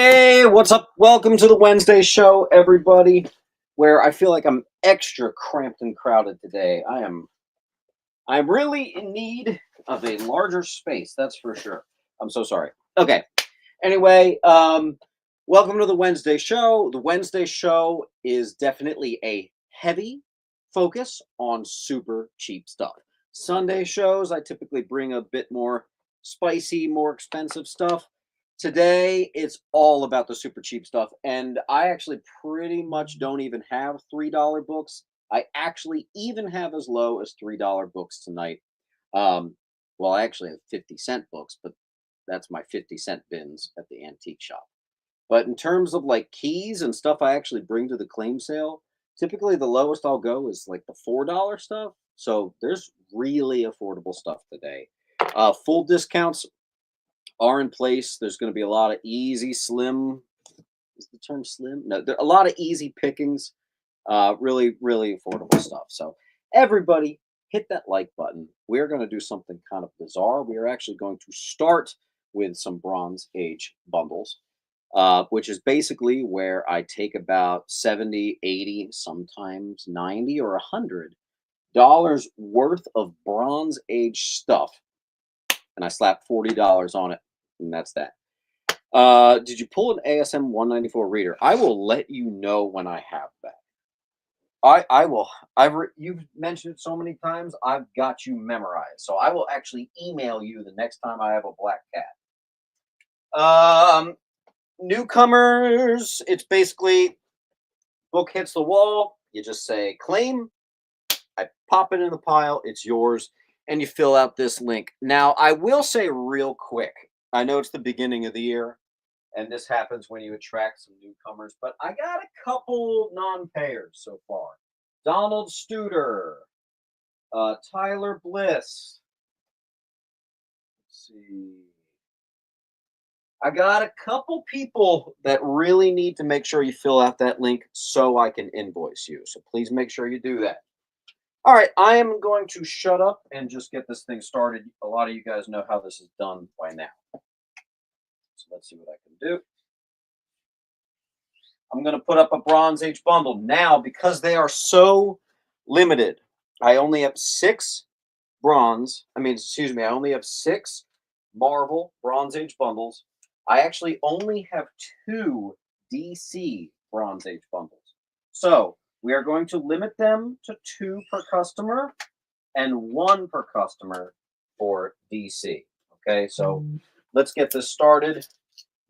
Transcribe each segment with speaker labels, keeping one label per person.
Speaker 1: Hey, what's up? Welcome to the Wednesday show, everybody. Where I feel like I'm extra cramped and crowded today. I'm really in need of a larger space, that's for sure. I'm so sorry. Okay. Anyway, welcome to the Wednesday show. The Wednesday show is definitely a heavy focus on super cheap stuff. Sunday shows, I typically bring a bit more spicy, more expensive stuff. Today, it's all about the super cheap stuff, and I actually pretty much don't even have $3 books. I actually even have as low as $3 books tonight. Um, well, I actually have 50-cent books, but that's my 50-cent bins at the antique shop. But in terms of like keys and stuff I actually bring to the claim sale, typically the lowest I'll go is like the $4 stuff. So there's really affordable stuff today. Full discounts are in place. There's going to be a lot of easy, slim. Is the term slim? No, there a lot of easy pickings. Really, really affordable stuff. So everybody, hit that like button. We're going to do something kind of bizarre. We are actually going to start with some Bronze Age bundles, which is basically where I take about 70, 80, sometimes 90 or $100 worth of Bronze Age stuff, and I slap $40 on it, and that's that. Did you pull an ASM 194 reader? I will let you know when I have that. I will. You've mentioned it so many times. I've got you memorized, so I will actually email you the next time I have a black cat. Newcomers. It's basically book hits the wall. You just say claim. I pop it in the pile. It's yours, and you fill out this link. Now, I will say real quick. I know it's the beginning of the year, and this happens when you attract some newcomers, but I got a couple non-payers so far. Donald Studer, Tyler Bliss. Let's see. I got a couple people that really need to make sure you fill out that link so I can invoice you. So please make sure you do that. All right, I am going to shut up and just get this thing started. A lot of you guys know how this is done by now. So let's see what I can do. I'm going to put up a Bronze Age bundle. Now, because they are so limited, I only have I only have 6 Marvel Bronze Age bundles. I actually only have 2 DC Bronze Age bundles. So we are going to limit them to 2 per customer and 1 per customer for DC. Okay, so let's get this started.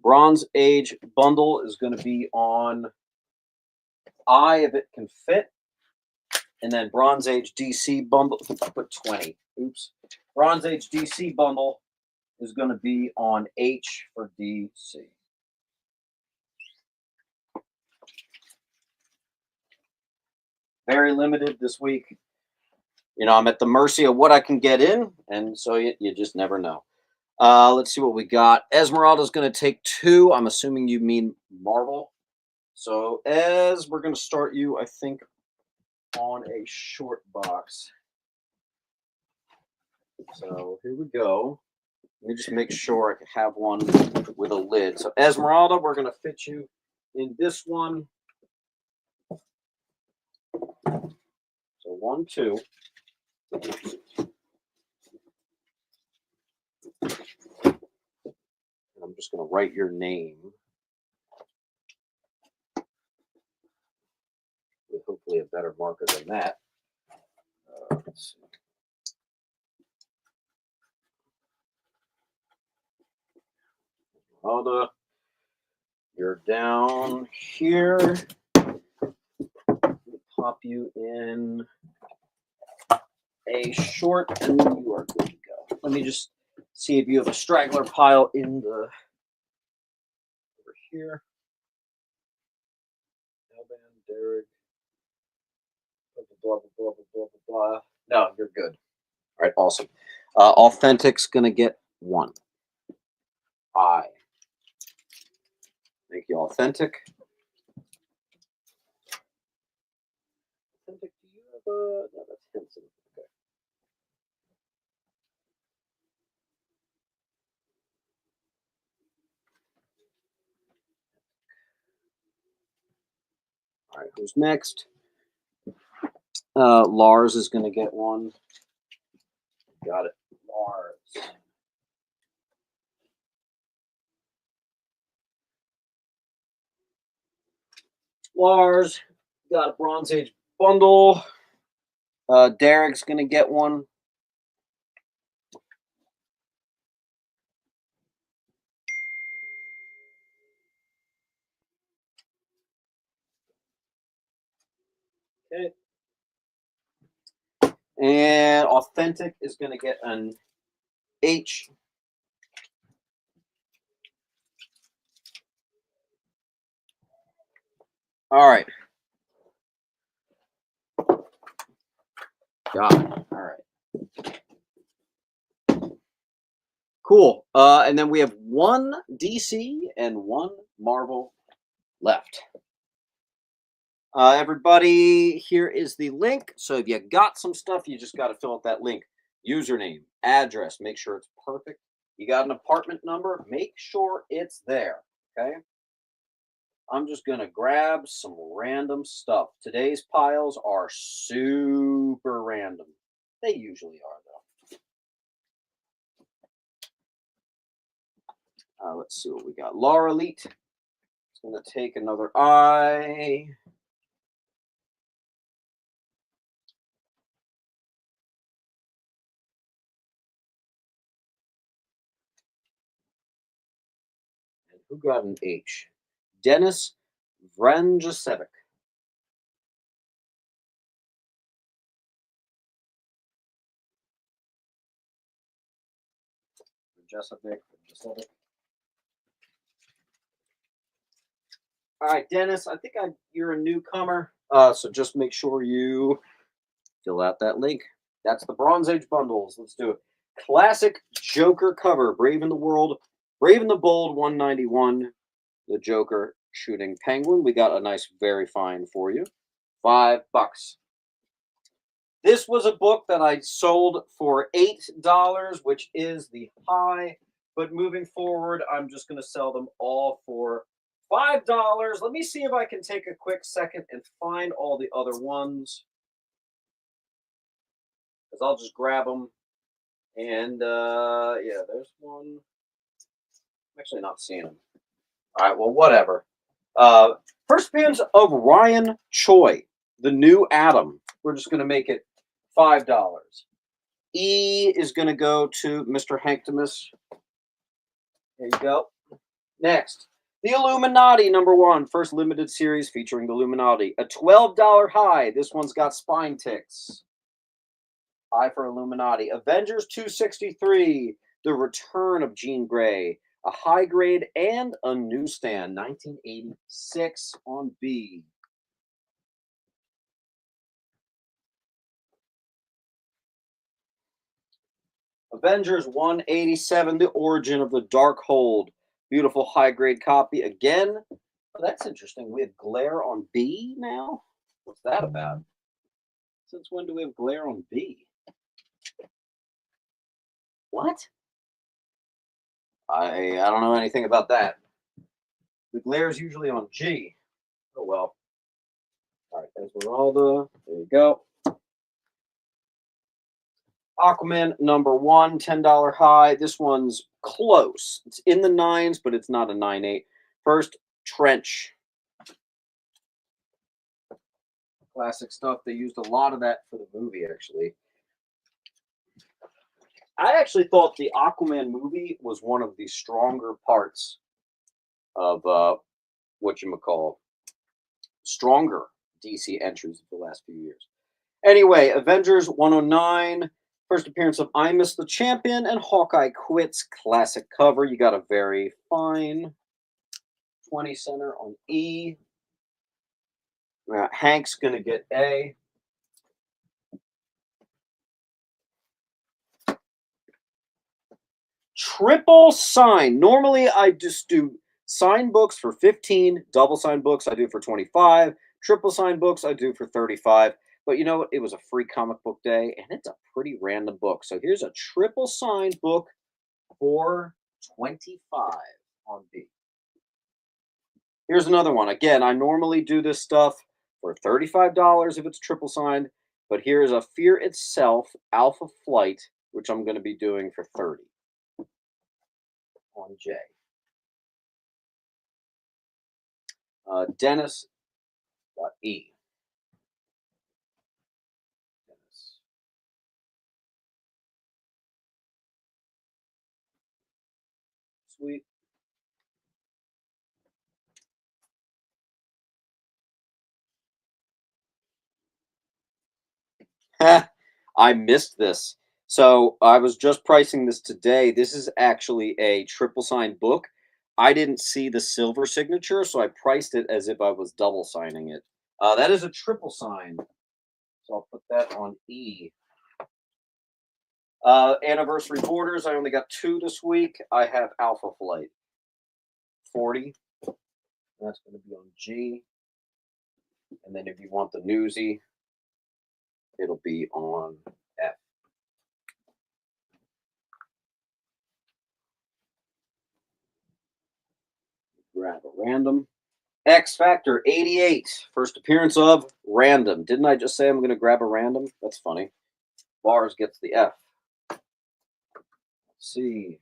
Speaker 1: Bronze Age bundle is going to be on I if it can fit. And then Bronze Age DC bundle, I put 20. Oops. Bronze Age DC bundle is going to be on H for DC. Very limited this week. You know, I'm at the mercy of what I can get in, and so you just never know. Let's see what we got. Esmeralda's going to take 2. I'm assuming you mean Marvel. So, we're going to start you, I think, on a short box. So, here we go. Let me just make sure I can have one with a lid. So, Esmeralda, we're going to fit you in this one. So, 1, 2. I'm just going to write your name with hopefully a better marker than that. Let's see. Esmeralda, you're down here. Pop you in a short, and you are good to go. Let me just see if you have a straggler pile in the over here. Elban, Derek, blah, blah, blah, blah, blah, blah, blah. No, you're good. All right, awesome. Authentic's going to get 1. I. Thank you, Authentic. Authentic, do you have a... No, that's Henson. Okay. All right, who's next? Lars is going to get one. Got it. Lars. Lars got a Bronze Age bundle. Derek's going to get one. Okay. And Authentic is going to get an H. All right. Got it. All right. Cool. And then we have one DC and one Marvel left. Everybody, here is the link. So if you got some stuff, you just got to fill out that link. Username, address, make sure it's perfect. You got an apartment number, make sure it's there. Okay. I'm just going to grab some random stuff. Today's piles are super random. They usually are, though. Let's see what we got. Laura Elite. It's going to take another eye. And who got an H? Dennis Vranjasevic. Vranjasevic. All right, Dennis, I think you're a newcomer, so just make sure you fill out that link. That's the Bronze Age bundles. Let's do it. Classic Joker cover, Brave in the World, Brave and the Bold 191. The Joker shooting Penguin. We got a nice, very fine for you. $5. This was a book that I sold for $8, which is the high. But moving forward, I'm just going to sell them all for $5. Let me see if I can take a quick second and find all the other ones. Because I'll just grab them. And, yeah, there's one. I'm actually not seeing them. All right, well, whatever. First appearance of Ryan Choi, the new Adam. We're just going to make it $5. E is going to go to Mr. Hanktimus. There you go. Next, the Illuminati #1, first limited series featuring the Illuminati. A $12 high. This one's got spine ticks. High for Illuminati. Avengers 263, The Return of Jean Grey. A high grade and a newsstand. 1986 on B. Avengers 187, The Origin of the Darkhold. Beautiful high grade copy. Again, oh, that's interesting. We have glare on B now? What's that about? Since when do we have glare on B? What? I don't know anything about that. The glare is usually on G. Oh well. All right, there's Ronaldo. There you go. Aquaman #1, $10 high. This one's close. It's in the nines, but it's not a 9.8. First, Trench. Classic stuff. They used a lot of that for the movie, actually. I actually thought the Aquaman movie was one of the stronger parts of whatchamacall, stronger DC entries of the last few years. Anyway, Avengers 109, first appearance of I Miss the Champion and Hawkeye Quits, classic cover. You got a very fine 20 center on E. Hank's going to get A. Triple sign. Normally, I just do sign books for 15, double sign books I do for 25, triple sign books I do for 35. But you know what? It was a free comic book day, and it's a pretty random book. So here's a triple signed book for 25 on B. Here's another one. Again, I normally do this stuff or $35 if it's triple signed. But here is a Fear Itself Alpha Flight, which I'm going to be doing for 30 on J. Dennis E. Dennis. Sweet. I missed this. So I was just pricing this today. This is actually a triple signed book. I didn't see the silver signature, so I priced it as if I was double signing it. That is a triple sign. So I'll put that on E. Anniversary borders. I only got 2 this week. I have Alpha Flight 40. That's going to be on G. And then if you want the newsy, it'll be on F. Grab a random. X Factor 88. First appearance of random. Didn't I just say I'm going to grab a random? That's funny. Bars gets the F. Let's see.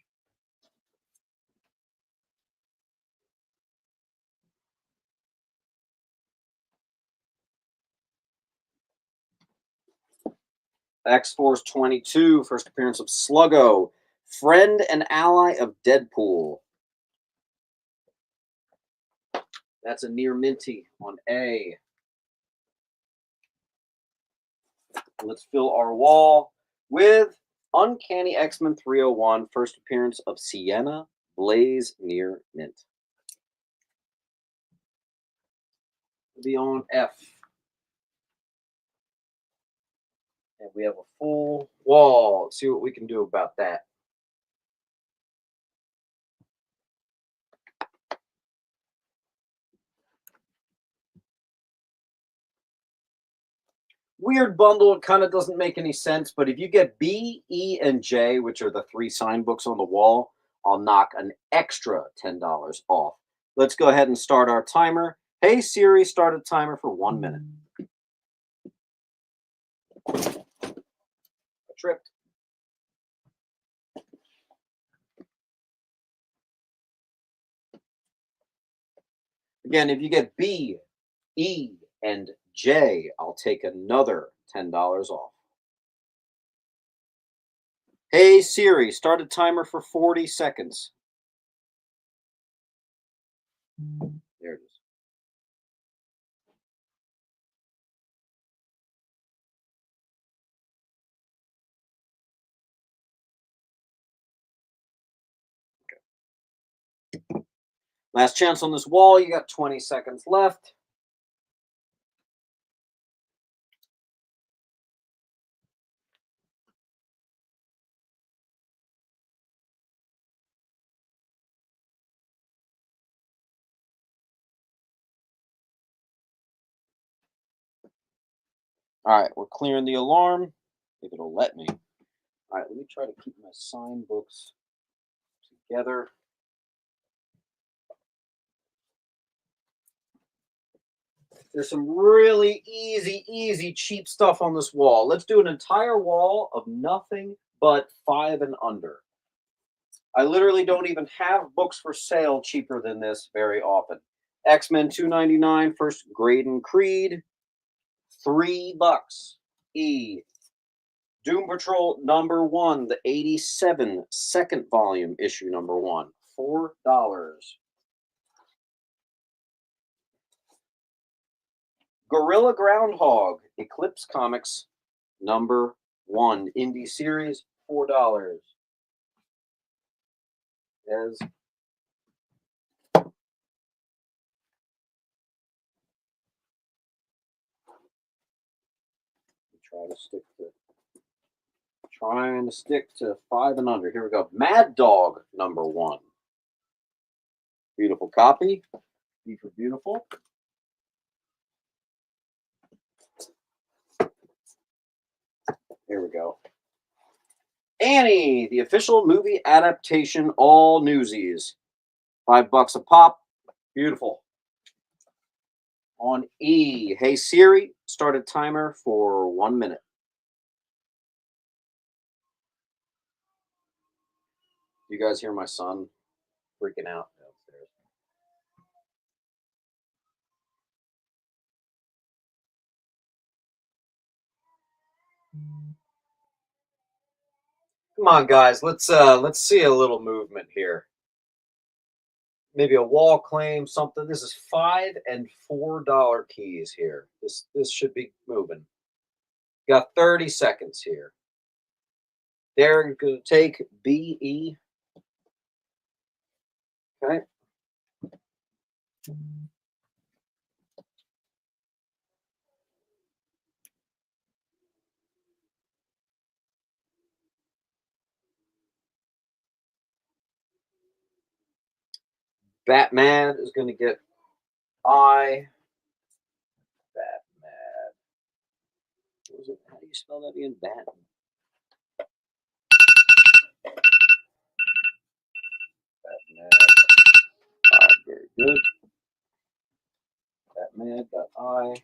Speaker 1: X-Force 22. First appearance of Sluggo. Friend and ally of Deadpool. That's a near minty on A. Let's fill our wall with Uncanny X-Men 301. First appearance of Sienna Blaze near mint. Be on F. And we have a full wall. Let's see what we can do about that. Weird bundle. It kind of doesn't make any sense, but if you get B, E, and J, which are the 3 sign books on the wall, I'll knock an extra $10 off. Let's go ahead and start our timer. Hey Siri, start a timer for 1 minute. I tripped. Again, if you get B, E, and J, I'll take another $10 off. Hey Siri, start a timer for 40 seconds. There it is. Okay. Last chance on this wall. You got 20 seconds left. All right, we're clearing the alarm, if it'll let me. All right, let me try to keep my sign books together. There's some really easy, cheap stuff on this wall. Let's do an entire wall of nothing but 5 and under. I literally don't even have books for sale cheaper than this very often. X-Men $2.99, first Graydon Creed, $3. E. Doom Patrol #1, the 87 second volume, issue #1, $4. Gorilla Groundhog, Eclipse Comics #1, indie series, $4. As trying to stick to 5 and under. Here we go. Mad Dog #1. Beautiful copy. B for beautiful. Here we go. Annie, the official movie adaptation, all newsies. $5 a pop. Beautiful. On E. Hey Siri, start a timer for 1 minute. You guys hear my son freaking out downstairs? Come on, guys. Let's see a little movement here. Maybe a wall claim, something. This is $5 and $4 keys here. This should be moving. Got 30 seconds here. They're gonna take BE. Okay. Batman is gonna get I. Batman. What was it? How do you spell that again? Bat. Batman. All right, very good. Batman got I.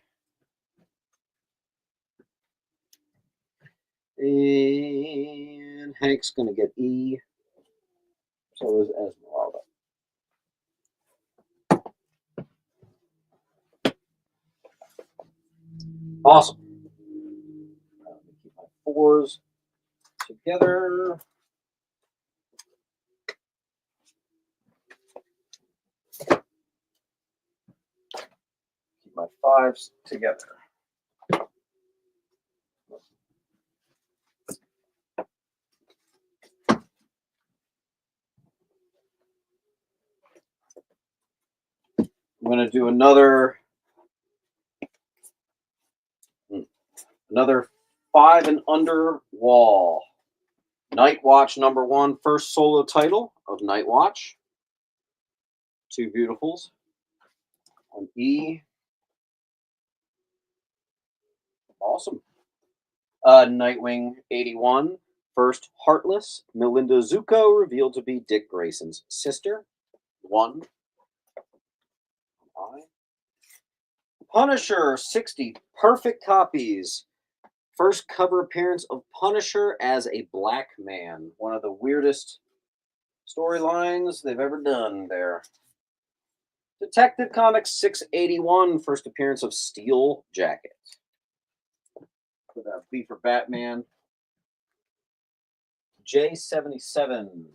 Speaker 1: And Hank's gonna get E. So is Esmeralda. Awesome. Let me keep my fours together. Keep my fives together. I'm going to do another 5 and under wall. Night Watch #1, first solo title of Night Watch. Two beautifuls. On E. Awesome. Nightwing 81, first Heartless. Melinda Zuko revealed to be Dick Grayson's sister. 1. I. Punisher 60, perfect copies. First cover appearance of Punisher as a black man. One of the weirdest storylines they've ever done there. Detective Comics 681, first appearance of Steel Jacket. With a B for Batman. J77.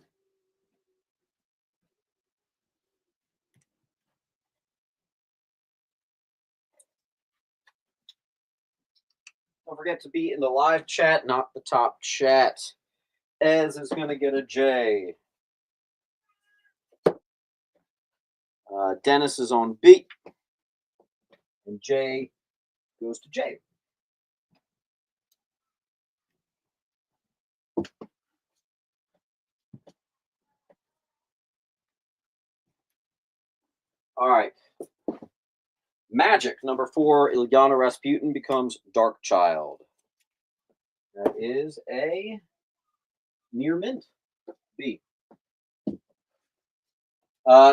Speaker 1: Don't forget to be in the live chat, not the top chat. Ez is going to get a J. Dennis is on B. And J goes to J. All right. Magic #4, Ilyana Rasputin becomes Dark Child. That is a near mint. B.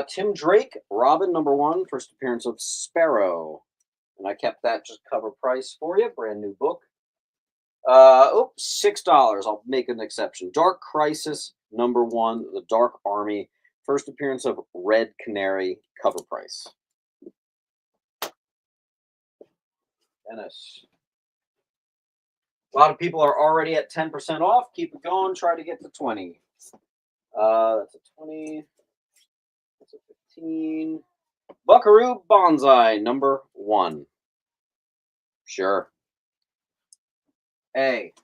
Speaker 1: Tim Drake, Robin #1, first appearance of Sparrow. And I kept that just cover price for you. Brand new book. $6. I'll make an exception. Dark Crisis #1, The Dark Army, first appearance of Red Canary, cover price. Dennis. A lot of people are already at 10% off. Keep it going. Try to get to 20. That's a 20. That's a 15. Buckaroo Banzai #1. Sure. A.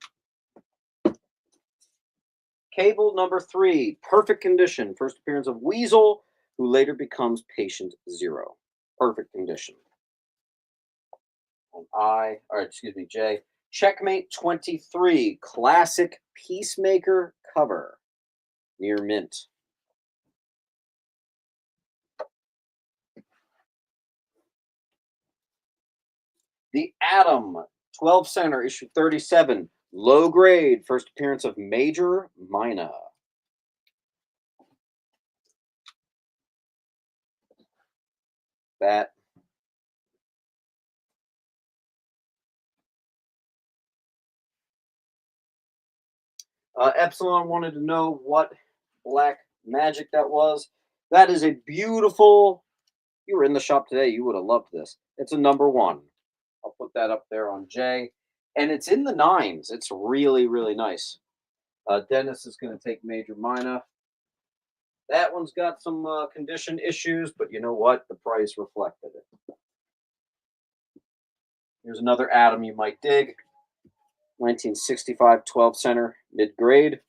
Speaker 1: Cable #3, perfect condition. First appearance of Weasel, who later becomes Patient Zero. Perfect condition. On I, or excuse me, J. Checkmate 23, classic Peacemaker cover. Near mint. The Atom, 12 center, issue 37. Low grade, first appearance of Major Mina. Bat. Epsilon wanted to know what black magic that was. That is a beautiful. You were in the shop today. You would have loved this. It's a number one. I'll put that up there on J. And it's in the nines. It's really, really nice. Dennis is going to take Major Mina. That one's got some condition issues, but you know what? The price reflected it. Here's another atom you might dig. 1965 12 center mid grade.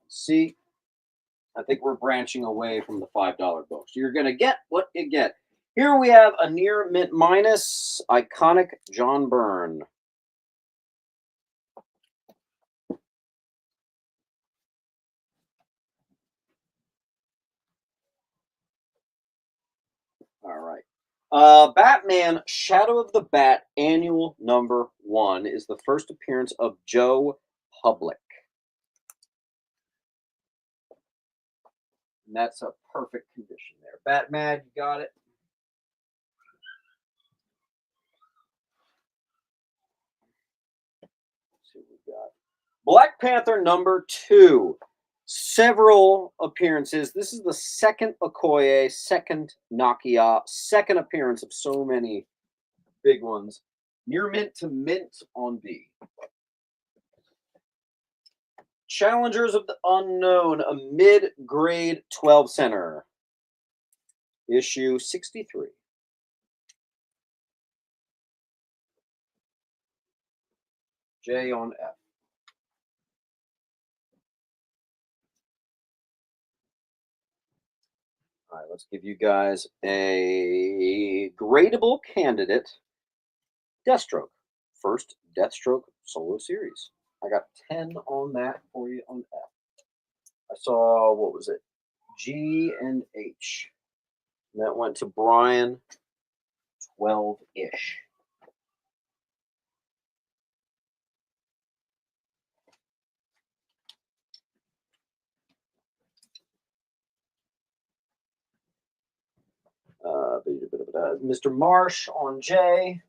Speaker 1: See, I think we're branching away from the $5 books. You're going to get what you get. Here we have a near mint minus iconic John Byrne. All right. Batman Shadow of the Bat annual number 1 is the first appearance of Joe Public. And that's a perfect condition there. Batman, you got it. Let's see what we got. Black Panther number 2. Several appearances. This is the second Okoye, second Nakia, second appearance of so many big ones. Near mint to mint on B. Challengers of the Unknown, a mid-grade 12 center. Issue 63. J on F. All right, let's give you guys a gradable candidate. Deathstroke. First Deathstroke solo series. I got 10 on that for you on F. I saw, what was it? G and H. And that went to Brian, 12-ish. Mr. Marsh on J.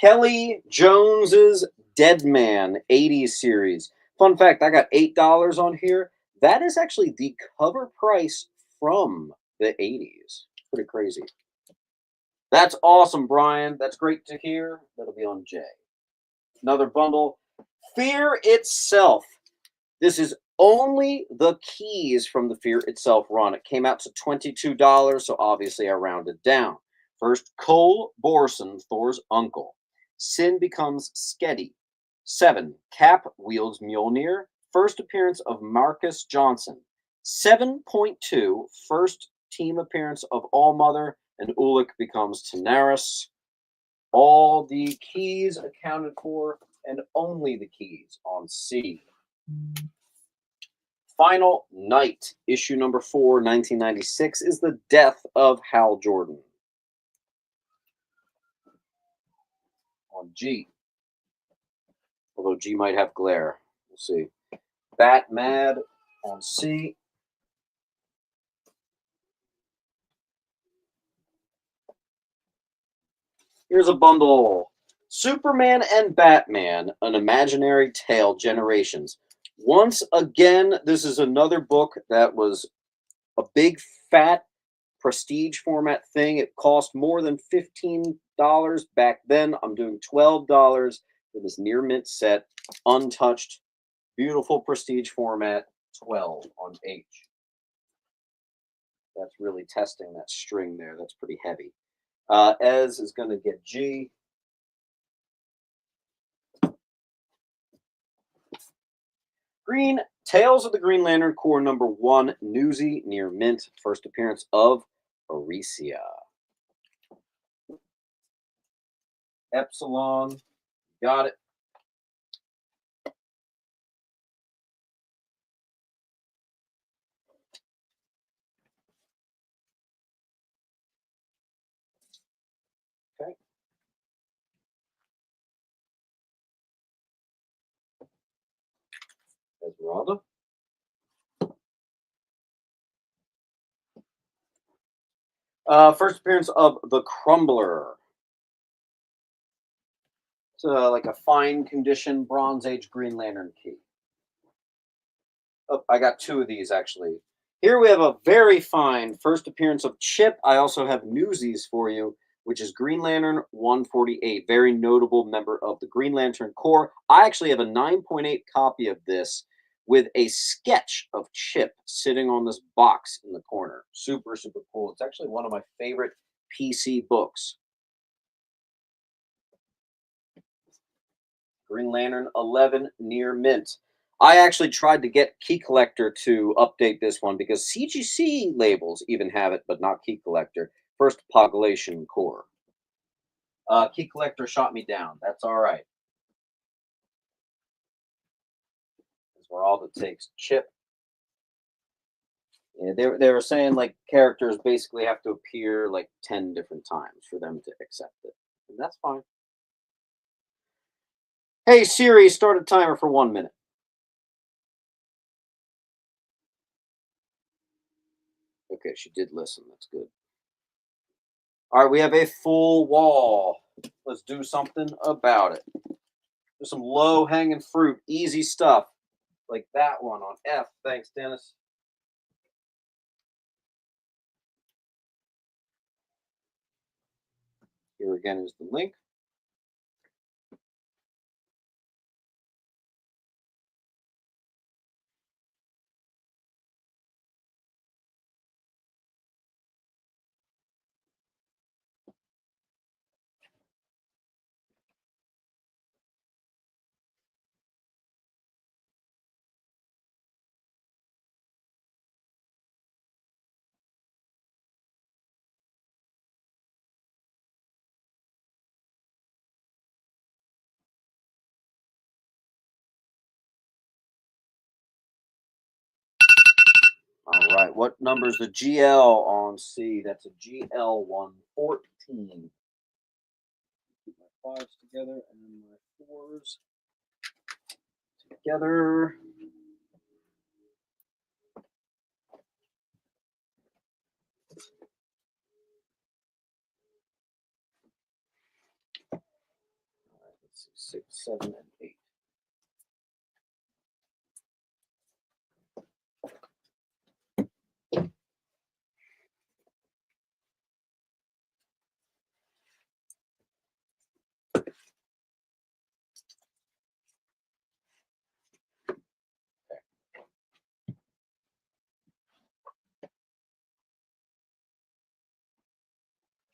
Speaker 1: Kelly Jones's Dead Man 80s series. Fun fact, I got $8 on here. That is actually the cover price from the 80s. Pretty crazy. That's awesome, Brian. That's great to hear. That'll be on J. Another bundle. Fear Itself. This is only the keys from the Fear Itself run. It came out to $22, so obviously I rounded down. First, Cole Borson, Thor's uncle. Sin becomes Sketty. 7, Cap wields Mjolnir. First appearance of Marcus Johnson. 7.2, first team appearance of Allmother, and Ulick becomes Tanaris. All the keys accounted for, and only the keys on C. Final Night, issue number 4, 1996, is the death of Hal Jordan. On G. Although G might have glare. We'll see. Bat Mad on C. Here's a bundle. Superman and Batman, An Imaginary Tale, Generations. Once again, this is another book that was a big, fat, prestige format thing. It cost more than $15 back then. I'm doing $12 for this near mint set, untouched, beautiful prestige format, 12 on H. That's really testing that string there. That's pretty heavy. Ez is going to get G. Green, Tales of the Green Lantern Corps number 1, Newsy, near mint, first appearance of Aricia. Epsilon, got it. Okay. Esmeralda. First appearance of the Crumbler. It's like a fine condition Bronze Age Green Lantern key. Oh, I got two of these actually. Here we have a very fine first appearance of Chip. I also have Newsies for you, which is Green Lantern 148. Very notable member of the Green Lantern Corps. I actually have a 9.8 copy of this with a sketch of Chip sitting on this box in the corner. Super, super cool. It's actually one of my favorite PC books. Green Lantern 11 near mint. I actually tried to get Key Collector to update this one because CGC labels even have it, but not Key Collector. First Population Core. Key Collector shot me down. That's all right. That's where all it takes. Chip. Yeah, they were saying like characters basically have to appear like 10 different times for them to accept it. And that's fine. Hey Siri, start a timer for 1 minute. Okay, she did listen. That's good. All right, we have a full wall. Let's do something about it. There's some low hanging fruit, easy stuff like that one on F. Thanks, Dennis. Here again is the link. All right, what number is the GL on C? That's a GL 114. Keep my fives together and my fours together. All right, let's see, 6, 7, and 8.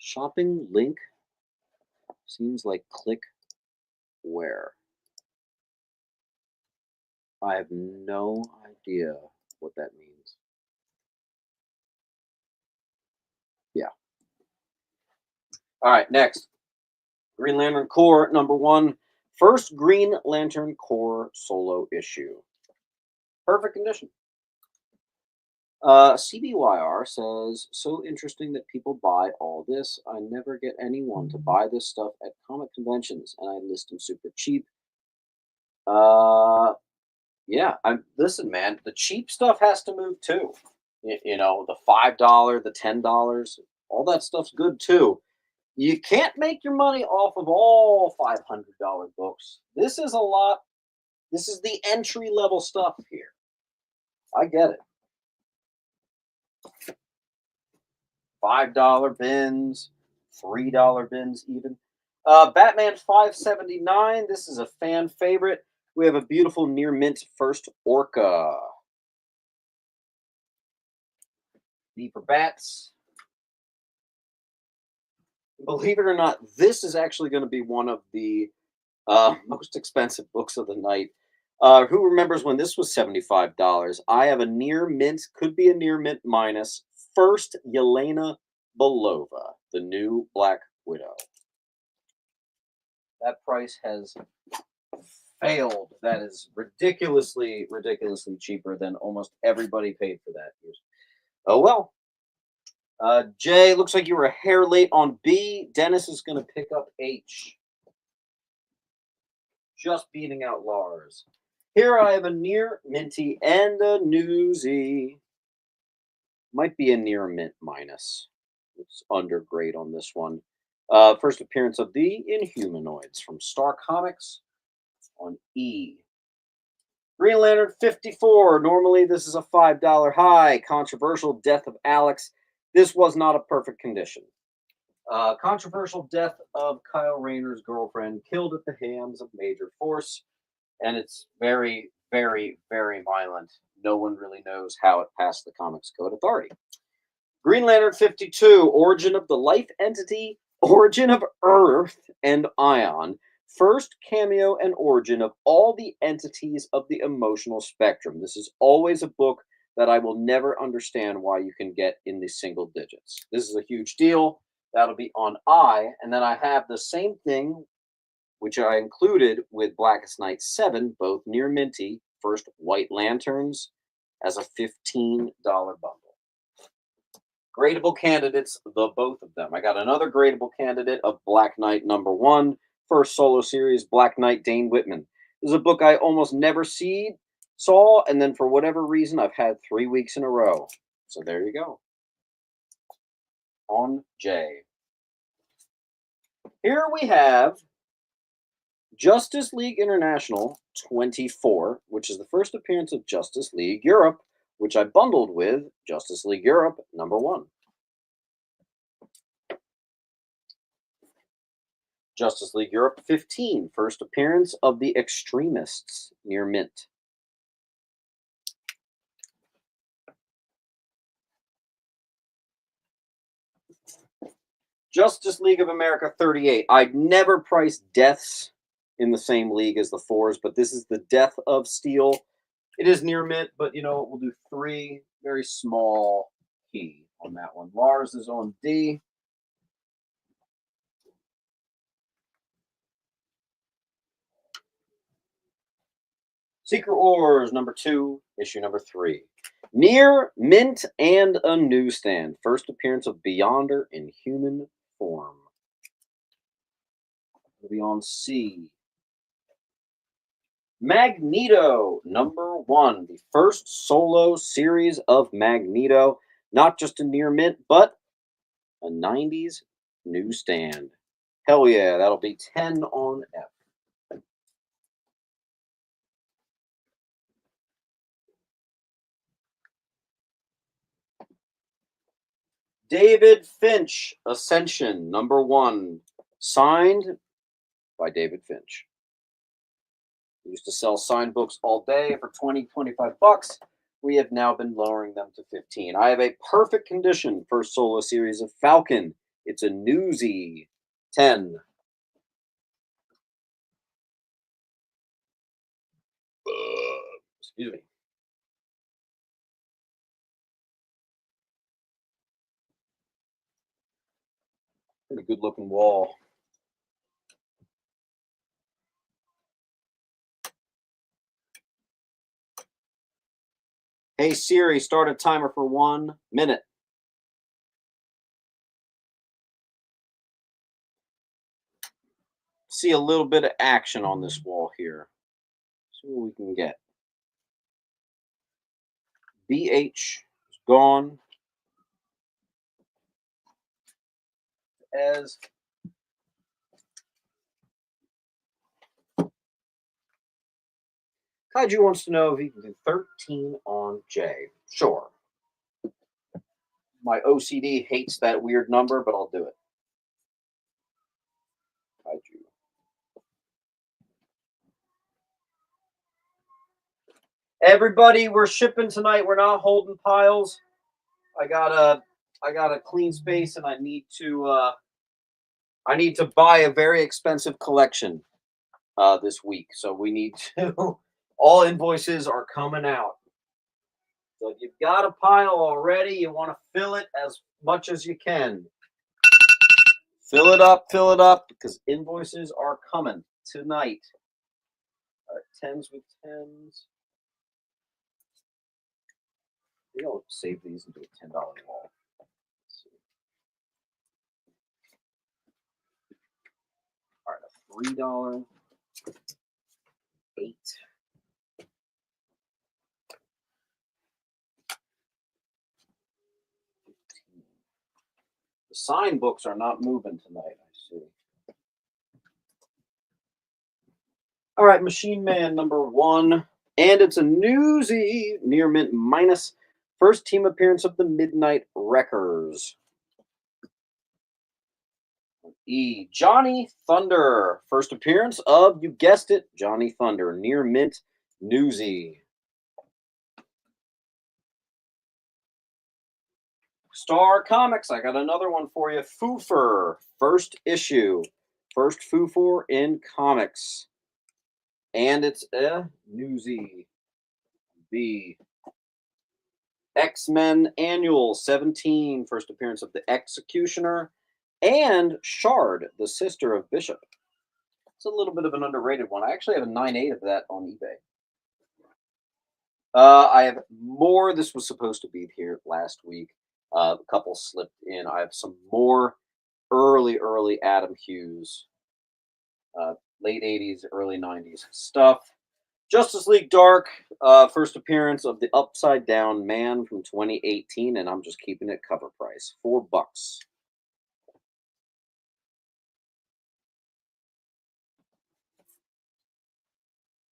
Speaker 1: Shopping link seems like click where. I have no idea what that means. Yeah. All right, next. Green Lantern Corps #1. First Green Lantern Corps solo issue. Perfect condition. CBYR says, so interesting that people buy all this. I never get anyone to buy this stuff at comic conventions, and I list them super cheap. Uh, yeah. Listen, man. The cheap stuff has to move too. The $5, the $10, all that stuff's good too. You can't make your money off of all $500 books. This is a lot. This is the entry level stuff here. I get it. $5 bins, $3 bins, even. Batman 579. This is a fan favorite. We have a beautiful near mint first Orca. B for bats. Believe it or not, this is actually going to be one of the most expensive books of the night. Who remembers when this was $75? I have a near mint, could be a near mint minus. First, Yelena Belova, the new Black Widow. That price has failed. That is ridiculously, ridiculously cheaper than almost everybody paid for that. Oh well. Jay, looks like you were a hair late on B. Dennis is going to pick up H. Just beating out Lars. Here I have a near minty and a newsy. Might be a near mint minus. It's under grade on this one. First appearance of the Inhumanoids from Star Comics on E. Green Lantern 54. Normally, this is a $5 high. Controversial death of Alex. This was not a perfect condition. Controversial death of Kyle Rayner's girlfriend, killed at the hands of Major Force. And it's very, very, very violent. No one really knows how it passed the Comics Code Authority. Green Lantern 52. Origin of the Life Entity. Origin of Earth and Ion. First cameo and origin of all the entities of the emotional spectrum. This is always a book that I will never understand why you can get in the single digits. This is a huge deal. That'll be on I. And then I have the same thing, which I included with Blackest Night 7, both near minty. First White Lanterns as a $15 bundle. Gradable candidates, the both of them. I got another gradable candidate of Black Knight #1. First solo series, Black Knight, Dane Whitman. This is a book I almost never saw, and then for whatever reason, I've had 3 weeks in a row. So there you go. On J. Here we have Justice League International 24, which is the first appearance of Justice League Europe, which I bundled with Justice League Europe #1. Justice League Europe 15, first appearance of the Extremists near mint. Justice League of America 38. I'd never price deaths in the same league as the fours, but this is the Death of Steel. It is near mint, but you know, we'll do 3, very small key on that one. Lars is on D. Secret Wars #2, issue #3. Near mint and a newsstand. First appearance of Beyonder in human form. It'll be on C. Magneto #1, the first solo series of Magneto. Not just a near mint, but a 90s newsstand. Hell yeah, that'll be 10 on F. David Finch, Ascension #1, signed by David Finch. Used to sell signed books all day for 20, 25 bucks. We have now been lowering them to 15. I have a perfect condition first solo series of Falcon. It's a newsy 10. Excuse me. Pretty good looking wall. Hey Siri, start a timer for 1 minute. See a little bit of action on this wall here. See what we can get. BH is gone. As Kaiju wants to know if he can do 13 on J. Sure. My OCD hates that weird number, but I'll do it. Kaiju. Everybody, we're shipping tonight. We're not holding piles. I got a clean space, and I need to buy a very expensive collection this week. So we need to. All invoices are coming out. So if you've got a pile already, you want to fill it as much as you can. Fill it up, because invoices are coming tonight. All right, 10s with 10s. Maybe I'll save these and do a $10 wall. Let's see. All right, a $3, 8. The sign books are not moving tonight, I see. All right, Machine Man number 1. And it's a newsy near mint minus. First team appearance of the Midnight Wreckers. E. Johnny Thunder. First appearance of, you guessed it, Johnny Thunder. Near mint newsy. Star Comics, I got another one for you. Foofer, first issue. First Foofer in comics. And it's a newsy. B. X-Men Annual 17, first appearance of the Executioner. And Shard, the sister of Bishop. It's a little bit of an underrated one. I actually have a 9.8 of that on eBay. I have more. This was supposed to be here last week. A couple slipped in. I have some more early Adam Hughes, late 80s, early 90s stuff. Justice League Dark, first appearance of the Upside Down Man from 2018, and I'm just keeping it cover price, $4.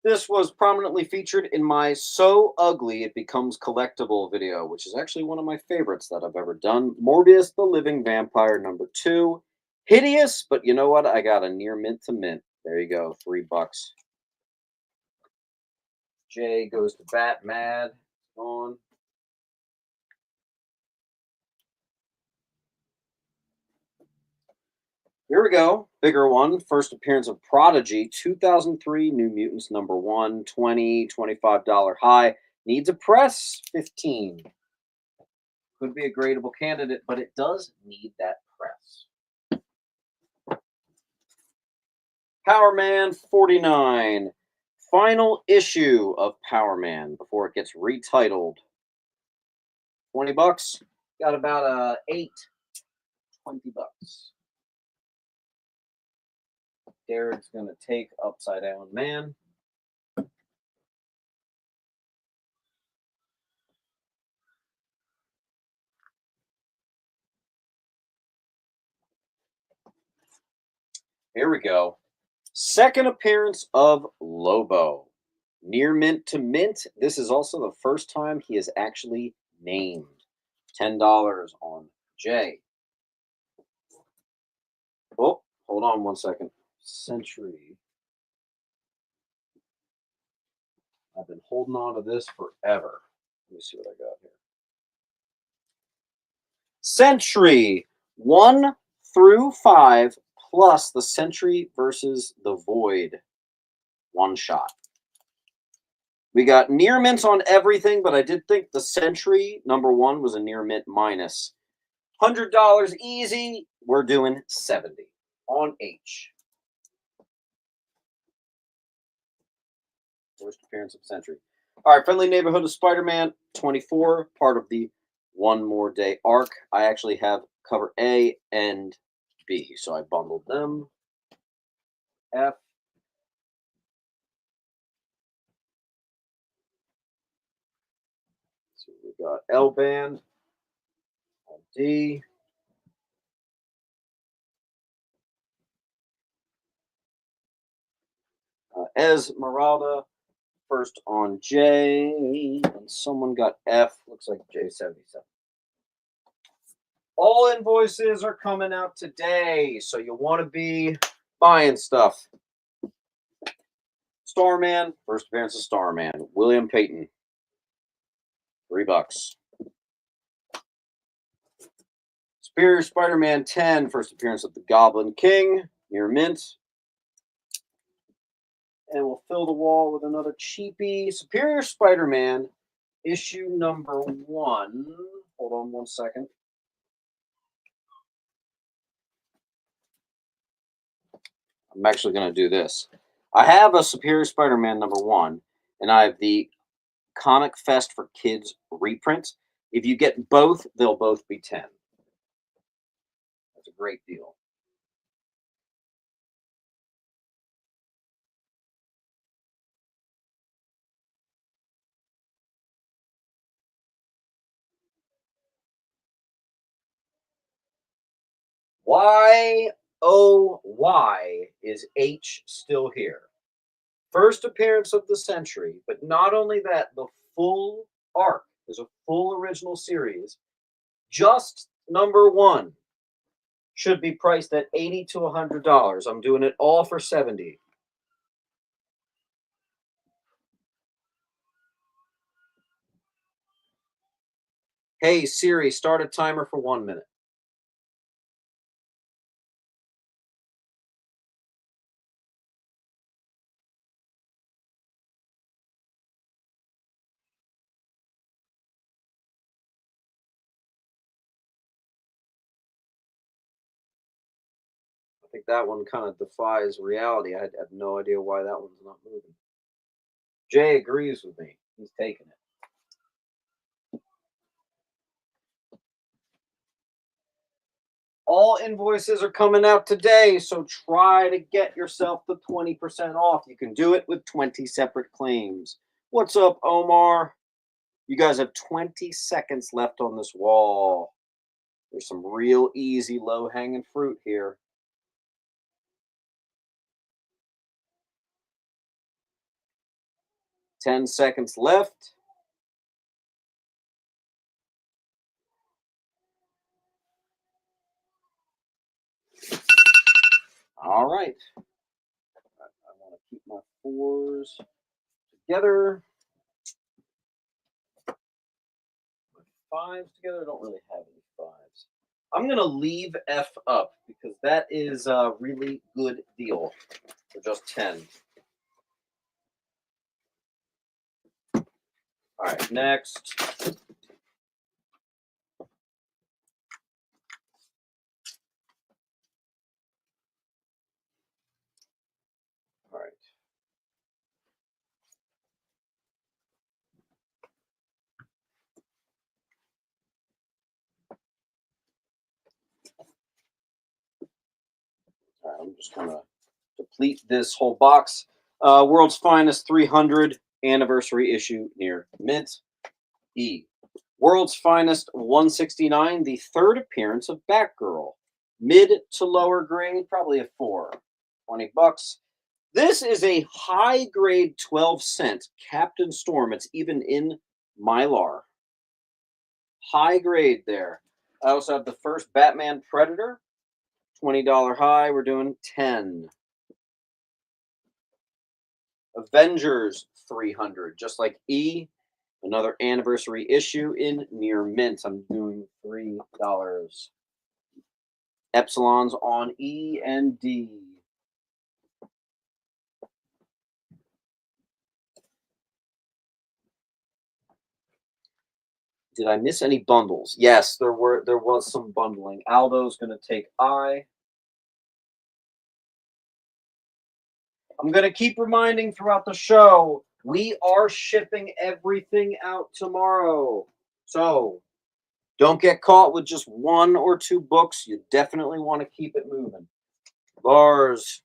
Speaker 1: This was prominently featured in my So Ugly It Becomes Collectible video, which is actually one of my favorites that I've ever done. Morbius the Living Vampire number 2. Hideous, but you know what? I got a near mint to mint. There you go, $3. Jay goes to bat mad on. Here we go. Bigger one. First appearance of Prodigy, 2003, New Mutants number 1, $25 high. Needs a press, 15. Could be a gradable candidate, but it does need that press. Power Man 49. Final issue of Power Man before it gets retitled. $20. Got about a 8. $20. Derek's going to take Upside Down Man. Here we go. Second appearance of Lobo. Near mint to mint. This is also the first time he is actually named. $10 on J. Oh, hold on one second. Century. I've been holding on to this forever. Let me see what I got here. Century 1 through 5 plus the Century versus the Void one shot. We got near mints on everything, but I did think the Century number 1 was a near mint minus. $100 easy. We're doing 70 on H. First appearance of Century. All right, Friendly Neighborhood of Spider-Man 24, part of the One More Day arc. I actually have cover A and B, so I bundled them. F. So we got L band on D. Esmeralda first on J, and someone got F. Looks like J77. All invoices are coming out today, so you want to be buying stuff. Starman, first appearance of Starman. William Payton, $3. Superior Spider-Man 10, first appearance of the Goblin King, near mint. And we'll fill the wall with another cheapie. Superior Spider-Man, issue number 1. Hold on one second. I'm actually going to do this. I have a Superior Spider-Man number 1, and I have the Comic Fest for Kids reprint. If you get both, they'll both be 10. That's a great deal. Why, oh, why is H still here? First appearance of the century, but not only that, the full arc is a full original series. Just number one should be priced at $80 to $100. I'm doing it all for 70. Hey Siri, start a timer for 1 minute. I think that one kind of defies reality. I have no idea why that one's not moving. Jay agrees with me. He's taking it. All invoices are coming out today, so try to get yourself the 20% off. You can do it with 20 separate claims. What's up, Omar? You guys have 20 seconds left on this wall. There's some real easy, low hanging fruit here. Ten seconds left. All right. I want to keep my fours together. My fives together. I don't really have any fives. I'm going to leave F up because that is a really good deal for just 10. All right, next. All right. All right, I'm just going to deplete this whole box. World's Finest 300 anniversary issue near mint. E. World's Finest 169, the third appearance of Batgirl. Mid to lower grade, probably a 4. 20 bucks. This is a high grade 12-cent Captain Storm. It's even in Mylar. High grade there. I also have the first Batman Predator. $20 high. We're doing 10. Avengers 300, just like E. Another anniversary issue in near mint. I'm doing $3. Epsilons on E and D. Did I miss any bundles? Yes, there was some bundling. Aldo's gonna take I. I'm gonna keep reminding throughout the show, we are shipping everything out tomorrow. So don't get caught with just one or two books. You definitely want to keep it moving. Lars.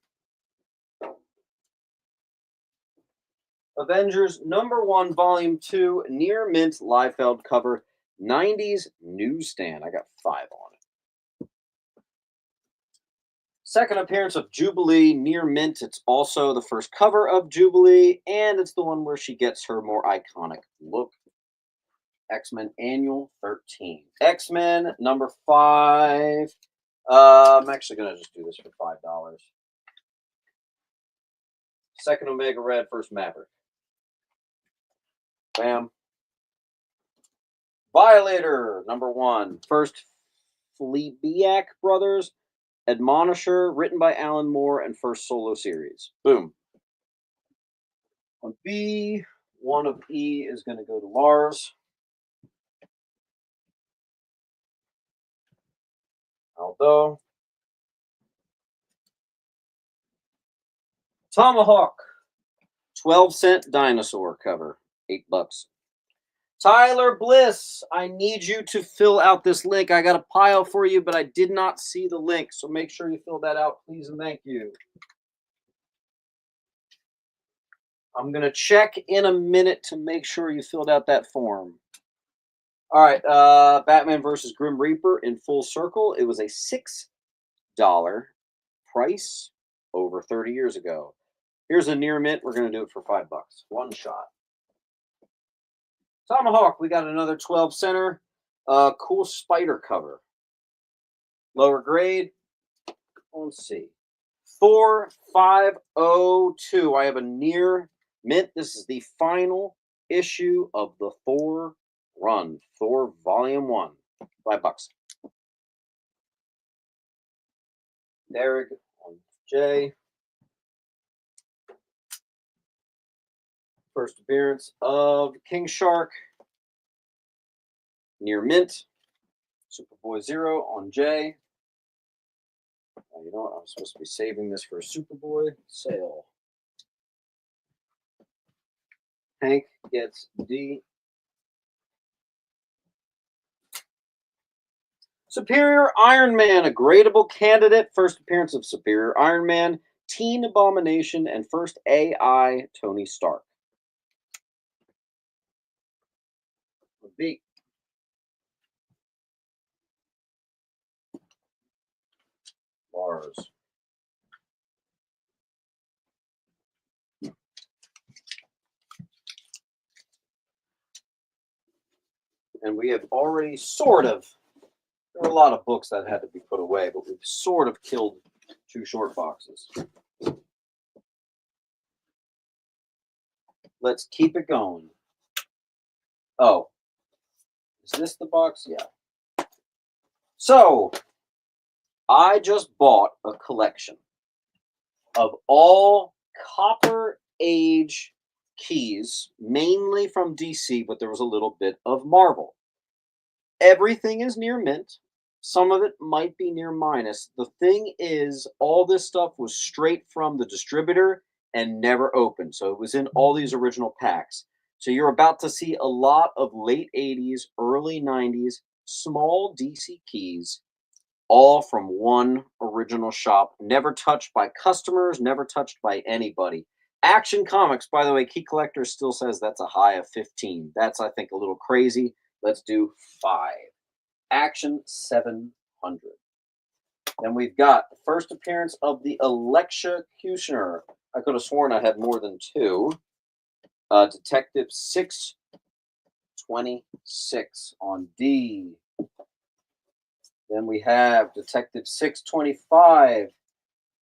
Speaker 1: Avengers #1, Volume 2, near mint Liefeld cover, 90s newsstand. I got 5 on it. Second appearance of Jubilee near mint. It's also the first cover of Jubilee, and it's the one where she gets her more iconic look. X-Men Annual 13. X-Men #5. I'm actually going to just do this for $5. Second Omega Red, first Maverick. Bam. Violator #1. First Fleabag Brothers. Admonisher, written by Alan Moore, and first solo series. Boom. On B, one of E is going to go to Lars. Aldo. Tomahawk. 12-cent dinosaur cover. $8. Tyler Bliss, I need you to fill out this link. I got a pile for you, but I did not see the link, so make sure you fill that out, please, and thank you. I'm going to check in a minute to make sure you filled out that form. All right, Batman versus Grim Reaper in full circle. It was a $8. Price over 30 years ago. Here's a near mint. We're going to do it for $5. One shot. Tomahawk, we got another 12 center. Cool spider cover. Lower grade. Let's see. 4502. I have a near mint. This is the final issue of the Thor run. Thor Volume 1. $5. Derek on J. First appearance of King Shark. Near mint. Superboy Zero on J. Oh, you know what? I'm supposed to be saving this for a Superboy sale. Hank gets D. Superior Iron Man, a gradable candidate. First appearance of Superior Iron Man, Teen Abomination, and first AI Tony Stark. B. Lars. And we have already sort of, there were a lot of books that had to be put away, but we've sort of killed 2 short boxes. Let's keep it going. Oh, is this the box? Yeah. So, I just bought a collection of all Copper Age keys, mainly from DC, but there was a little bit of Marvel. Everything is near mint. Some of it might be near minus. The thing is, all this stuff was straight from the distributor and never opened. So it was in all these original packs. So you're about to see a lot of late 80s, early 90s, small DC keys, all from one original shop, never touched by customers, never touched by anybody. Action Comics, by the way, Key Collector still says that's a high of 15. That's, I think, a little crazy. Let's do 5. Action 700. Then we've got the first appearance of the Electrocutioner. I could have sworn I had more than 2. Detective 626 on D. Then we have Detective 625.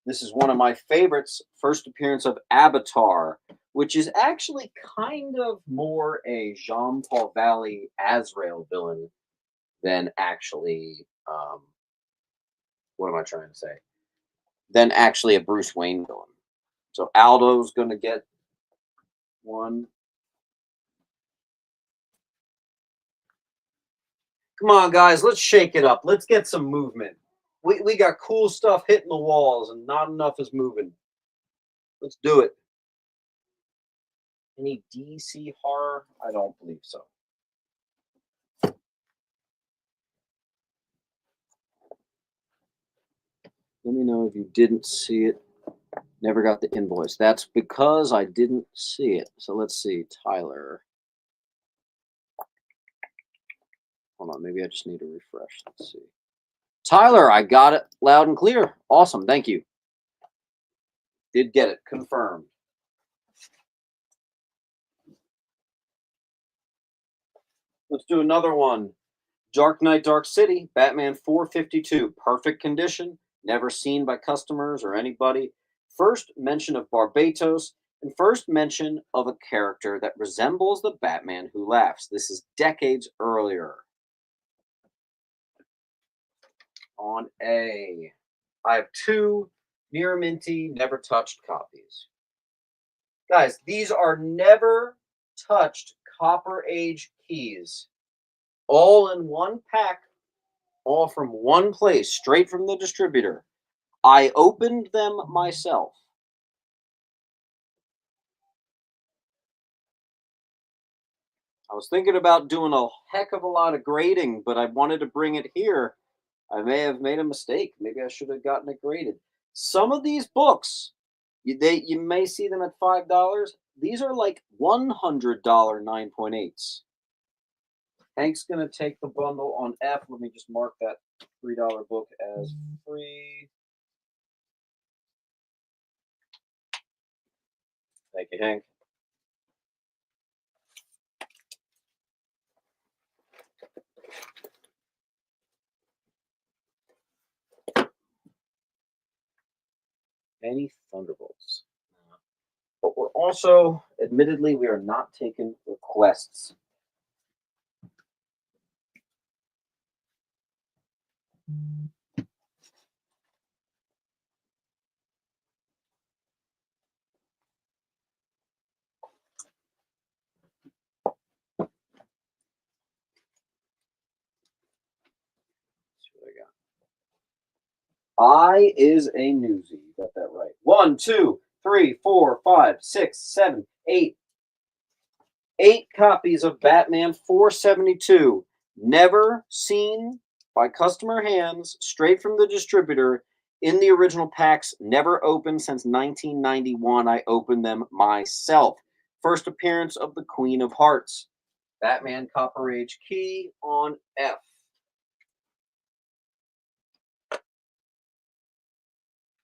Speaker 1: This is one of my favorites. First appearance of Avatar, which is actually kind of more a Jean-Paul Valley Azrael villain than actually, what am I trying to say? Than actually a Bruce Wayne villain. So Aldo's going to get one. Come on, guys, let's shake it up. Let's get some movement. We got cool stuff hitting the walls and not enough is moving. Let's do it. Any DC horror? I don't believe so. Let me know if you didn't see it. Never got the invoice. That's because I didn't see it. So let's see. Tyler. Hold on. Maybe I just need to refresh. Let's see. Tyler, I got it loud and clear. Awesome. Thank you. Did get it. Confirmed. Let's do another one. Dark Knight, Dark City, Batman 452. Perfect condition. Never seen by customers or anybody. First mention of Barbatos, and first mention of a character that resembles the Batman Who Laughs. This is decades earlier. On A. I have 2 near minty, never touched copies. Guys, these are never touched Copper Age keys. All in one pack, all from one place, straight from the distributor. I opened them myself. I was thinking about doing a heck of a lot of grading, but I wanted to bring it here. I may have made a mistake. Maybe I should have gotten it graded. Some of these books, you may see them at $5. These are like $100 9.8s. Hank's going to take the bundle on F. Let me just mark that $3 book as free. Thank you, Hank. Any Thunderbolts. But we're also, admittedly, we are not taking requests. I is a newsie. Got that right. 1, 2, 3, 4, 5, 6, 7, 8. 8 copies of Batman 472. Never seen by customer hands, straight from the distributor in the original packs. Never opened since 1991. I opened them myself. First appearance of the Queen of Hearts. Batman Copper Age key on F.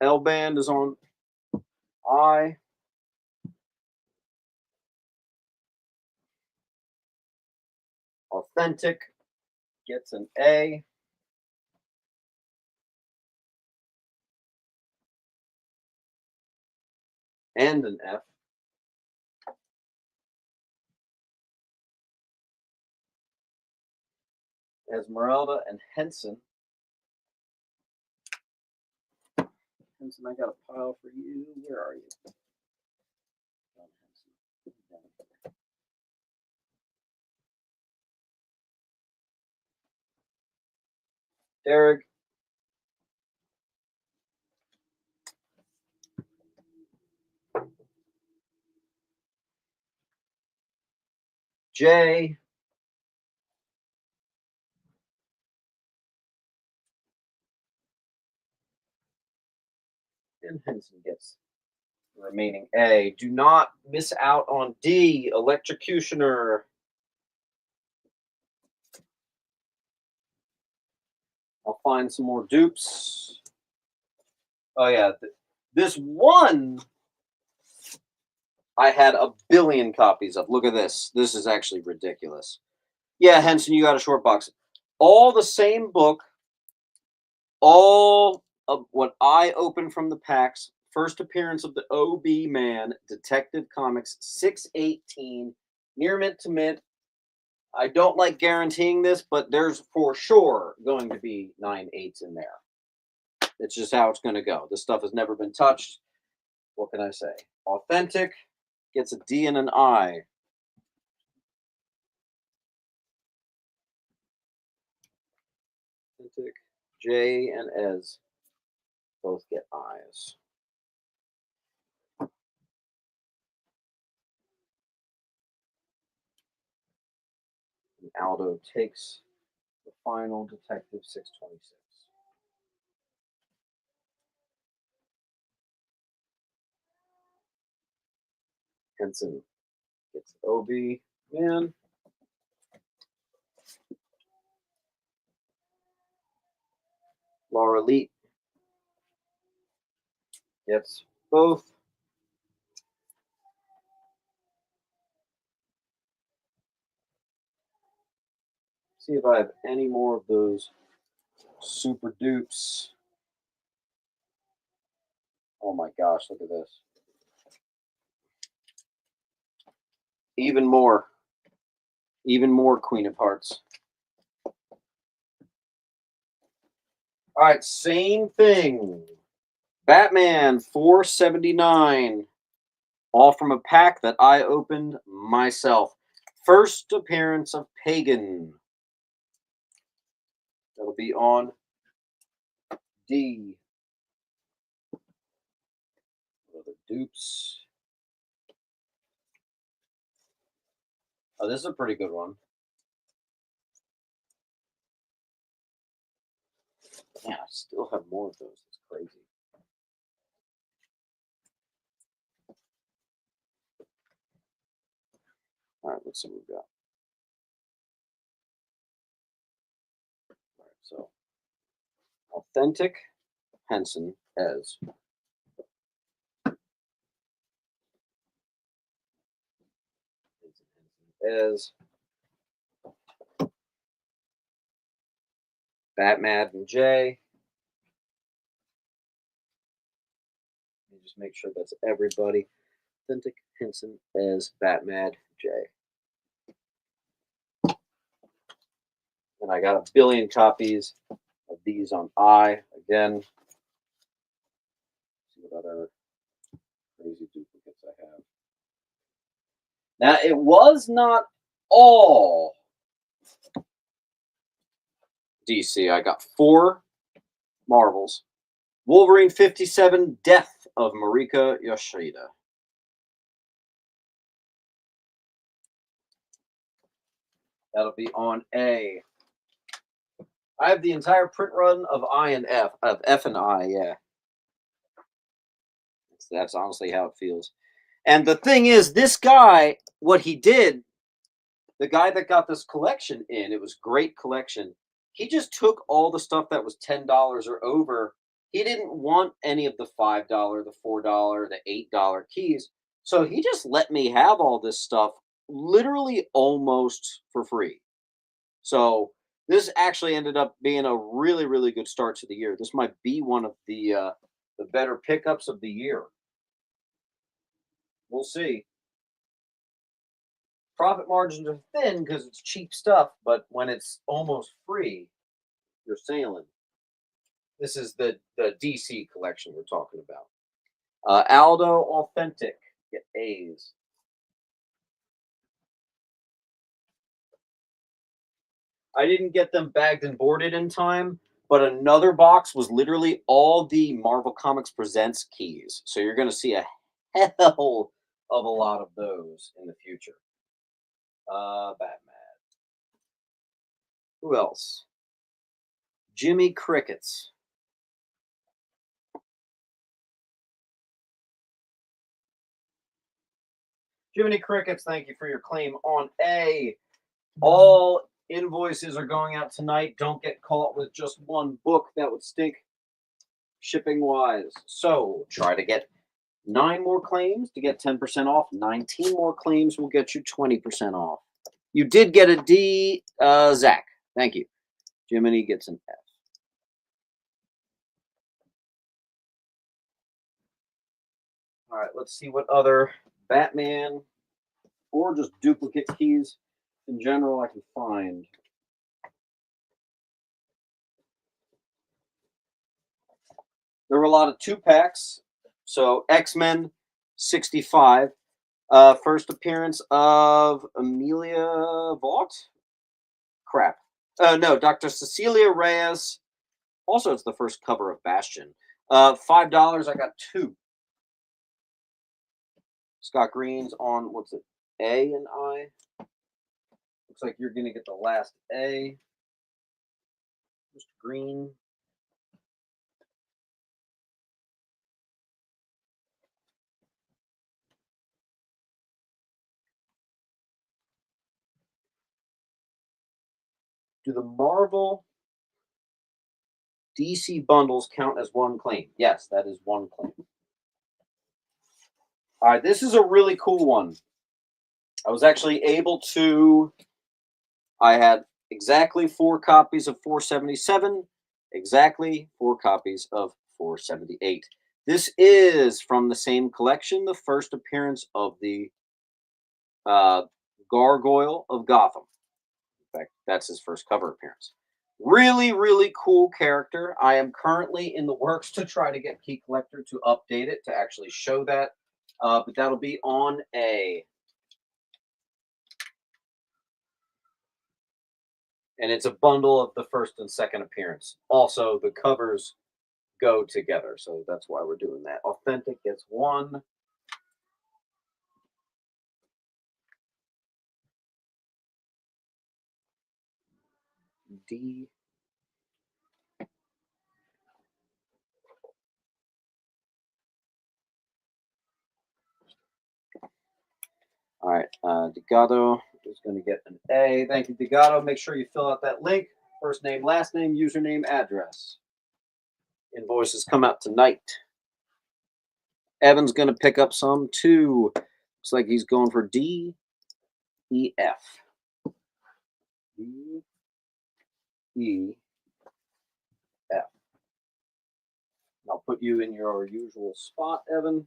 Speaker 1: L band is on I. Authentic gets an A. And an F. Esmeralda and Henson. Henson, I got a pile for you. Where are you? Derek. J. And Henson gets the remaining A. Do not miss out on D. Electrocutioner. I'll find some more dupes. Oh, yeah. This one I had a billion copies of. Look at this. This is actually ridiculous. Yeah, Henson, you got a short box. All the same book. All of what I opened from the packs. First appearance of the OB Man, Detective Comics, 618, near mint to mint. I don't like guaranteeing this, but there's for sure going to be 9 8s in there. It's just how it's going to go. This stuff has never been touched. What can I say? Authentic gets a D and an I. Authentic, J and Ez both get I's. And Aldo takes the final Detective 626. Henson gets OB Man. Laura Leet gets both. See if I have any more of those super dupes. Oh my gosh, look at this. Even more. Even more Queen of Hearts. All right, same thing. Batman 479. All from a pack that I opened myself. First appearance of Pagan. That'll be on D. What are the dupes? Oh, this is a pretty good one. Man, I still have more of those. It's crazy. All right, let's see what we've got. All right, so Authentic, Henson, Ez. as Batman and Jay. Let me just make sure that's everybody. Authentic Henson as Batman Jay. And I got a billion copies of these on I. Again, see what other crazy duplicates I have. Now, it was not all DC. I got 4 Marvels. Wolverine 57, Death of Marika Yoshida. That'll be on A. I have the entire print run of I and F, of F and I, yeah. That's honestly how it feels. And the thing is, this guy, what he did, the guy that got this collection in, it was great collection. He just took all the stuff that was $10 or over. He didn't want any of the $5, the $4, the $8 keys. So he just let me have all this stuff literally almost for free. So this actually ended up being a really, really good start to the year. This might be one of the better pickups of the year. We'll see. Profit margins are thin because it's cheap stuff, but when it's almost free, you're sailing. This is the DC collection we're talking about. Aldo Authentic, get A's. I didn't get them bagged and boarded in time, but another box was literally all the Marvel Comics Presents keys. So you're going to see a hell of a lot of those in the future. Batman. Who else? Jimmy Crickets. Jiminy Crickets, thank you for your claim on A. All invoices are going out tonight. Don't get caught with just one book. That would stink shipping wise. So try to get 9 more claims to get 10% off. 19 more claims will get you 20% off. You did get a D, Zach. Thank you. Jiminy gets an F. All right, let's see what other Batman or just duplicate keys in general I can find. There were a lot of 2-packs. So X-Men 65. First appearance of Amelia Vaught? Crap. No, Dr. Cecilia Reyes. Also, it's the first cover of Bastion. $5, I got 2. Scott Green's on, what's it, A and I? Looks like you're going to get the last A. Mr. Green. Do the Marvel DC bundles count as one claim? Yes, that is one claim. All right, this is a really cool one. I was actually able to, I had exactly 4 copies of 477, exactly 4 copies of 478. This is from the same collection, the first appearance of the Gargoyle of Gotham. In fact, that's his first cover appearance. Really, really cool character. I am currently in the works to try to get Key Collector to update it to actually show that. But that'll be on A. And it's a bundle of the first and second appearance. Also, the covers go together, so that's why we're doing that. Authentic gets 1. D. All right, Delgado is going to get an A. Thank you, Delgado. Make sure you fill out that link. First name, last name, username, address. Invoices come out tonight. Evan's going to pick up some too. Looks like he's going for D, E-F. D-E-F. I'll put you in your usual spot, Evan.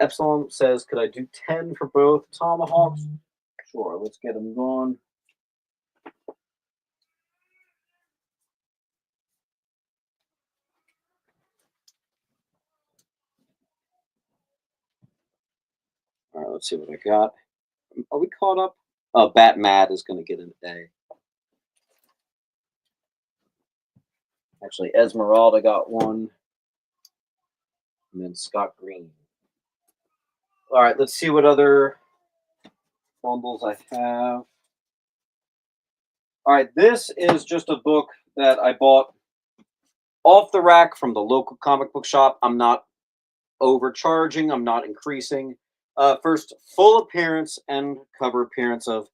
Speaker 1: Epsilon says, could I do 10 for both tomahawks? Sure, let's get them going. All right, let's see what I got. Are we caught up? Oh, Bat Mad is going to get an A. Actually, Esmeralda got one. And then Scott Green. All right, let's see what other bundles I have. All right, this is just a book that I bought off the rack from the local comic book shop. I'm not overcharging. I'm not increasing. First, full appearance and cover appearance of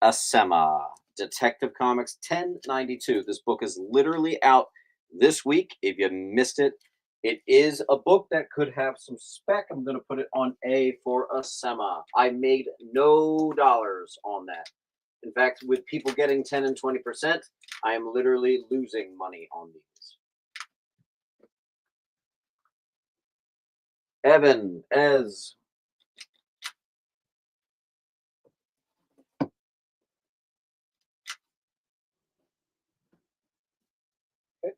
Speaker 1: Asema, Detective Comics 1092. This book is literally out this week. If you missed it, it is a book that could have some spec. I'm going to put it on A for Asema. I made no dollars on that. In fact, with people getting 10 and 20%, I am literally losing money on these. Evan, Ez. Okay.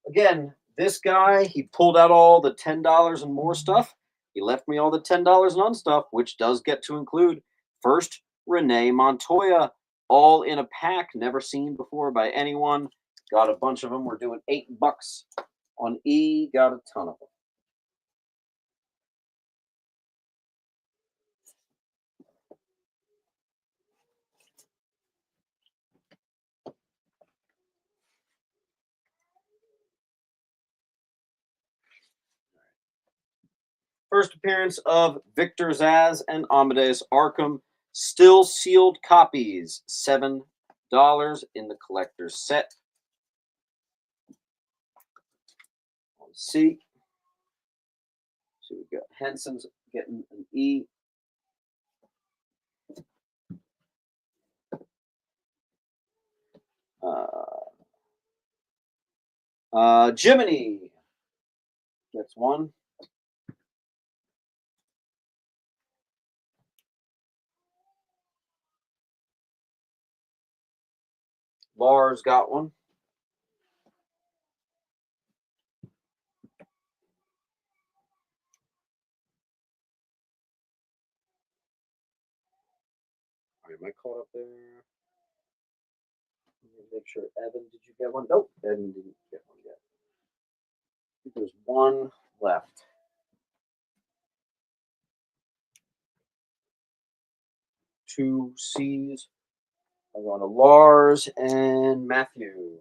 Speaker 1: Again, this guy, he pulled out all the $10 and more stuff. He left me all the $10 and on stuff, which does get to include first Renee Montoya, all in a pack, never seen before by anyone. Got a bunch of them. We're doing $8 on E. Got a ton of them. First appearance of Victor Zaz and Amadeus Arkham, still sealed copies, $7 in the collector's set. On C. So we've got Henson's getting an E. Jiminy gets one. Lars got one. All right, am I caught up there? Make sure. Evan, did you get one? Nope, Evan didn't get one yet. I think there's one left. Two C's. I'm going to Lars and Matthew.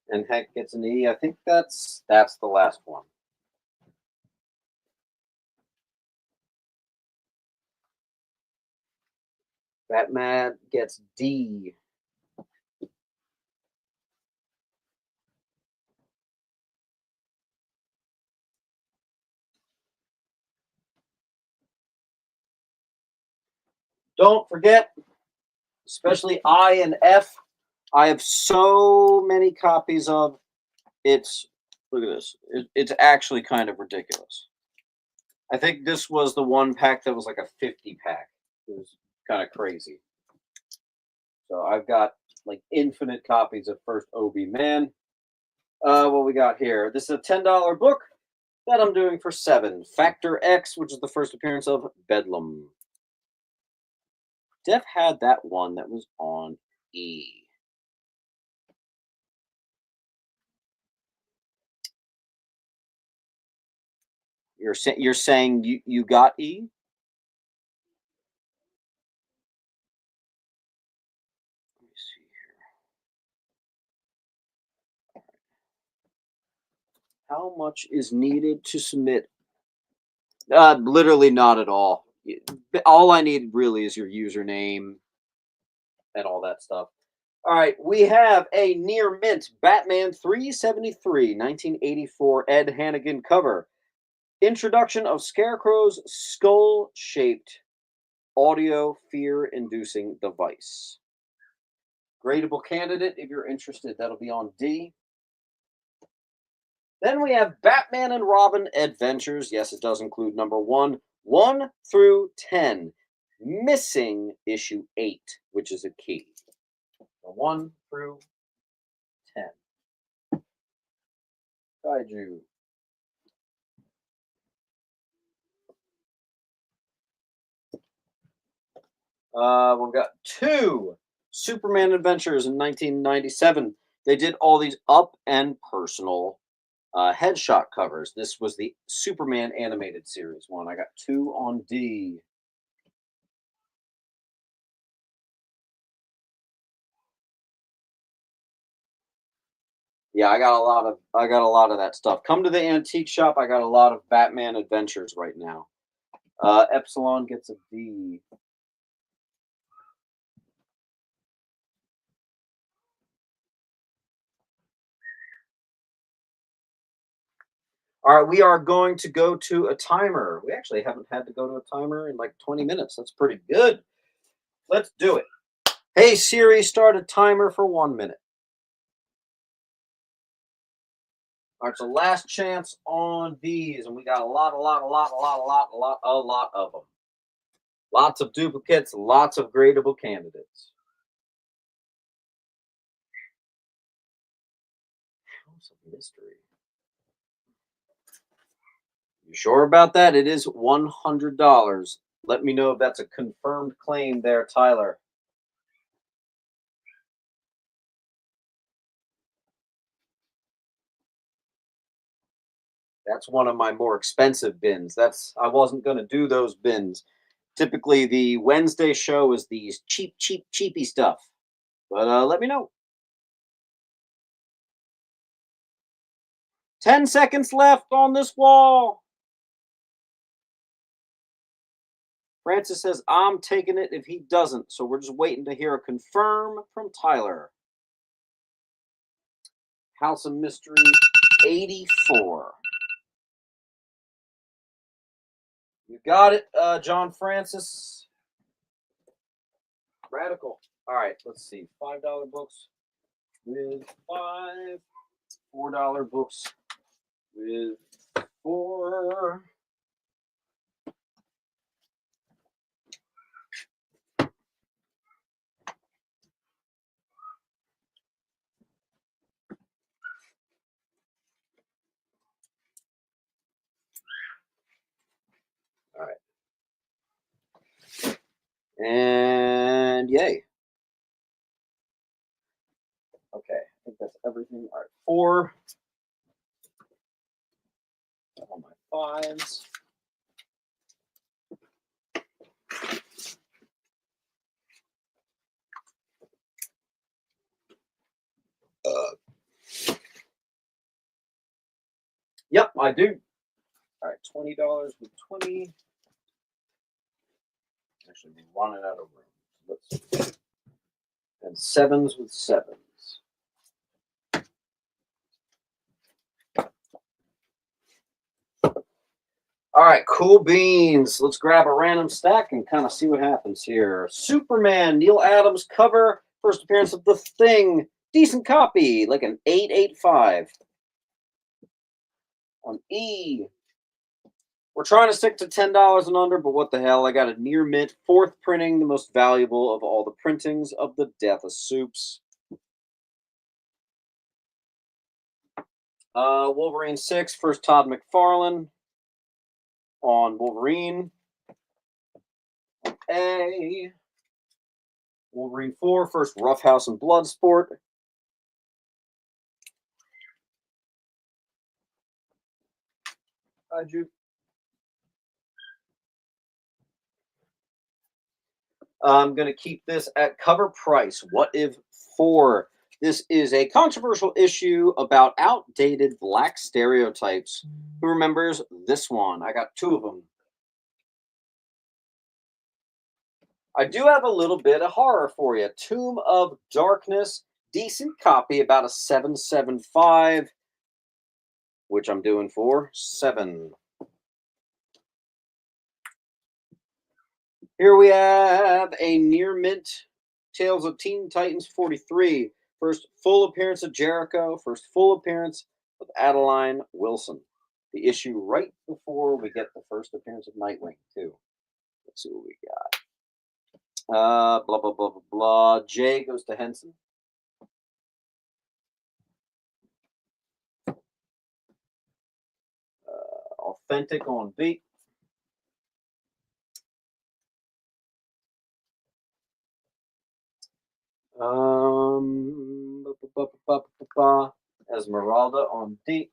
Speaker 1: And Hank gets an E. I think that's the last one. Batman gets D. Don't forget, especially I and F, I have so many copies of. It's, look at this. It's actually kind of ridiculous. I think this was the one pack that was like a 50 pack. It was kind of crazy. So I've got like infinite copies of First Obi Man. What we got here? This is a $10 book that I'm doing for $7. Factor X, which is the first appearance of Bedlam. Def had that one that was on E. You're saying you got E? Let me see How much is needed to submit? Literally not at all. All I need really is your username and all that stuff. All right, we have a near mint Batman 373, 1984 Ed Hannigan cover. Introduction of Scarecrow's skull shaped audio fear inducing device. Gradable candidate if you're interested. That'll be on D. Then we have Batman and Robin Adventures. Yes, it does include number 1 through 10. Missing issue 8, which is a key. 1 through 10. Kaiju. We've got 2 Superman Adventures in 1997. They did all these up and personal headshot covers. This was the Superman animated series one. I got 2 on D. Yeah, I got a lot of that stuff. Come to the antique shop. I got a lot of Batman Adventures right now. Epsilon gets a D. All right, we are going to go to a timer. We actually haven't had to go to a timer in like 20 minutes. That's pretty good. Let's do it. Hey Siri, start a timer for 1 minute. All right, so last chance on these, and we got a lot of them. Lots of duplicates, lots of gradable candidates. House of Mystery. You sure about that? It is $100. Let me know if that's a confirmed claim there, Tyler. That's one of my more expensive bins. I wasn't going to do those bins. Typically, the Wednesday show is these cheapy stuff. But let me know. 10 seconds left on this wall. Francis says, I'm taking it if he doesn't. So we're just waiting to hear a confirm from Tyler. House of Mystery 84. You got it, John Francis. Radical. All right, let's see. $5 books with 5. $4 books with 4. All right. And yay. Okay, I think that's everything. All right, 4 on my 5s. Yep, I do. All right, $20 with 20. Actually, we're running out of room. Let's see. And 7s with 7s. All right, cool beans. Let's grab a random stack and kind of see what happens here. Superman, Neil Adams cover, first appearance of The Thing. Decent copy, like an 885. On E, we're trying to stick to $10 and under, but what the hell? I got a near mint, 4th printing, the most valuable of all the printings of the Death of Soups. Wolverine 6, first Todd McFarlane on Wolverine. A. Wolverine 4, first Roughhouse and Bloodsport. Kaiju. I'm going to keep this at cover price. What if 4? This is a controversial issue about outdated black stereotypes. Who remembers this one? I got two of them. I do have a little bit of horror for you. Tomb of Darkness, decent copy, about a 775, which I'm doing for 7. Here we have a near mint Tales of Teen Titans 43. First full appearance of Jericho, first full appearance of Adeline Wilson. The issue right before we get the first appearance of Nightwing, too. Let's see what we got. Blah, blah, blah, blah, blah. J goes to Henson. Authentic on B. Esmeralda on D.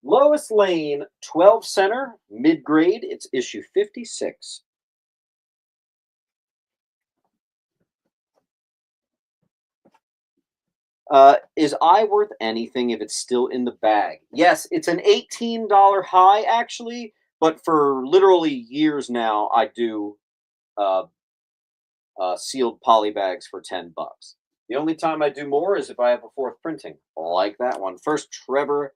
Speaker 1: Lois Lane, 12 center, mid grade. It's issue 56. Is I worth anything if it's still in the bag? Yes, it's an $18 high, actually, but for literally years now, I do uh, sealed poly bags for $10. The only time I do more is if I have a fourth printing, like that one. First, Trevor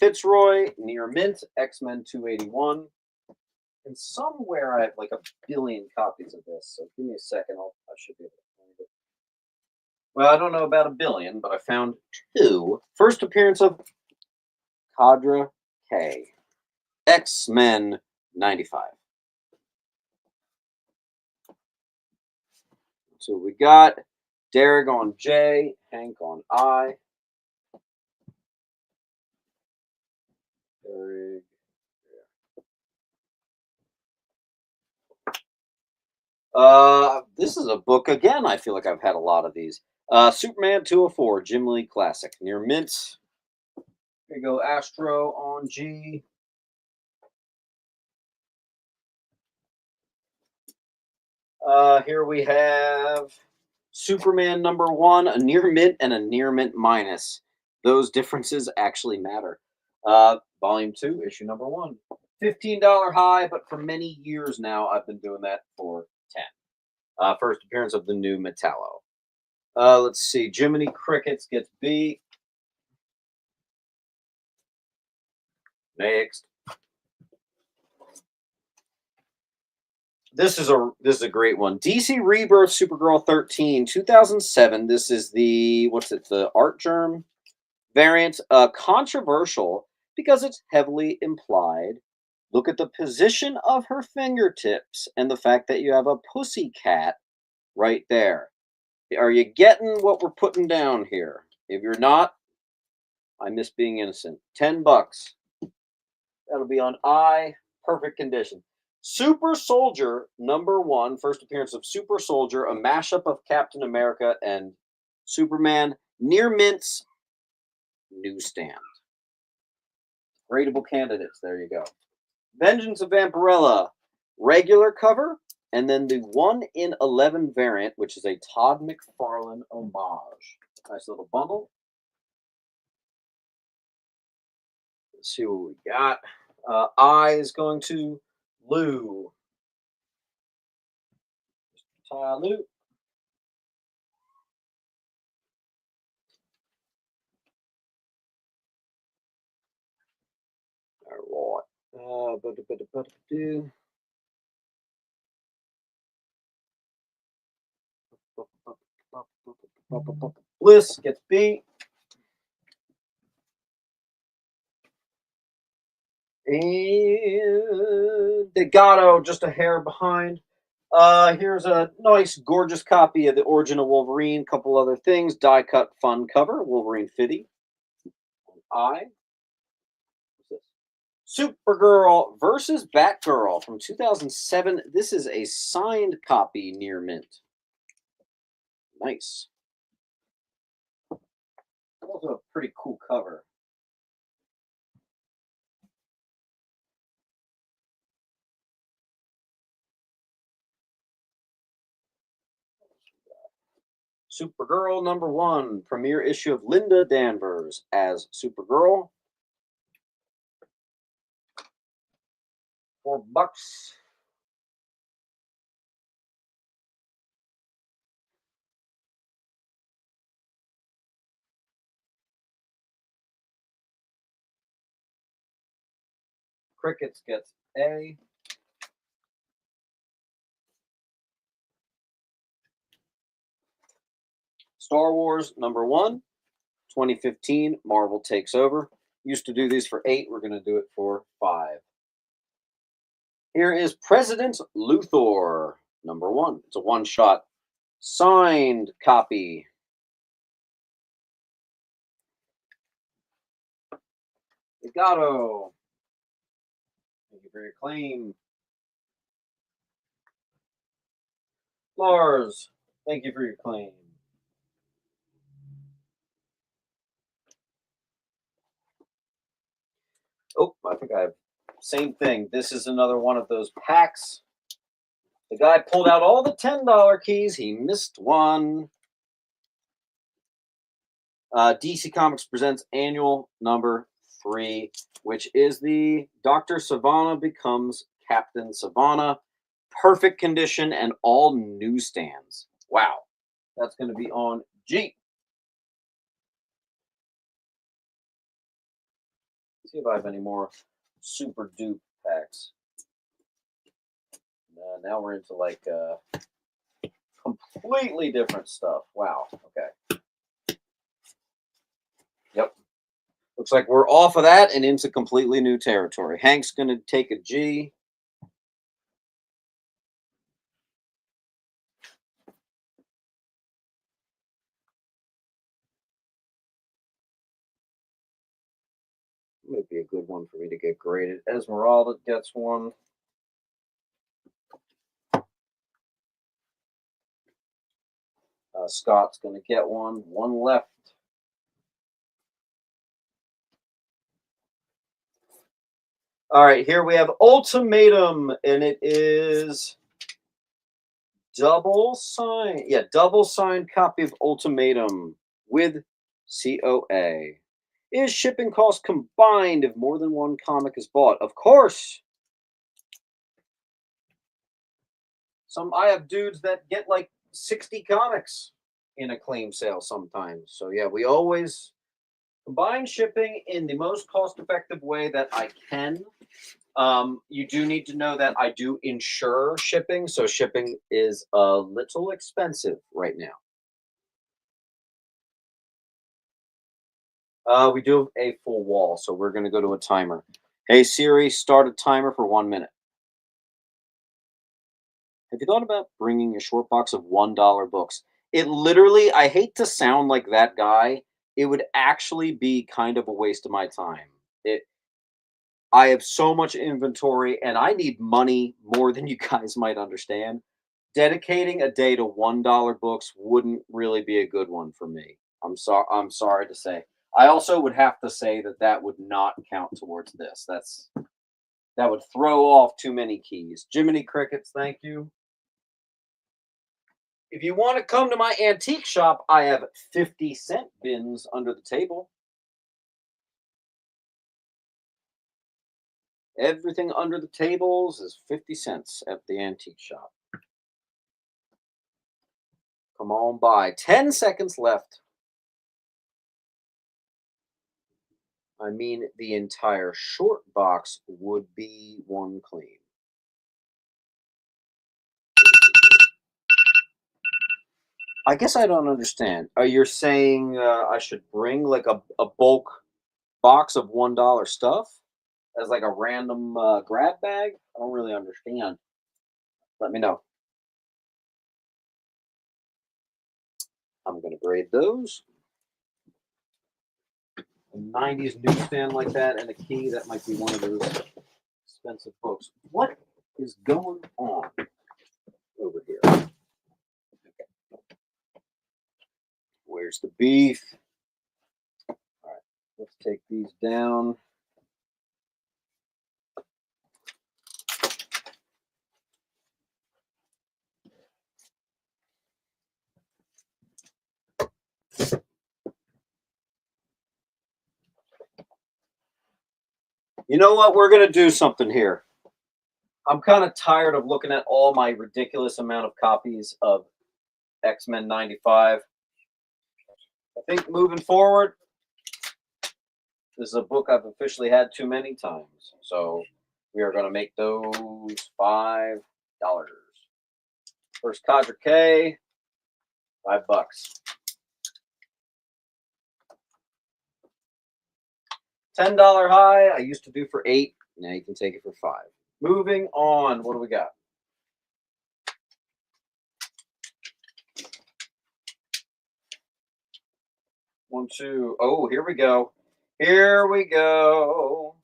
Speaker 1: Fitzroy, near mint, X-Men 281. And somewhere I have like a billion copies of this, so give me a second. I should be able to find it. Well, I don't know about a billion, but I found two. First appearance of Cadra K, X-Men 95. So we got Derek on J, Hank on I. Derek. This is a book again. I feel like I've had a lot of these. Superman 204, Jim Lee Classic, near mint. Here you go, Astro on G. Here we have Superman #1, a near mint and a near mint minus. Those differences actually matter. Volume 2, issue #1. $15 high, but for many years now, I've been doing that for 10. First appearance of the new Metallo. Let's see. Jiminy Crickets gets B. Next. This is a great one. DC Rebirth Supergirl 13, 2007. This is the the Art Germ variant. Controversial because it's heavily implied. Look at the position of her fingertips and the fact that you have a pussy cat right there. Are you getting what we're putting down here? If you're not, I miss being innocent. $10. That'll be on I. Perfect condition. Super Soldier #1, first appearance of Super Soldier, a mashup of Captain America and Superman, near mints, newsstand. Rateable candidates. There you go. Vengeance of Vampirella, regular cover, and then the 1 in 11 variant, which is a Todd McFarlane homage. Nice little bundle. Let's see what we got. I is going to Lou. Lou. All right. Bliss gets B. And Degato just a hair behind. Here's a nice, gorgeous copy of the Origin of Wolverine. Couple other things. Die cut fun cover. Wolverine Fitty. I. Supergirl versus Batgirl from 2007. This is a signed copy near mint. Nice. Also a pretty cool cover. Supergirl #1, premiere issue of Linda Danvers as Supergirl. $4. Crickets gets A. Star Wars #1, 2015. Marvel takes over. Used to do these for 8. We're going to do it for 5. Here is President Luthor #1. It's a one-shot signed copy. Legato. Thank you for your claim. Lars, thank you for your claim. Oh, I think I have same thing. This is another one of those packs. The guy pulled out all the $10 keys. He missed one. DC Comics presents annual #3, which is the Dr. Savannah becomes Captain Savannah. Perfect condition and all newsstands. Wow. That's going to be on G. Let's see if I have any more super dupe packs. Now we're into like completely different stuff. Wow. Okay. Yep. Looks like we're off of that and into completely new territory. Hank's going to take a G. Might be a good one for me to get graded. Esmeralda gets one. Scott's going to get one. One left. All right, here we have Ultimatum, and it is double signed. Yeah, double signed copy of Ultimatum with COA. Is shipping cost combined if more than one comic is bought? Of course. I have dudes that get like 60 comics in a claim sale sometimes. So yeah, we always combine shipping in the most cost-effective way that I can. You do need to know that I do insure shipping, so shipping is a little expensive right now. We do have a full wall, so we're going to go to a timer. Hey Siri, start a timer for 1 minute. Have you thought about bringing a short box of $1 books? It literally, I hate to sound like that guy. It would actually be kind of a waste of my time. I have so much inventory and I need money more than you guys might understand. Dedicating a day to $1 books wouldn't really be a good one for me. I'm sorry to say. I also would have to say that that would not count towards this. That would throw off too many keys. Jiminy Crickets, thank you. If you want to come to my antique shop, I have 50-cent bins under the table. Everything under the tables is 50 cents at the antique shop. Come on by. 10 seconds left. I mean, the entire short box would be one clean. I guess I don't understand. Are you saying I should bring like a bulk box of $1 stuff as like a random grab bag? I don't really understand. Let me know. I'm going to grade those. A 90s newsstand like that and a key, that might be one of those expensive books. What is going on over here? Okay. Where's the beef? All right, let's take these down. You know what? We're going to do something here. I'm kind of tired of looking at all my ridiculous amount of copies of X-Men 95. I think moving forward, this is a book I've officially had too many times. So we are going to make those $5. First Cadre K, $5. $10 high, I used to do for 8. Now you can take it for 5. Moving on, what do we got? One, two. Oh, here we go. Here we go.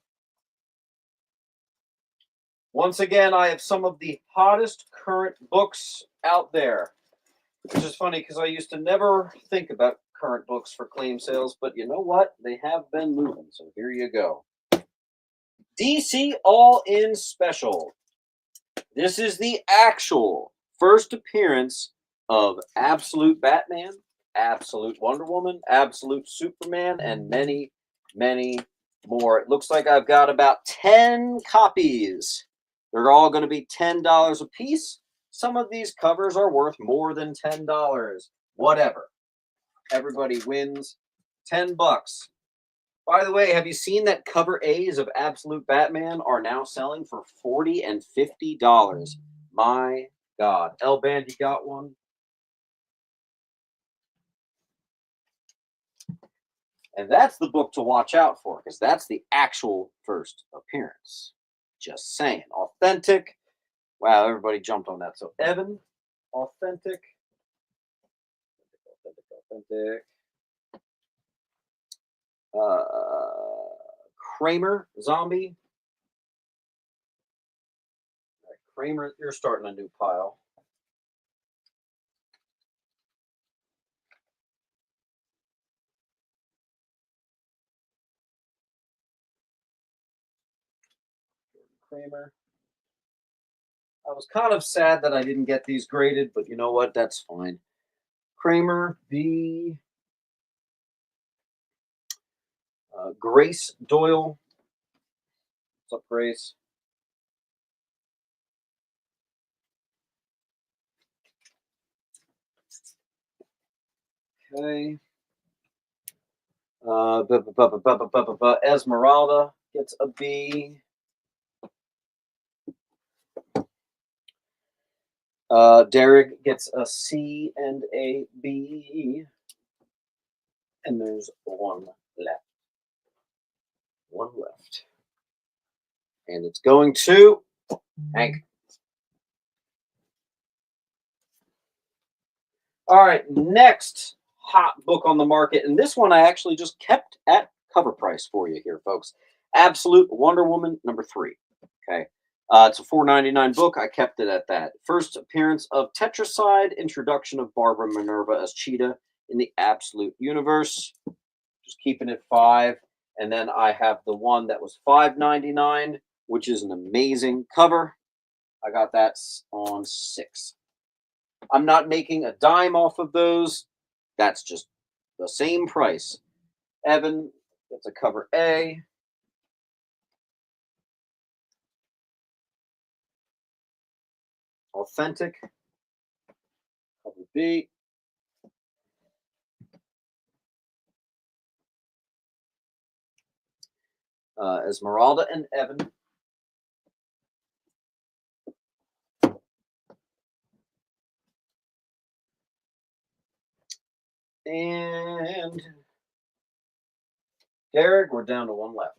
Speaker 1: Once again, I have some of the hottest current books out there. Which is funny because I used to never think about current books for claim sales, but you know what? They have been moving. So here you go. DC All In Special. This is the actual first appearance of Absolute Batman, Absolute Wonder Woman, Absolute Superman, and many, many more. It looks like I've got about 10 copies. They're all going to be $10 a piece. Some of these covers are worth more than $10. Whatever. Everybody wins. $10. By the way, have you seen that cover A's of Absolute Batman are now selling for $40 and $50? My God. L-Band, you got one? And that's the book to watch out for, because that's the actual first appearance. Just saying. Authentic. Wow, everybody jumped on that. So, Evan, authentic. Authentic. Kramer, zombie. Right, Kramer, you're starting a new pile. Kramer. I was kind of sad that I didn't get these graded, but you know what? That's fine. Kramer, the Grace Doyle. What's up, Grace? Okay. Esmeralda gets a B. Derek gets a C and a B. And there's one left. One left. And it's going to Hank. All right, next hot book on the market. And this one I actually just kept at cover price for you here, folks. Absolute Wonder Woman #3. Okay. It's a $4.99 book. I kept it at that. First appearance of Tetracide, introduction of Barbara Minerva as Cheetah in the Absolute Universe. Just keeping it 5. And then I have the one that was $5.99, which is an amazing cover. I got that on 6. I'm not making a dime off of those. That's just the same price. Evan gets a cover A. Authentic. Cover B. Esmeralda and Evan. And Derek, we're down to one left.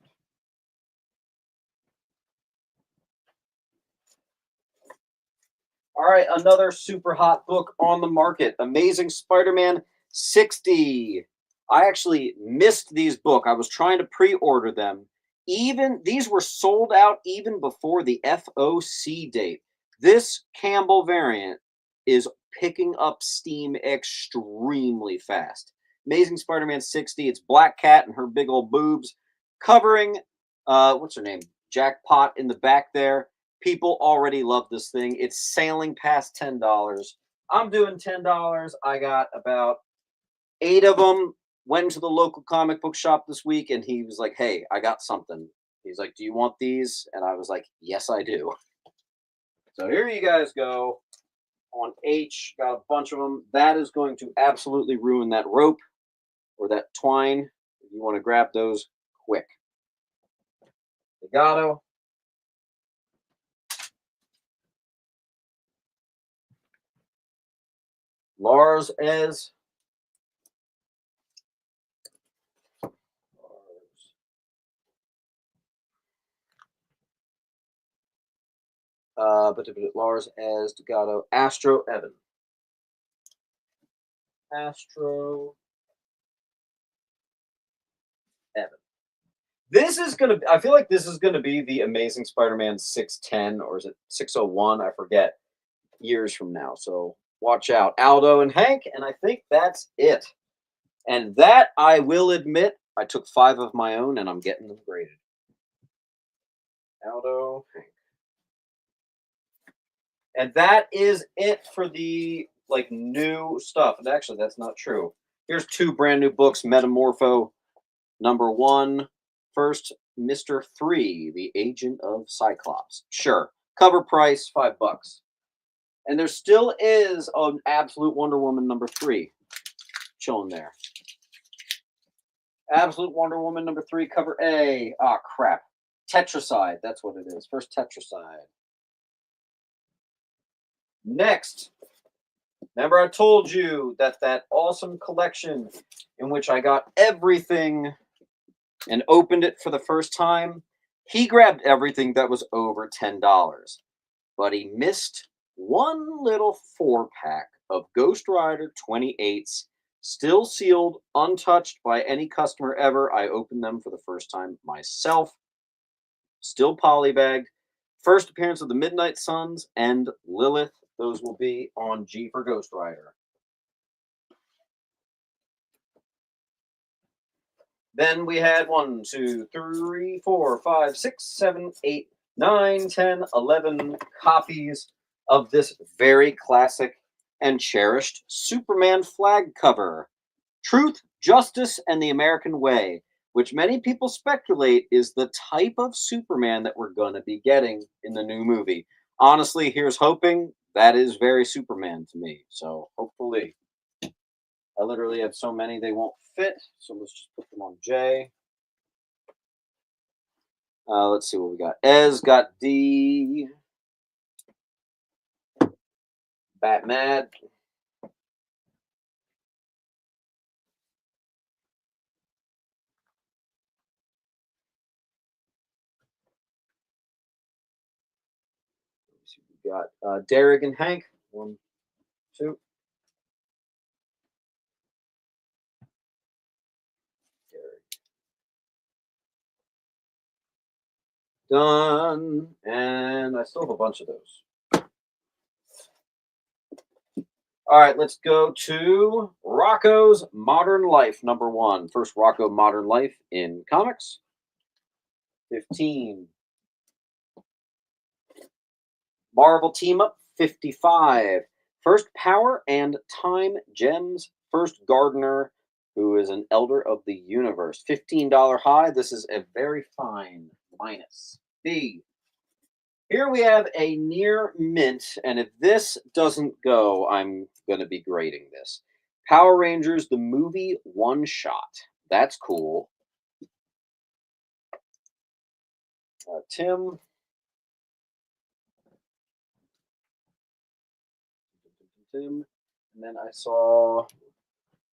Speaker 1: All right, another super hot book on the market. Amazing Spider-Man 60. I actually missed these books. I was trying to pre-order them. Even these were sold out even before the FOC date. This Campbell variant is picking up steam extremely fast. Amazing Spider-Man 60. It's Black Cat and her big old boobs covering, what's her name? Jackpot in the back there. People already love this thing. It's sailing past $10. I'm doing $10. I got about 8 of them. Went to the local comic book shop this week, and he was like, "Hey, I got something. He's like, do you want these? And I was like, yes, I do. So here you guys go on H. Got a bunch of them. That is going to absolutely ruin that rope or that twine. You want to grab those quick. Legato. Lars Ez. But Lars Ez, Legato, Astro Evan. Astro Evan. This is gonna. I feel like this is gonna be the Amazing Spider-Man 610, or is it 601? I forget. Years from now, so watch out, Aldo and Hank. And I think that's it. And that, I will admit, I took 5 of my own, and I'm getting them graded. Aldo, Hank. And that is it for the new stuff. And actually, that's not true. Here's 2 brand new books: Metamorpho, #1. First, Mr. 3, The Agent of Cyclops. Sure. Cover price, $5. And there still is an Absolute Wonder Woman #3 chilling there. Absolute Wonder Woman #3, cover A. Ah, crap. Tetracide. That's what it is. First Tetracide. Next. Remember I told you that awesome collection in which I got everything and opened it for the first time, he grabbed everything that was over $10. But he missed one little 4-pack of Ghost Rider 28s, still sealed, untouched by any customer ever. I opened them for the first time myself. Still polybagged. First appearance of the Midnight Suns and Lilith. Those will be on G for Ghost Rider. Then we had 1, 2, 3, 4, 5, 6, 7, 8, 9, 10, 11 copies of this very classic and cherished Superman flag cover. Truth, Justice, and the American Way, which many people speculate is the type of Superman that we're going to be getting in the new movie. Honestly, here's hoping. That is very Superman to me. So hopefully. I literally have so many they won't fit. So let's just put them on J. Let's see what we got. Ez got D. Batman. We got Derek and Hank. 1, 2. Derek. Done. And I still have a bunch of those. All right, let's go to Rocco's Modern Life #1. First Rocco Modern Life in comics. 15. Marvel Team Up 55. First Power and Time Gems. First Gardener, who is an Elder of the Universe. $15 high. This is a very fine minus. B. Here we have a near mint, and if this doesn't go, I'm going to be grading this. Power Rangers, the movie one-shot. That's cool. Tim. And then I saw,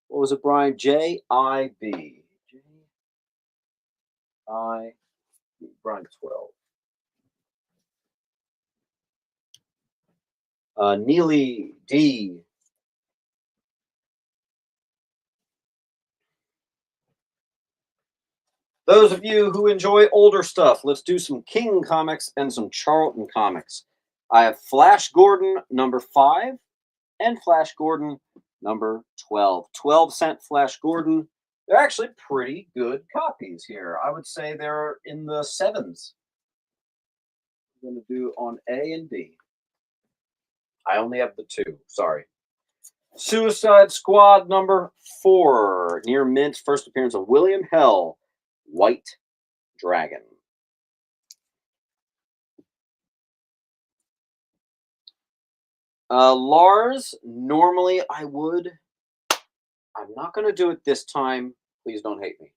Speaker 1: what was it, Brian? J-I-B. J-I-B. Brian 12. Neely D. Those of you who enjoy older stuff, let's do some King comics and some Charlton comics. I have Flash Gordon #5 and Flash Gordon #12. 12-cent Flash Gordon. They're actually pretty good copies here. I would say they're in the 7s. I'm going to do on A and B. I only have the 2. Sorry. Suicide Squad #4. Near mint. First appearance of William Hell. White Dragon. Lars, normally I would. I'm not going to do it this time. Please don't hate me.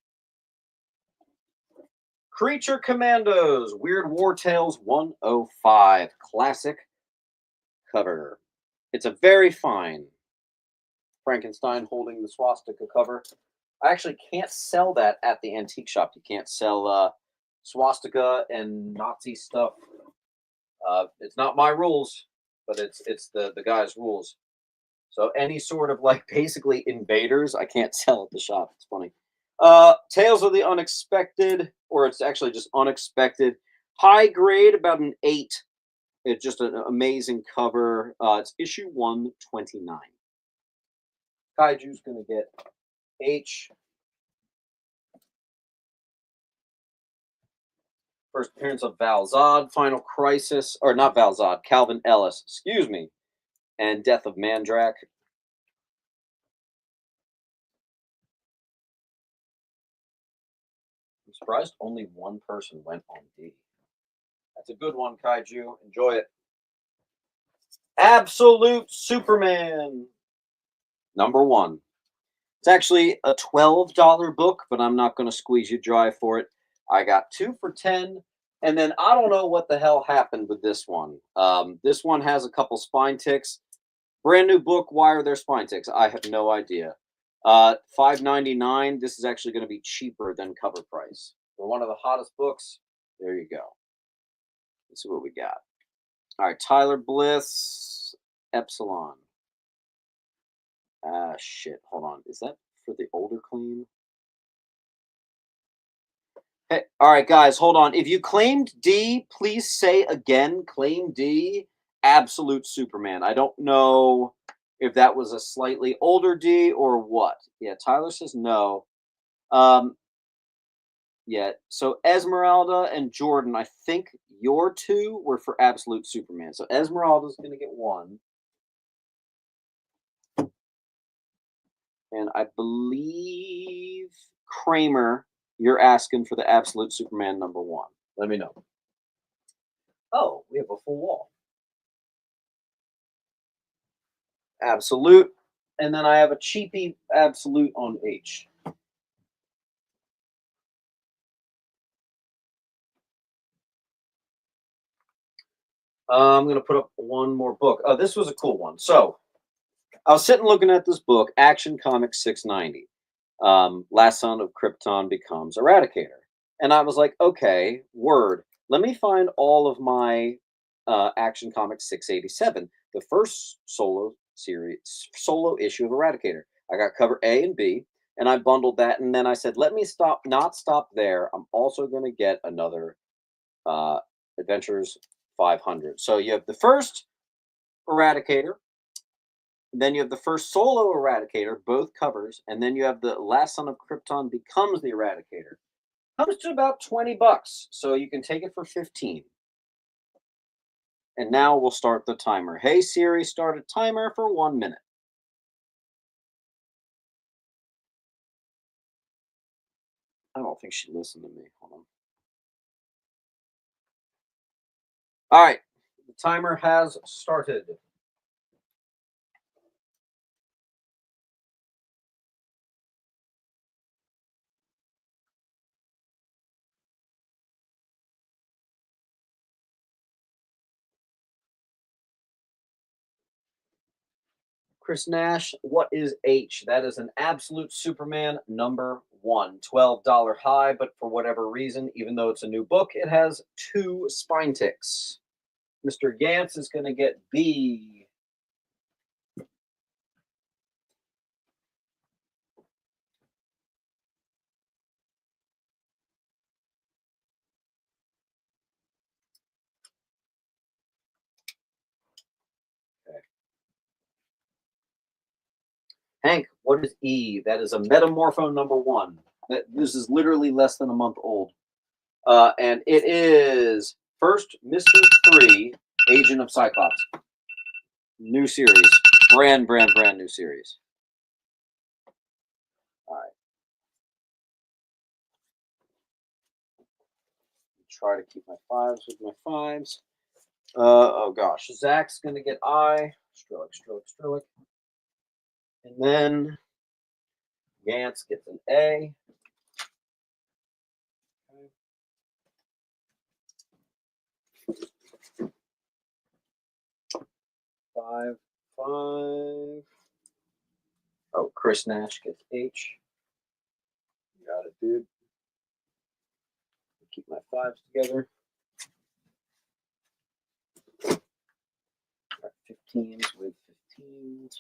Speaker 1: Creature Commandos, Weird War Tales 105, classic cover. It's a very fine Frankenstein holding the swastika cover. I actually can't sell that at the antique shop. You can't sell swastika and Nazi stuff. It's not my rules, but it's the guy's rules. So any sort of like basically invaders, I can't sell at the shop. It's funny. Tales of the Unexpected, or it's actually just Unexpected. High grade, about an 8. It's just an amazing cover. It's issue 129. Kaiju's gonna get H. First appearance of Val-Zod, Final Crisis, or not Val-Zod, Calvin Ellis, excuse me, and Death of Mandrak. I'm surprised only one person went on D. That's a good one, Kaiju. Enjoy it. Absolute Superman, #1. It's actually a $12 book, but I'm not going to squeeze you dry for it. I got 2 for 10, and then I don't know what the hell happened with this one. This one has a couple spine ticks. Brand new book. Why are there spine ticks? I have no idea. $5.99. This is actually going to be cheaper than cover price for one of the hottest books. There you go. Let's see what we got. All right, Tyler Bliss, Epsilon. Shit. Hold on. Is that for the older claim? Hey, all right, guys, hold on. If you claimed D, please say again, claim D, Absolute Superman. I don't know if that was a slightly older D or what. Yeah, Tyler says no. Yeah, so Esmeralda and Jordan, I think your 2 were for Absolute Superman. So Esmeralda's going to get 1. And I believe Kramer, you're asking for the Absolute Superman #1. Let me know. Oh, we have a full wall. Absolute. And then I have a cheapy Absolute on H. I'm going to put up one more book. Oh, this was a cool one. So I was sitting looking at this book, Action Comics 690. Last Son of Krypton becomes Eradicator. And I was like, okay, word. Let me find all of my Action Comics 687, the first solo issue of Eradicator. I got cover A and B, and I bundled that. And then I said, let me not stop there. I'm also going to get another Adventures 500. So you have the first Eradicator, then you have the first solo Eradicator, both covers, and then you have the Last Son of Krypton becomes the Eradicator. Comes to about $20, so you can take it for 15. And now we'll start the timer. Hey Siri, start a timer for 1 minute. I don't think she listened to me. Hold on. All right, the timer has started. Chris Nash, what is H? That is an Absolute Superman #1. $12 high, but for whatever reason, even though it's a new book, it has 2 spine ticks. Mr. Gantz is going to get B. Okay. Hank, what is E? That is a Metamorpho #1. This is literally less than a month old. And it is first Mr. 3, Agent of Cyclops. New series. Brand new series. All right. Try to keep my 5s with my 5s. Oh gosh. Zach's going to get I. Strelick. And then Gantz gets an A. Five. Oh, Chris Nash gets H. Got it, dude. Keep my fives together. 15s with 15s.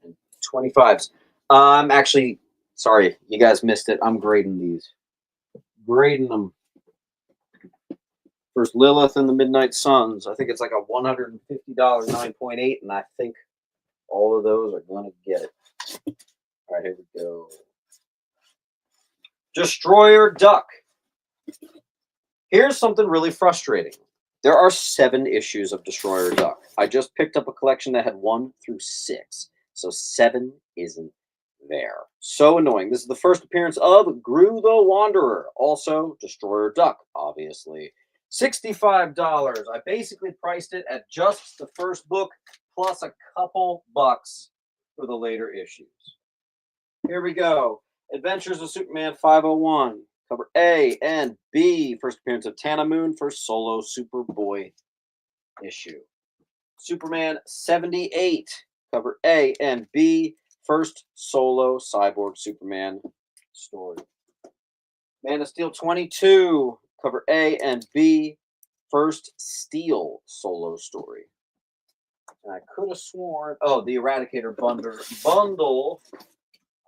Speaker 1: And 25s. I'm actually, sorry, you guys missed it. I'm grading these. Grading them. First Lilith and the Midnight Suns. I think it's like a $150 9.8, and I think all of those are going to get it. All right, here we go. Destroyer Duck. Here's something really frustrating. There are 7 issues of Destroyer Duck. I just picked up a collection that had 1 through 6. So 7 isn't there. So annoying. This is the first appearance of Gru the Wanderer. Also, Destroyer Duck, obviously. $65. I basically priced it at just the first book plus a couple bucks for the later issues. Here we go. Adventures of Superman 501. Cover A and B. First appearance of Tana Moon. First solo Superboy issue. Superman 78. Cover A and B. First solo Cyborg Superman story. Man of Steel 22. Cover A and B. First Steel solo story. And I could have sworn... Oh, the Eradicator bundle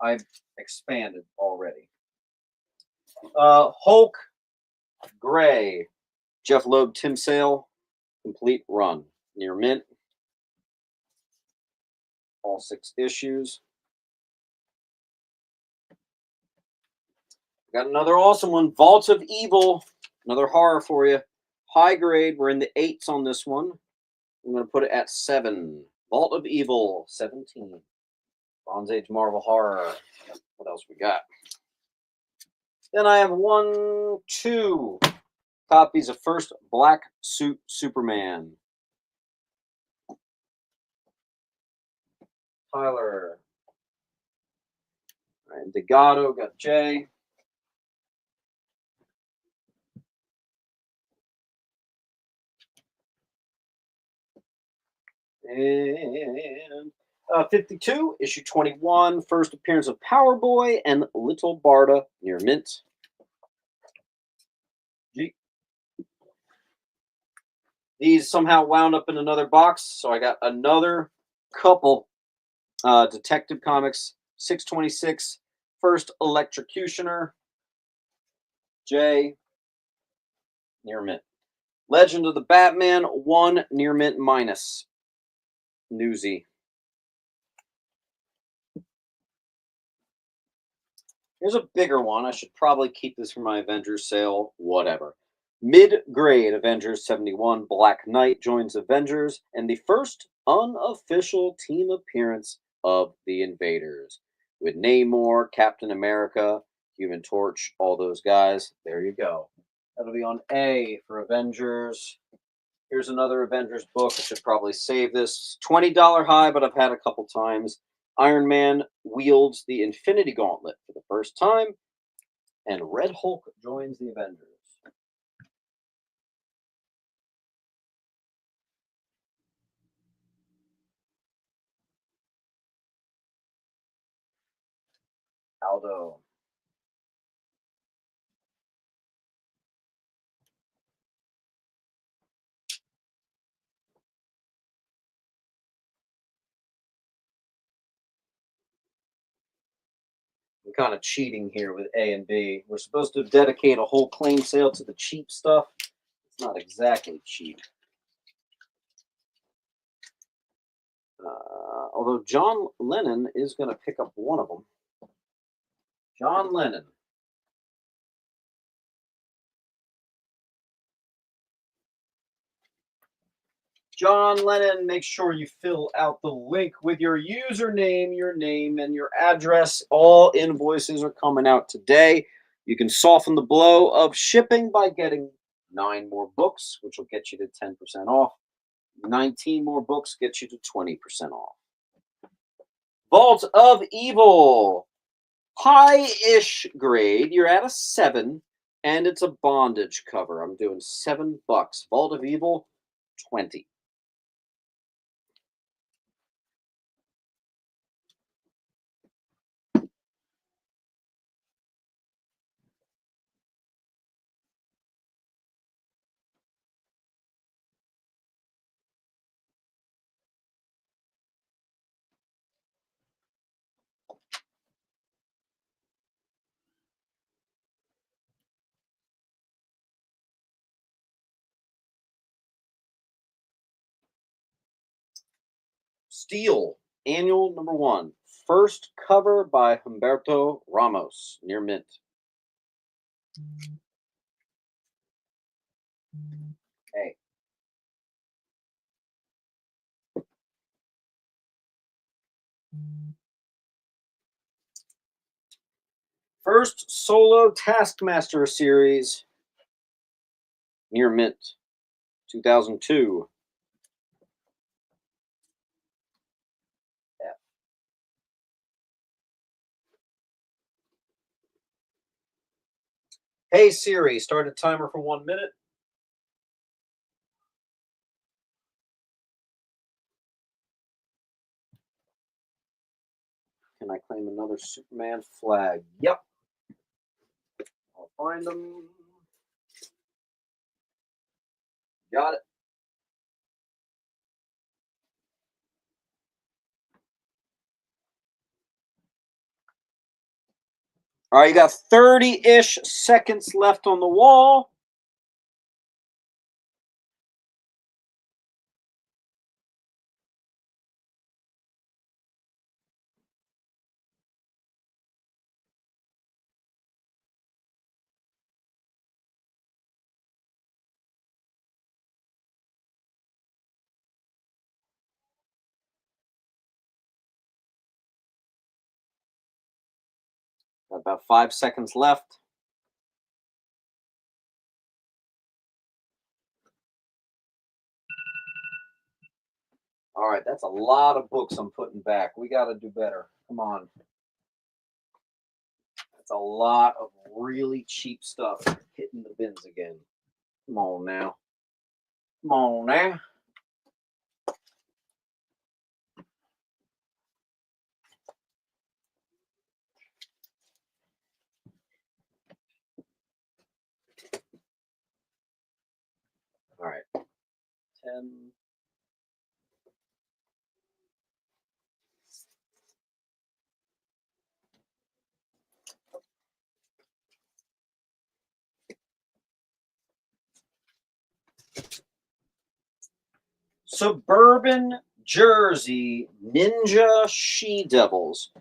Speaker 1: I've expanded already. Hulk Gray. Jeff Loeb, Tim Sale. Complete run. Near mint. All 6 issues. Got another awesome one. Vault of Evil. Another horror for you. High grade. We're in the 8s on this one. I'm going to put it at 7. Vault of Evil 17. Bronze Age Marvel horror. What else we got? Then I have 2 copies of First Black Suit Superman. Tyler. All right, Degato got J. And 52, issue 21, first appearance of Power Boy and Little Barda near mint. G. These somehow wound up in another box, so I got another couple. Detective Comics 626, first Electrocutioner, J, near mint. Legend of the Batman 1 near mint minus. Newsy. Here's a bigger one. I should probably keep this for my Avengers sale. Whatever. Mid-grade Avengers 71. Black Knight joins Avengers. And the first unofficial team appearance of the Invaders. With Namor, Captain America, Human Torch, all those guys. There you go. That'll be on A for Avengers. Here's another Avengers book. I should probably save this. $20 high, but I've had a couple times. Iron Man wields the Infinity Gauntlet for the first time, and Red Hulk joins the Avengers. Aldo. I'm kind of cheating here with A and B. We're supposed to dedicate a whole claim sale to the cheap stuff. It's not exactly cheap. Although John Lennon is going to pick up one of them. John Lennon. John Lennon, make sure you fill out the link with your username, your name, and your address. All invoices are coming out today. You can soften the blow of shipping by getting 9 more books, which will get you to 10% off. 19 more books get you to 20% off. Vault of Evil. High-ish grade. You're at a 7, and it's a bondage cover. I'm doing $7. Vault of Evil, 20. Steel, annual number 1. First cover by Humberto Ramos, near mint. Hey. First solo Taskmaster series, near mint, 2002. Hey Siri, start a timer for 1 minute. Can I claim another Superman flag? Yep. I'll find them. Got it. All right, you got 30-ish seconds left on the wall. Got about 5 seconds left. All right, that's a lot of books I'm putting back. We got to do better. Come on. That's a lot of really cheap stuff hitting the bins again. Come on now. Come on now. All right. 10. Suburban Jersey Ninja She-Devils.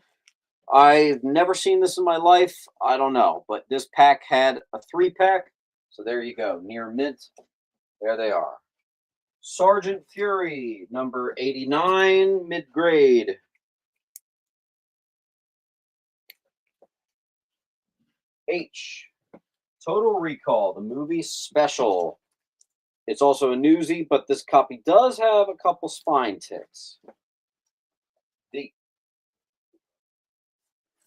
Speaker 1: I've never seen this in my life. I don't know. But this pack had a 3-pack. So there you go. Near mint. There they are. Sergeant Fury, number 89, mid-grade. H. Total Recall, the movie special. It's also a newsie, but this copy does have a couple spine ticks. D.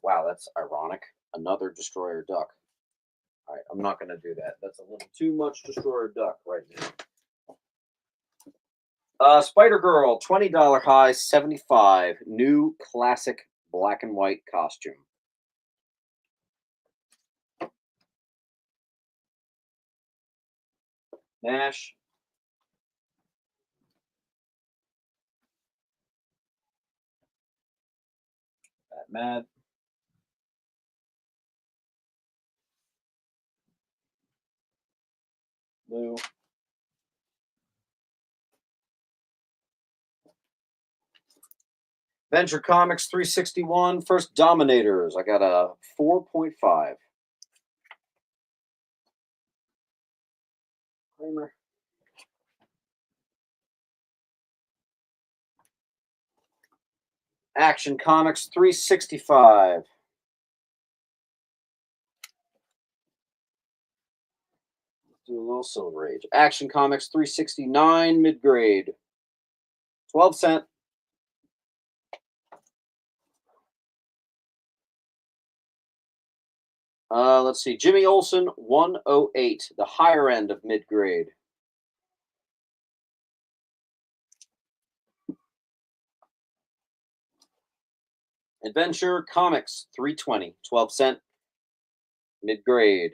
Speaker 1: Wow, that's ironic. Another Destroyer Duck. All right, I'm not going to do that. That's a little too much Destroyer Duck right now. Spider-Girl, $20 high, 75. New classic black and white costume. Nash. Mad. Lou. Venture Comics 361, First Dominators. I got a 4.5. Kramer. Action Comics 365. Let's do a little little Silver Age. Action Comics 369 mid-grade. 12 cent. Let's see. Jimmy Olsen 108, the higher end of mid-grade. Adventure Comics 320, 12 cent. Mid-grade.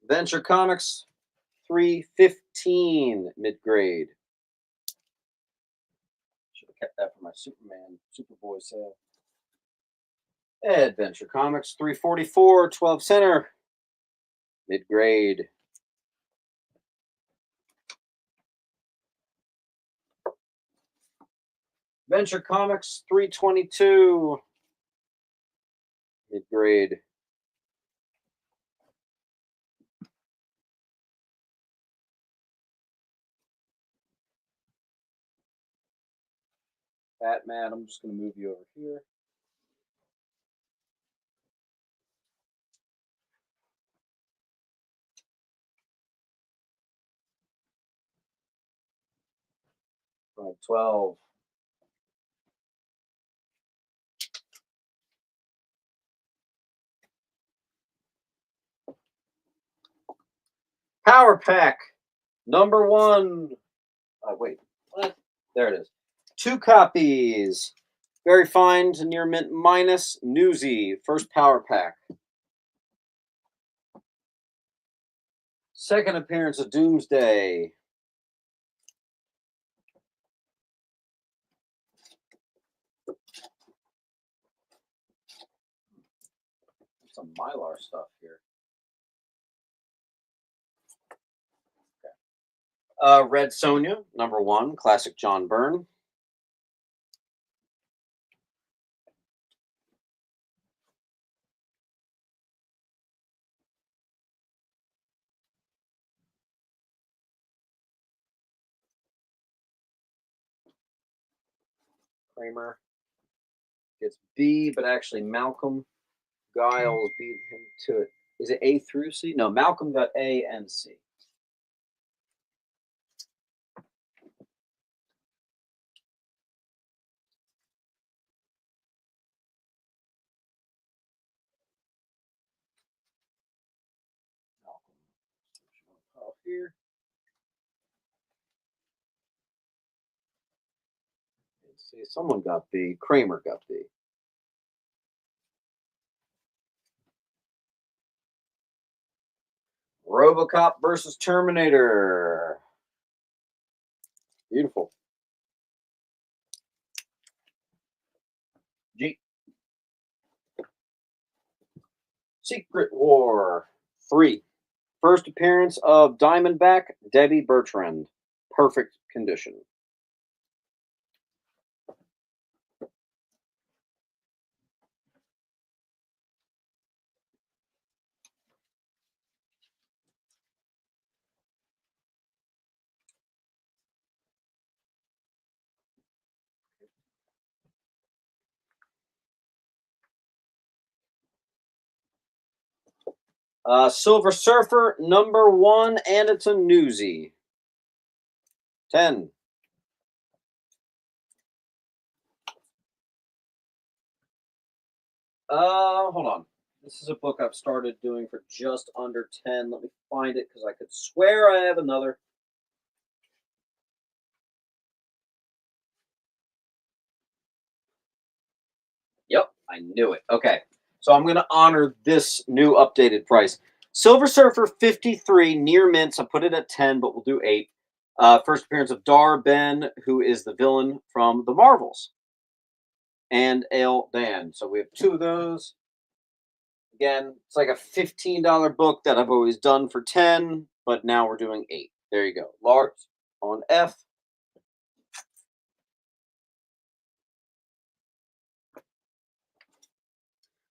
Speaker 1: Adventure Comics 315 mid-grade. Should have kept that for my Superman, Superboy sale. Adventure Comics 344, 12 center. Mid-grade. Adventure Comics 322. Mid-grade. Batman, I'm just going to move you over here. Right, 12. Power Pack number 1. Wait, what? There it is. 2 copies. Very fine to near mint minus. Newsy, first Power Pack. Second appearance of Doomsday. Some Mylar stuff here. Okay. Red Sonja, number 1, classic John Byrne. Kramer gets B, but actually Malcolm Giles beat him to it. Is it A through C? No, Malcolm got A and C. Malcolm here. Let's see, someone got B. Kramer got B. RoboCop versus Terminator. Beautiful. G. Secret War 3. First appearance of Diamondback, Debbie Bertrand. Perfect condition. Silver Surfer number 1, and it's a newsie. 10. Hold on. This is a book I've started doing for just under 10. Let me find it because I could swear I have another. Yep, I knew it. Okay, so I'm going to honor this new updated price. Silver Surfer 53, near mints. I put it at 10, but we'll do 8. First appearance of Dar Ben, who is the villain from the Marvels, and Ale Dan. So we have 2 of those. Again, it's like a $15 book that I've always done for 10, but now we're doing 8. There you go. Large on F.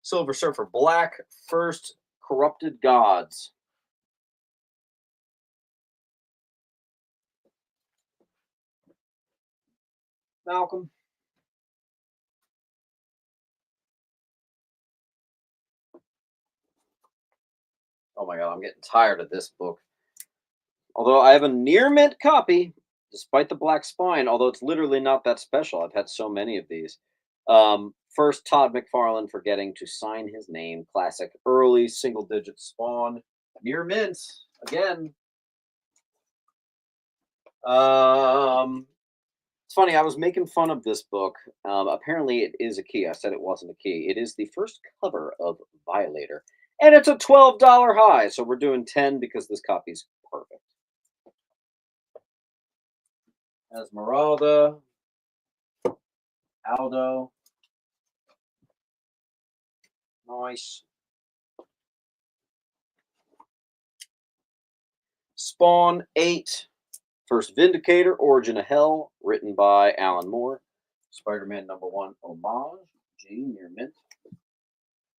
Speaker 1: Silver Surfer Black, first Corrupted Gods. Malcolm. Oh my god, I'm getting tired of this book. Although I have a near mint copy, despite the black spine, although it's literally not that special. I've had so many of these. First, Todd McFarlane forgetting to sign his name. Classic early single digit Spawn. Near mint again. It's funny. I was making fun of this book. Apparently, it is a key. I said it wasn't a key. It is the first cover of Violator, and it's a $12 high. So we're doing 10 because this copy's perfect. Esmeralda, Aldo, nice. Spawn 8, First Vindicator, Origin of Hell, written by Alan Moore. Spider-Man #1, Homage, G, near mint.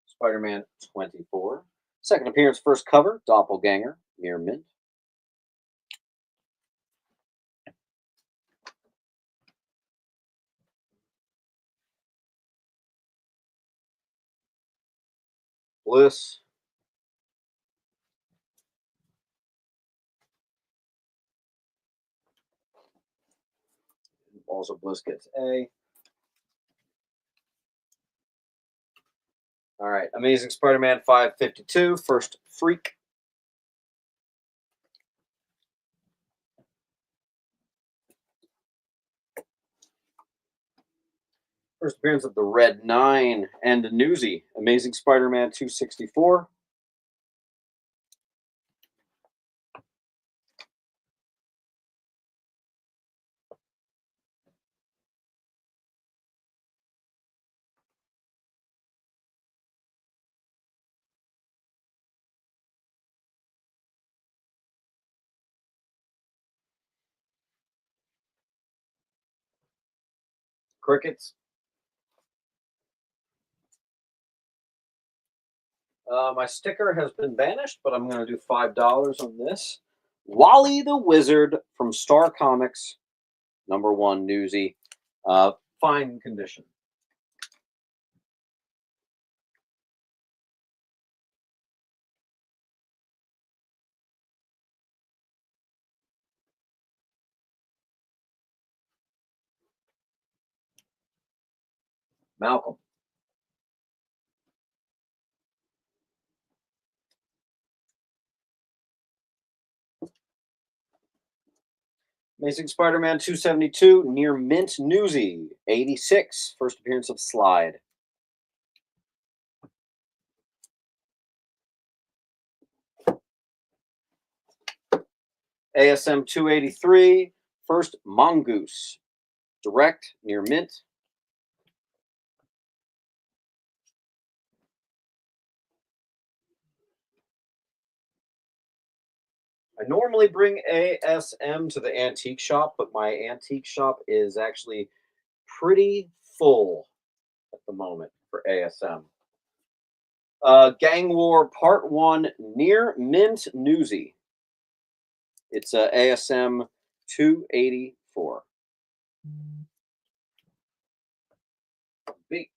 Speaker 1: Spider-Man 24. Second appearance, first cover, Doppelganger, near mint. Bliss. Also, Bliss gets A. All right. Amazing Spider-Man 552. First Freak. First appearance of the Red 9 and Newsy. Amazing Spider-Man 264. Crickets. My sticker has been banished, but I'm going to do $5 on this. Wally the Wizard from Star Comics, #1 Newsy. Fine condition. Malcolm. Amazing Spider-Man 272, near mint Newsy. 86, first appearance of Slide. ASM 283, first Mongoose. Direct, near mint. I normally bring ASM to the antique shop, but my antique shop is actually pretty full at the moment for ASM. Gang War Part 1, near mint Newsy. It's ASM 284. B.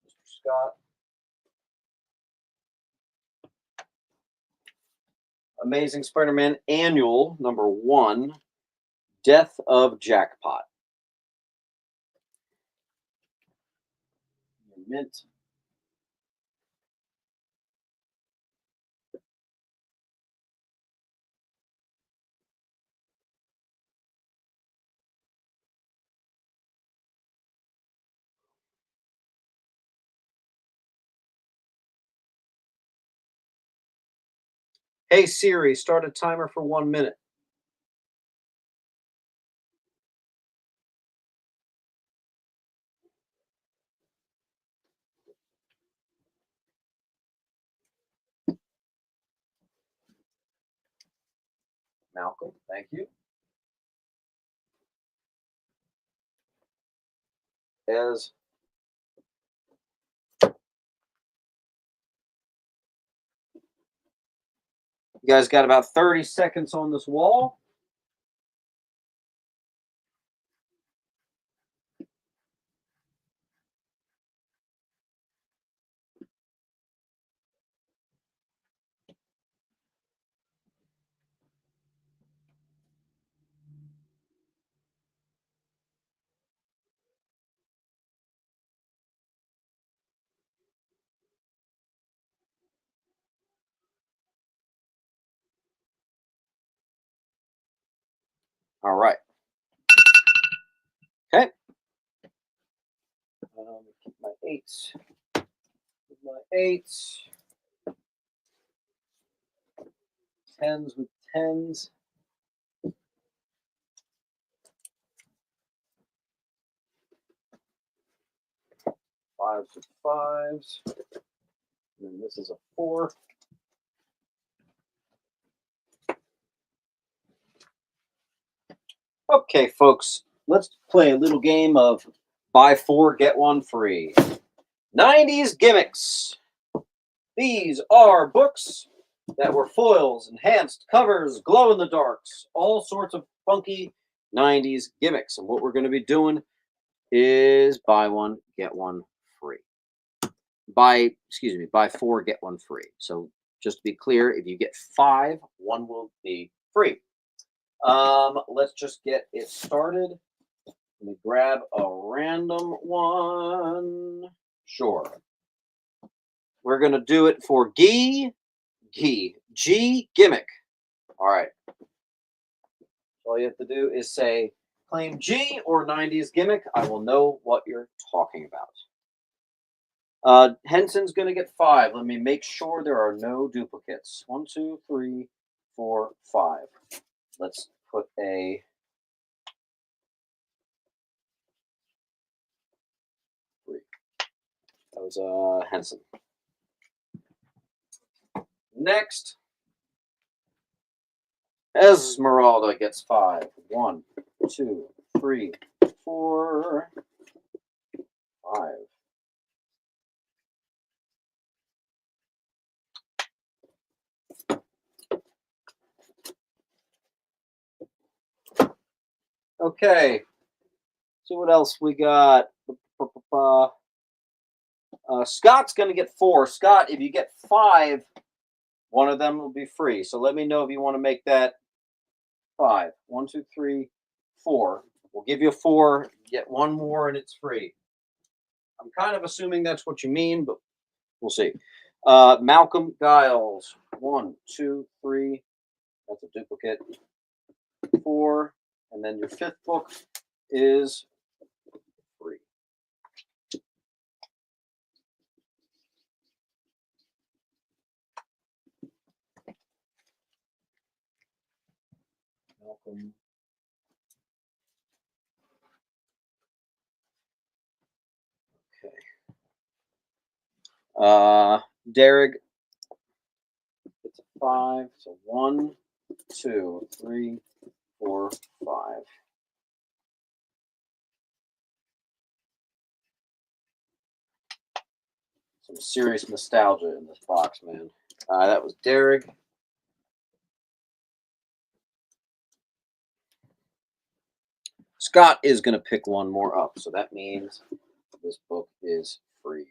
Speaker 1: Mr. Scott. Amazing Spider-Man Annual #1, Death of Jackpot. Mint. Hey Siri, start a timer for 1 minute. Malcolm, thank you. As You guys got about 30 seconds on this wall. All right. Okay. Keep my eights. Keep my eights. Tens with tens. Fives with fives. And then this is a 4. Okay, folks, let's play a little game of buy 4, get 1 free. 90s gimmicks. These are books that were foils, enhanced covers, glow in the darks, all sorts of funky 90s gimmicks. And what we're going to be doing is buy 1, get 1 free. Buy 4, get 1 free. So just to be clear, if you get 5, 1 will be free. Let's just get it started. Let me grab a random one. Sure. We're going to do it for G gimmick. All right. All you have to do is say claim G or 90s gimmick. I will know what you're talking about. Henson's going to get 5. Let me make sure there are no duplicates. 1, 2, 3, 4, 5. Let's put a... That was Henson. Next, Esmeralda gets 5. 1, 2, 3, 4, 5. Okay. See what else we got. Scott's going to get 4. Scott, if you get 5, one of them will be free. So let me know if you want to make that 5. 1, 2, 3, 4. We'll give you a 4. Get 1 more and it's free. I'm kind of assuming that's what you mean, but we'll see. Malcolm Giles. 1, 2, 3. That's a duplicate. 4. And then your 5th book is free. Malcolm. Okay. Derek. It's a 5. So 1, 2, 3, 4, 5. Some serious nostalgia in this box, man. That was Derek. Scott is going to pick one more up, so that means this book is free.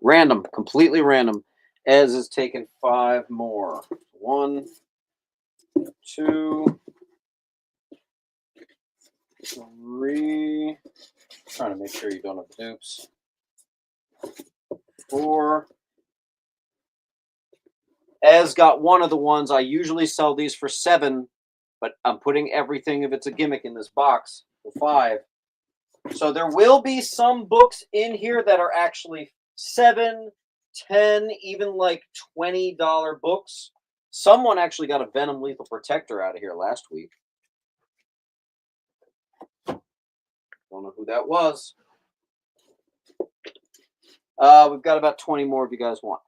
Speaker 1: Random, completely random. Ez is taking 5 more. 1, 2, 3. Trying to make sure you don't have dupes. 4. Ez got one of the ones. I usually sell these for 7, but I'm putting everything, if it's a gimmick, in this box for 5. So there will be some books in here that are actually 7, 10, even like $20 books. Someone actually got a Venom Lethal Protector out of here last week. Don't know who that was. We've got about 20 more if you guys want.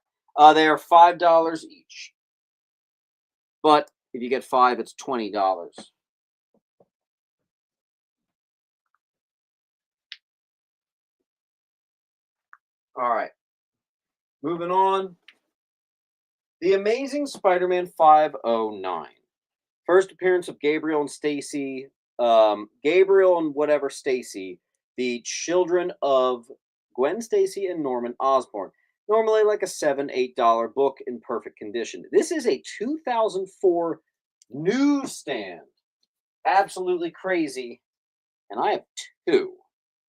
Speaker 1: They are $5 each. But If you get 5, it's $20. All right. Moving on. The Amazing Spider-Man 509. First appearance of Gabriel and Stacy. Gabriel and whatever Stacy, the children of Gwen Stacy and Norman Osborn. Normally like a $7, $8 book in perfect condition. This is a 2004 newsstand. Absolutely crazy. And I have 2.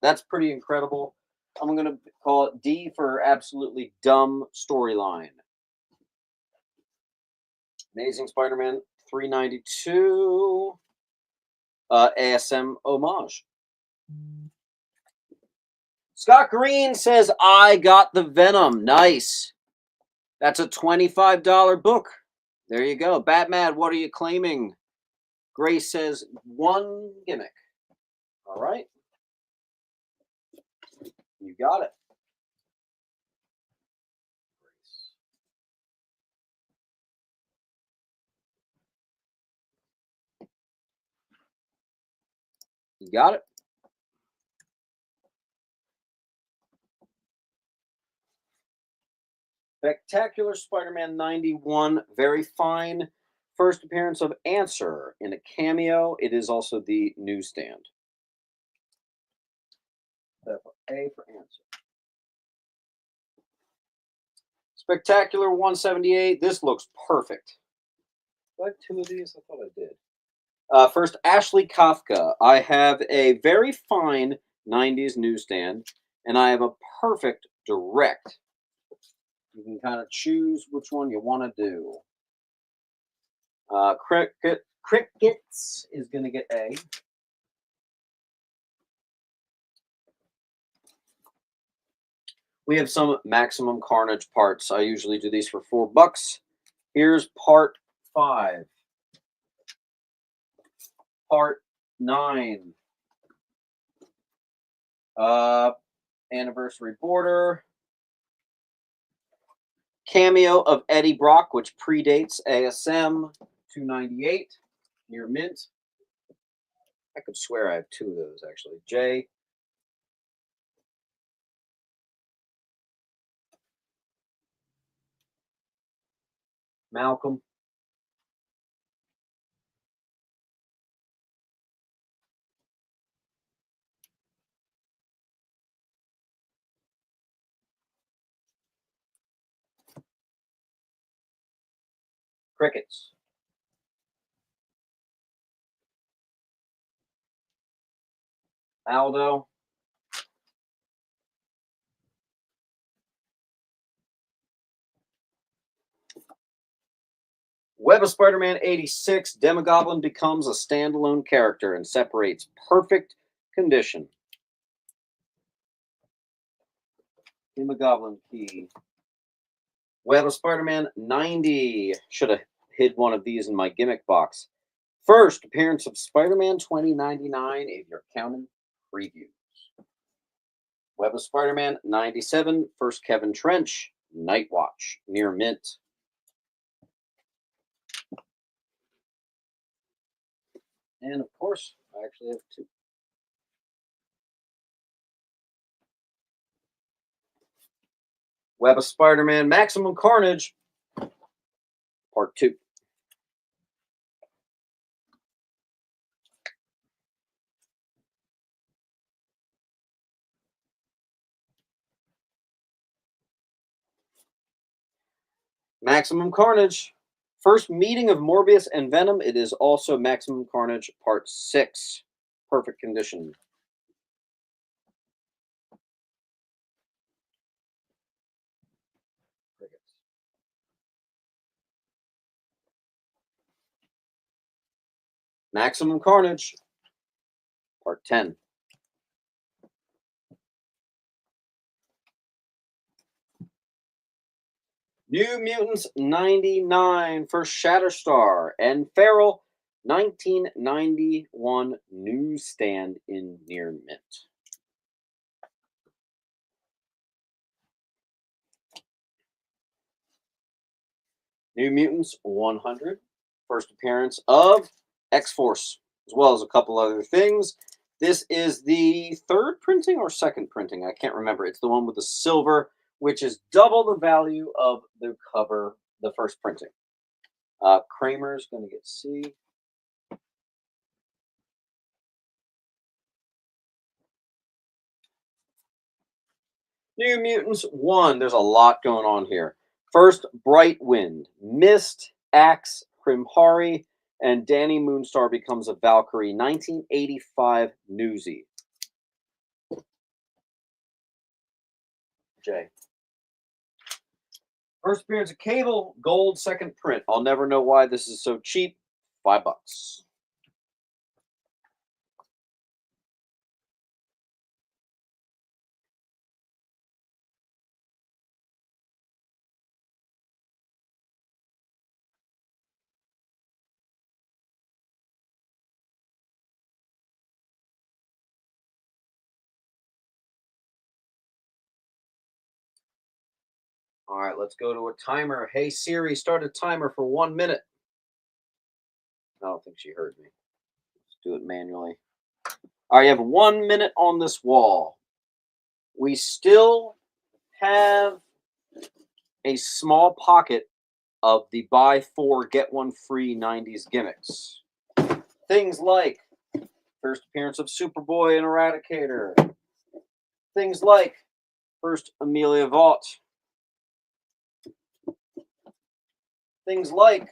Speaker 1: That's pretty incredible. I'm going to call it D for absolutely dumb storyline. Amazing Spider-Man 392. ASM homage. Scott Green says, I got the Venom. Nice. That's a $25 book. There you go. Batman, what are you claiming? Grace says, 1 gimmick. All right. You got it. You got it. Spectacular Spider-Man 91. Very fine. First appearance of Answer in a cameo. It is also the newsstand. A for Answer. Spectacular 178. This looks perfect. Do I have 2 of these? I thought I did. First, Ashley Kafka. I have a very fine 90s newsstand, and I have a perfect direct. You can kind of choose which one you want to do. Crickets is going to get A. We have some Maximum Carnage parts. I usually do these for $4. Here's part 5. Part 9. Anniversary border. Cameo of Eddie Brock, which predates ASM 298. Near mint. I could swear I have 2 of those, actually. J. Malcolm. Crickets. Aldo. Web of Spider-Man 86. Demogoblin becomes a standalone character and separates perfect condition. Demogoblin key. Web of Spider-Man 90. Should have hid one of these in my gimmick box. First appearance of Spider-Man 2099 if you're counting previews. Web of Spider-Man 97. First Kevin Trench. Night Watch. Near mint. And of course, I actually have 2. Web of Spider-Man Maximum Carnage. Part 2. Maximum Carnage. First meeting of Morbius and Venom. It is also Maximum Carnage Part 6. Perfect condition. Maximum Carnage Part 10. New Mutants 99. First Shatterstar and Feral 1991 newsstand in near mint. New Mutants 100. First appearance of X-Force, as well as a couple other things. This is the third printing or second printing. I can't remember. It's the one with the silver, which is double the value of the cover, the first printing. Kramer's going to get C. New Mutants 1. There's a lot going on here. First, Bright Wind, Mist, Axe, Primhari, and Danny Moonstar becomes a Valkyrie. 1985 Newsy. J. First appearance of Cable, gold, second print. I'll never know why this is so cheap. $5. All right, let's go to a timer. Hey Siri, start a timer for 1 minute. I don't think she heard me. Let's do it manually. All right, you have 1 minute on this wall. We still have a small pocket of the buy 4, get 1 free 90s gimmicks. Things like first appearance of Superboy and Eradicator. Things like first Amelia Vaught. Things like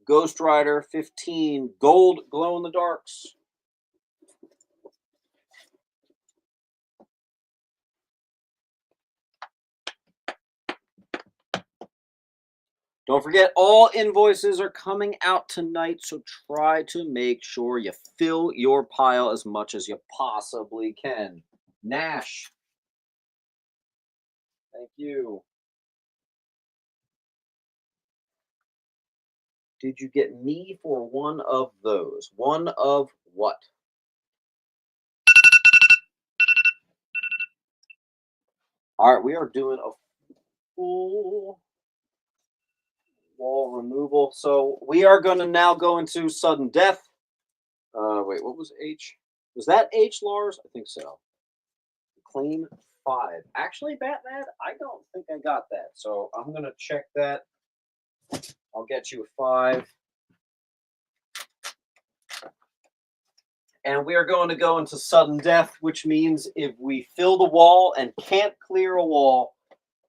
Speaker 1: Ghost Rider 15 gold glow in the darks. Don't forget, all invoices are coming out tonight, so try to make sure you fill your pile as much as you possibly can. Nash. Thank you. Did you get me for one of those? One of what? All right, we are doing a full wall removal. So we are going to now go into sudden death. Wait, what was H? Was that H, Lars? I think so. Claim 5. Actually, Batman, I don't think I got that. So I'm going to check that. I'll get you a 5. And we are going to go into sudden death, which means if we fill the wall and can't clear a wall,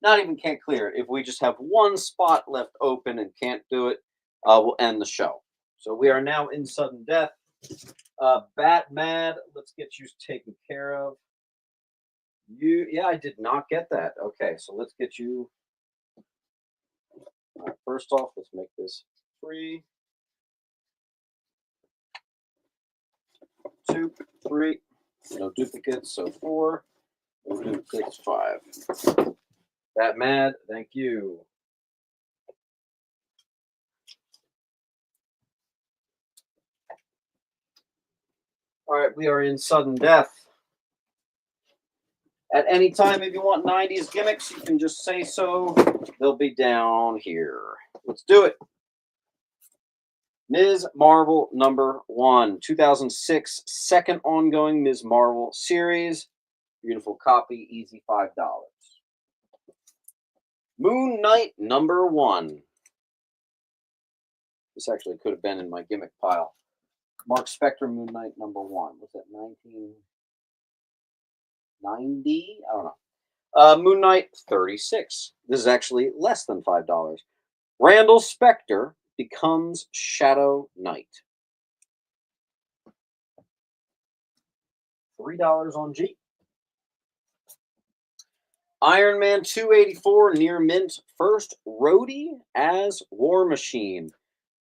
Speaker 1: not even can't clear it, if we just have one spot left open and can't do it, we'll end the show. So we are now in sudden death. Batman, let's get you taken care of. Yeah, I did not get that. Okay, so let's get you. First off, let's make this 3, 2, 3. No duplicates, so 4. No duplicates, 5. Batman, thank you. All right, we are in sudden death. At any time, if you want 90s gimmicks, you can just say so. They'll be down here. Let's do it. Ms. Marvel #1, 2006, second ongoing Ms. Marvel series. Beautiful copy, easy $5. Moon Knight #1. This actually could have been in my gimmick pile. Mark Spector Moon Knight #1. Was that 1990? I don't know. Moon Knight 36. This is actually less than $5. Randall Spector becomes Shadow Knight. $3 on G. Iron Man 284 near mint. First Rhodey as War Machine.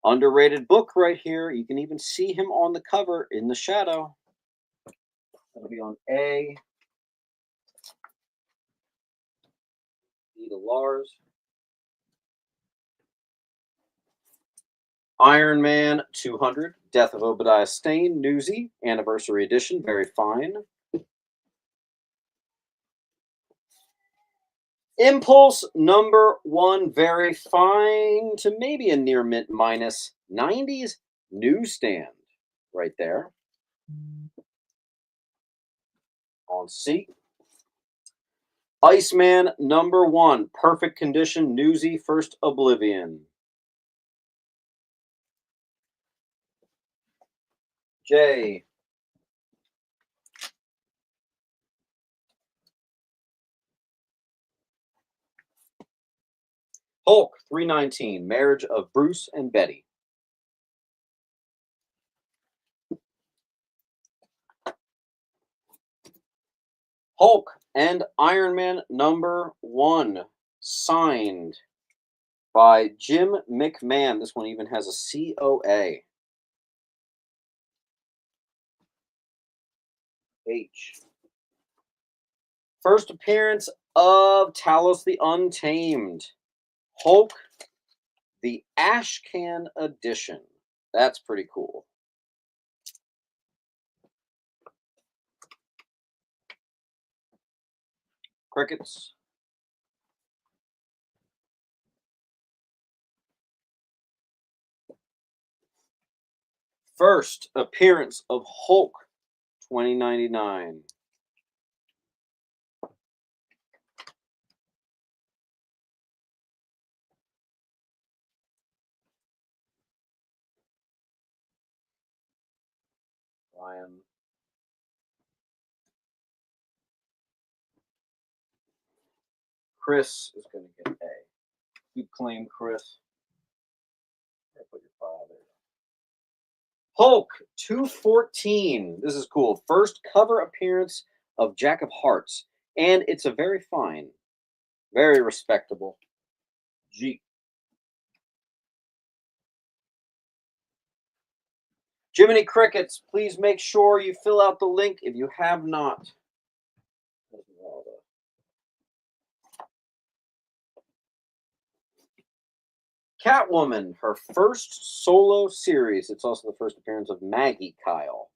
Speaker 1: Underrated book right here. You can even see him on the cover in the shadow. That'll be on A. E to Lars. Iron Man 200, Death of Obadiah Stane, Newsy, Anniversary Edition, very fine. Impulse number 1, very fine to maybe a near mint minus. 90s newsstand right there on C. Iceman number 1, perfect condition, newsy, first oblivion. J. Hulk 319, marriage of Bruce and Betty. Hulk and Iron Man number 1, signed by Jim McMahon. This one even has a COA. H. First appearance of Talos the Untamed. Hulk, the Ashcan edition. That's pretty cool. Crickets. First appearance of Hulk 2099. Ryan. Chris is going to get A. You claim Chris. Put your file there. Hulk 214. This is cool. First cover appearance of Jack of Hearts. And it's a very fine, very respectable G. Jiminy Crickets, please make sure you fill out the link if you have not. Catwoman, her first solo series. It's also the first appearance of Maggie Kyle.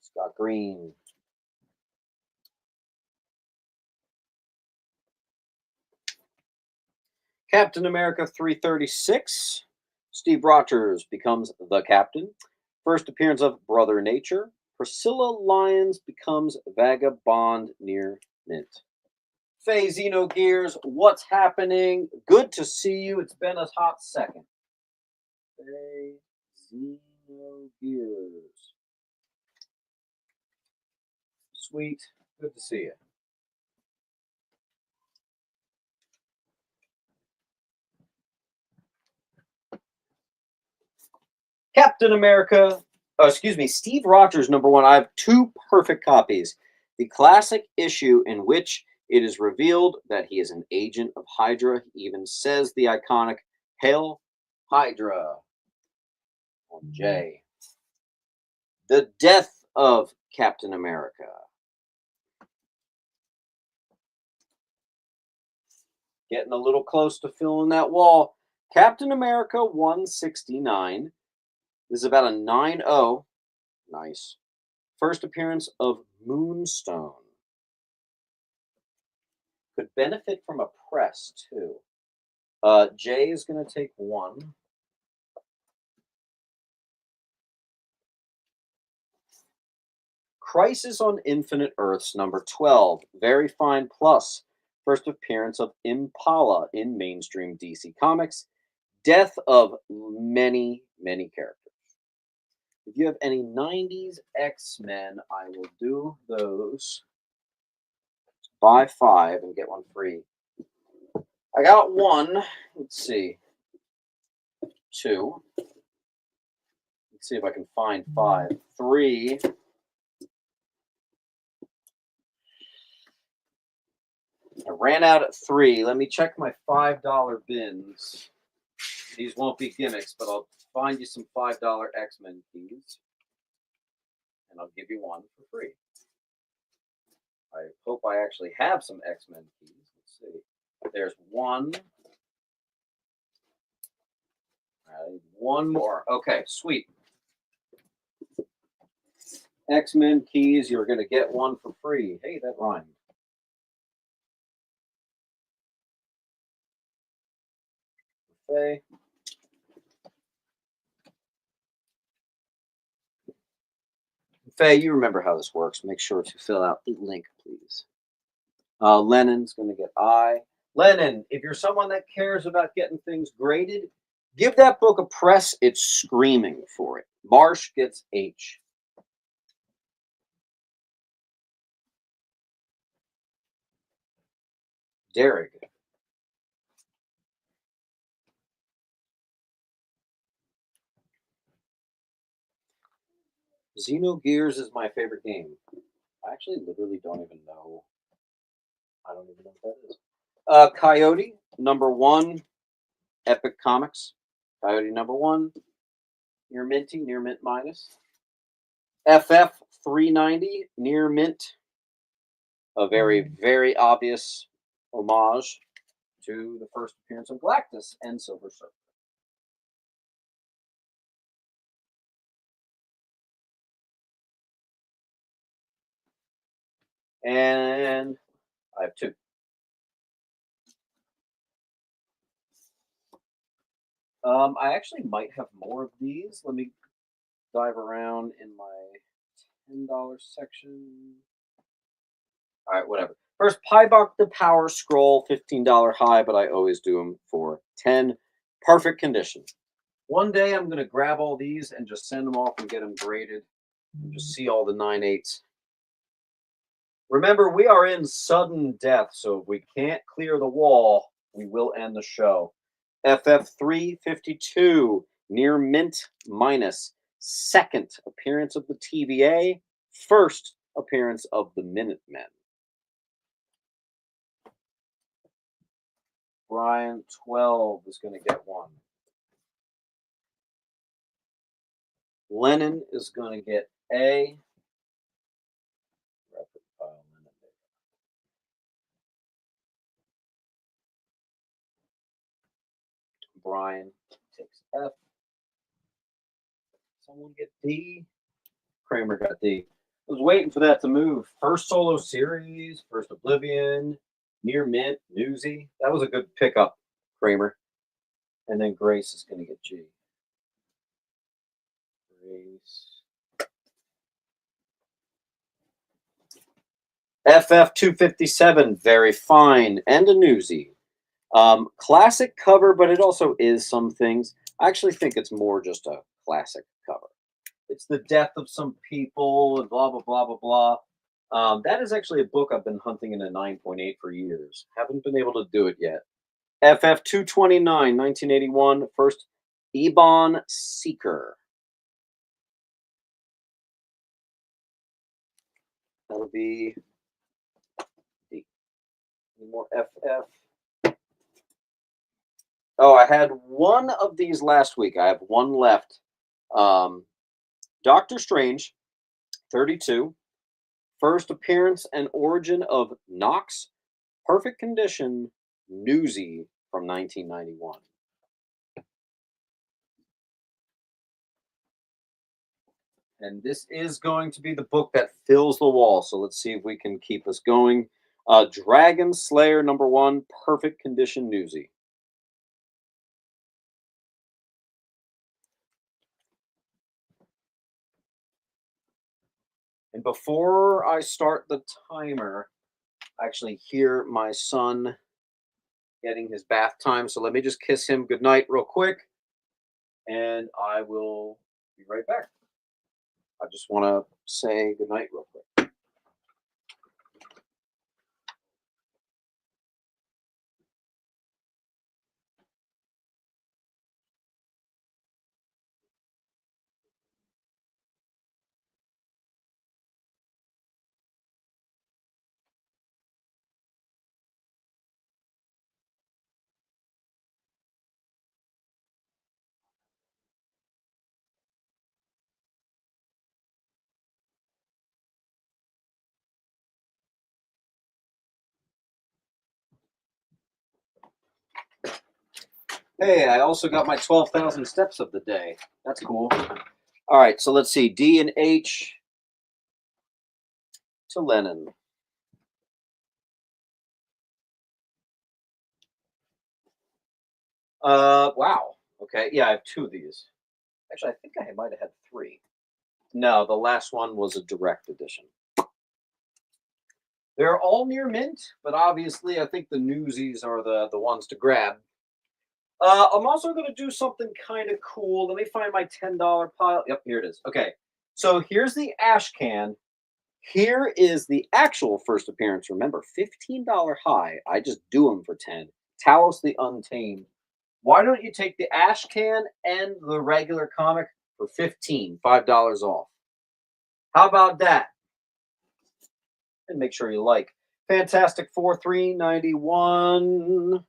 Speaker 1: Scott Green. Captain America 336. Steve Rogers becomes the captain. First appearance of Brother Nature. Priscilla Lyons becomes Vagabond near mint. Faye Zeno Gears, what's happening? Good to see you. It's been a hot second. Faye Zeno Gears. Sweet. Good to see you. Captain America, Steve Rogers number 1. I have 2 perfect copies. The classic issue in which it is revealed that he is an agent of Hydra. He even says the iconic Hail Hydra on J. The death of Captain America. Getting a little close to filling that wall. Captain America 169. This is about a 9-0. Nice. First appearance of Moonstone. Could benefit from a press, too. Jay is going to take 1. Crisis on Infinite Earths, number 12. Very fine plus. First appearance of Impala in mainstream DC Comics. Death of many, many characters. If you have any 90s X-Men, I will do those. Buy 5 and get 1 free. I got 1. Let's see. 2. Let's see if I can find 5. 3. I ran out at 3. Let me check my $5 bins. These won't be gimmicks, but I'll find you some $5 X-Men keys. And I'll give you 1 for free. I hope I actually have some X-Men keys. Let's see. There's 1. I need 1 more. Okay, sweet. X-Men keys, you're going to get one for free. Hey, that rhymed. Okay. Faye, you remember how this works. Make sure to fill out the link, please. Lennon's going to get I. Lennon, if you're someone that cares about getting things graded, give that book a press. It's screaming for it. Marsh gets H. Derek. Xenogears is my favorite game. I actually literally don't even know. I don't even know what that is. Coyote, number one, Epic Comics. Coyote number one, near minty, near mint minus. FF 390, near mint. A very, very obvious homage to the first appearance of Galactus and Silver Surfer. And I have two. I actually might have more of these. Let me dive around in my $10 section. All right, whatever. First, Pybok the Power Scroll, $15 high, but I always do them for 10. Perfect condition. One day I'm going to grab all these and just send them off and get them graded. And just see all the 9/8s. Remember, we are in sudden death, so if we can't clear the wall, we will end the show. FF 352, near mint minus. Second appearance of the TVA, first appearance of the Minutemen. Brian 12 is going to get one. Lennon is going to get A. Brian takes F. Someone get D. Kramer got D. I was waiting for that to move. First solo series, first Oblivion, near mint, Newsy. That was a good pickup, Kramer. And then Grace is going to get G. Grace. FF 257, very fine, and a Newsy. Classic cover, but it also is some things. I actually think it's more just a classic cover. It's the death of some people and blah, blah, blah, blah, blah. That is actually a book I've been hunting in a 9.8 for years. Haven't been able to do it yet. FF 229, 1981, first Ebon Seeker. That'll be D. Any more FF? Oh, I had one of these last week. I have one left. Doctor Strange, 32. First appearance and origin of Nox. Perfect condition, Newsy from 1991. And this is going to be the book that fills the wall. So let's see if we can keep us going. Dragon Slayer number one, perfect condition, Newsy. And before I start the timer, I actually hear my son getting his bath time. So let me just kiss him goodnight real quick. And I will be right back. I just want to say goodnight real quick. Hey, I also got my 12,000 steps of the day. That's cool. All right, so let's see. D and H. to Lennon. Wow. Okay, yeah, I have two of these. Actually, I think I might have had three. No, the last one was a direct edition. They're all near mint, but obviously, I think the newsies are the ones to grab. I'm also going to do something kind of cool. Let me find my $10 pile. Yep, here it is. Okay, so here's the ash can. Here is the actual first appearance. Remember, $15 high. I just do them for 10. Talos the Untamed. Why don't you take the ash can and the regular comic for 15, $5 off? How about that? And make sure you like. Fantastic Four 391.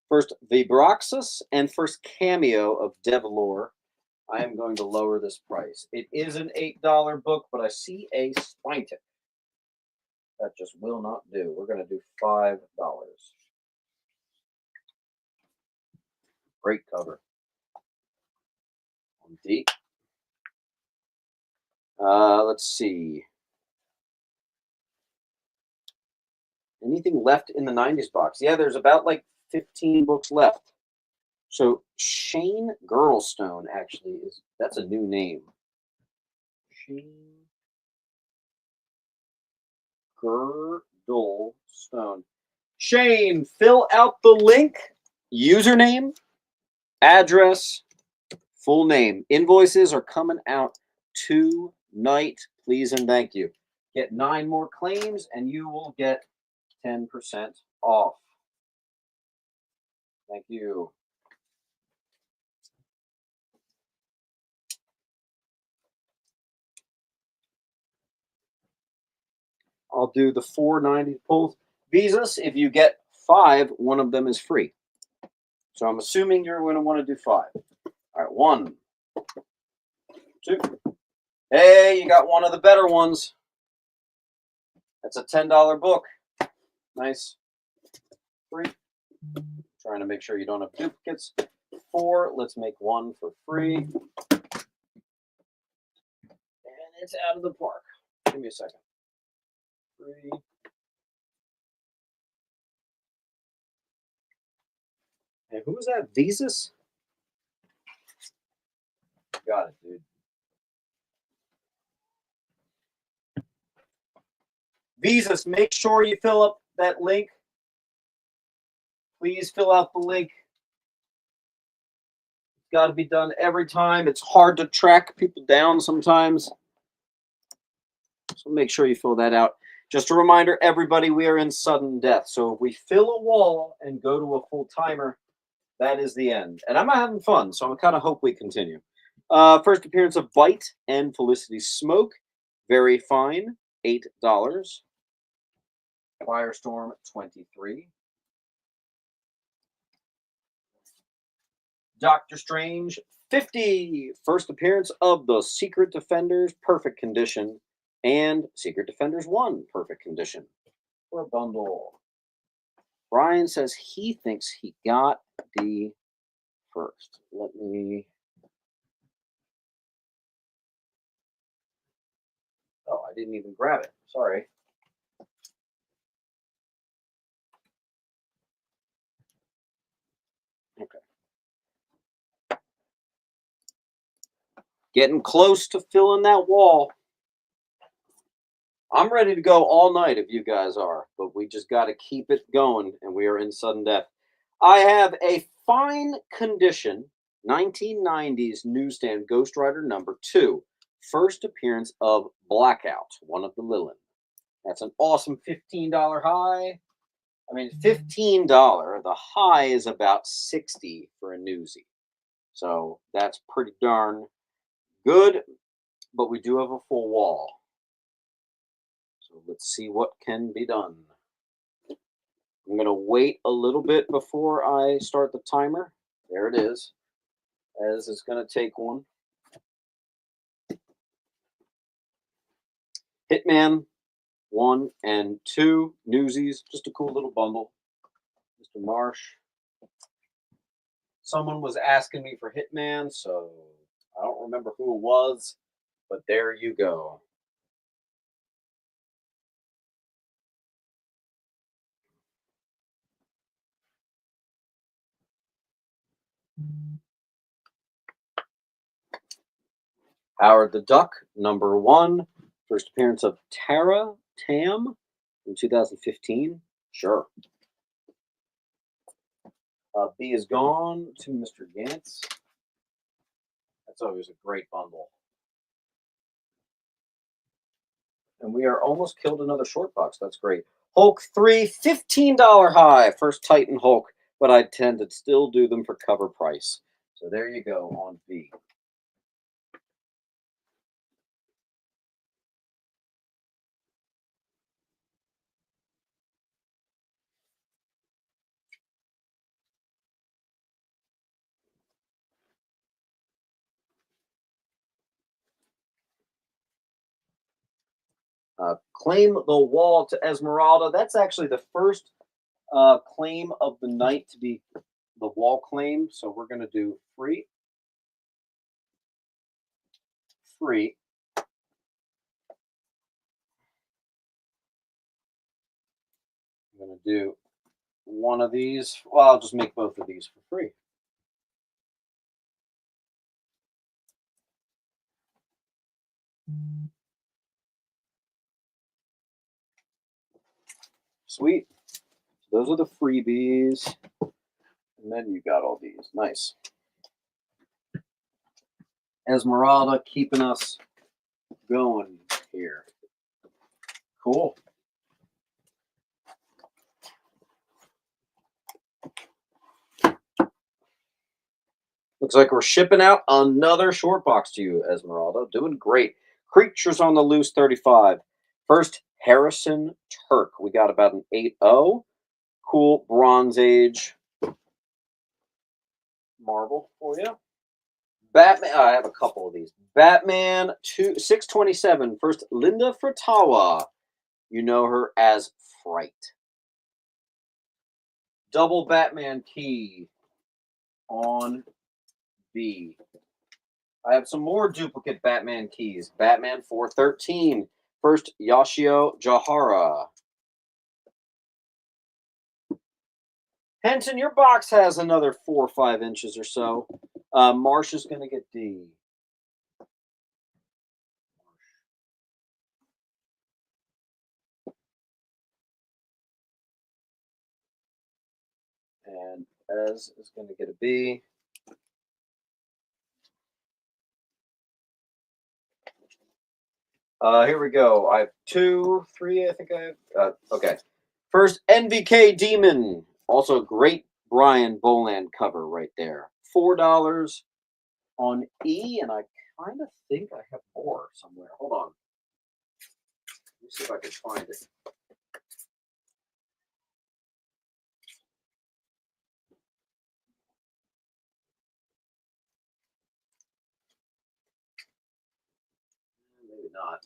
Speaker 1: First Vibroxus and first cameo of Devilor. I am going to lower this price. It is an $8 book, but I see a spine tip. That just will not do. We're going to do $5. Great cover. Deep. Let's see. Anything left in the 90s box? Yeah, there's about like 15 books left. So Shane Girlstone actually that's a new name. Shane Girdlestone. Shane, fill out the link, username, address, full name. Invoices are coming out tonight. Please and thank you. Get 9 more claims and you will get 10% off. Thank you. I'll do the 490 pulls. Visas, if you get 5, one of them is free. So I'm assuming you're going to want to do 5. All right, 1, 2. Hey, you got one of the better ones. That's a $10 book. Nice. 3. Trying to make sure you don't have duplicates. 4. Let's make 1 for free. And it's out of the park. Give me a second. 3. And who was that? Visas? Got it, dude. Visas, make sure you fill up that link. Please fill out the link. It's got to be done every time. It's hard to track people down sometimes. So make sure you fill that out. Just a reminder, everybody, we are in sudden death. So if we fill a wall and go to a full timer, that is the end. And I'm having fun, so I kind of hope we continue. First appearance of Bite and Felicity Smoke. Very fine, $8. Firestorm, 23. Doctor Strange, 50. First appearance of the Secret Defenders, perfect condition. And Secret Defenders 1, perfect condition. For a bundle. Brian says he thinks he got the first. Let me... Oh, I didn't even grab it. Sorry. Okay. Getting close to filling that wall. I'm ready to go all night if you guys are, but we just got to keep it going, and we are in sudden death. I have a fine condition 1990s newsstand Ghost Rider #2. First appearance of Blackout, one of the Lilin. That's an awesome $15 high. I mean, $15. The high is about $60 for a newsie. So that's pretty darn good, but we do have a full wall. So let's see what can be done. I'm going to wait a little bit before I start the timer. There it is. As it's going to take one. Hitman 1 and 2. Newsies. Just a cool little bundle. Mr. Marsh. Someone was asking me for Hitman, so I don't remember who it was, but there you go. Howard the Duck, #1. First appearance of Tara Tam in 2015. Sure. B is gone to Mr. Gantz. That's always a great bundle. And we are almost killed another short box. That's great. Hulk 3, $15 high. First Titan Hulk, but I tend to still do them for cover price. So there you go on B. Claim the Wall to Esmeralda. That's actually the first claim of the night to be the wall claim. So we're going to do free. I'm going to do one of these. Well, I'll just make both of these for free. Sweet. Those are the freebies. And then you got all these. Nice. Esmeralda keeping us going here. Cool. Looks like we're shipping out another short box to you, Esmeralda. Doing great. Creatures on the Loose 35. First, Harrison Turk. We got about an 8-0. Cool Bronze Age Marvel for you. Batman. I have a couple of these. Batman 627. First, Linda Furtawa. You know her as Fright. Double Batman key on B. I have some more duplicate Batman keys. Batman 413. First, Yoshio Jahara. Henson, your box has another 4 or 5 inches or so. Marsh is going to get D. And Ez is going to get a B. Here we go. I have 2, 3, I think I have. Okay. First, NVK Demon. Also, great Brian Boland cover right there. $4 on E, and I kind of think I have more somewhere. Hold on. Let me see if I can find it. Maybe not.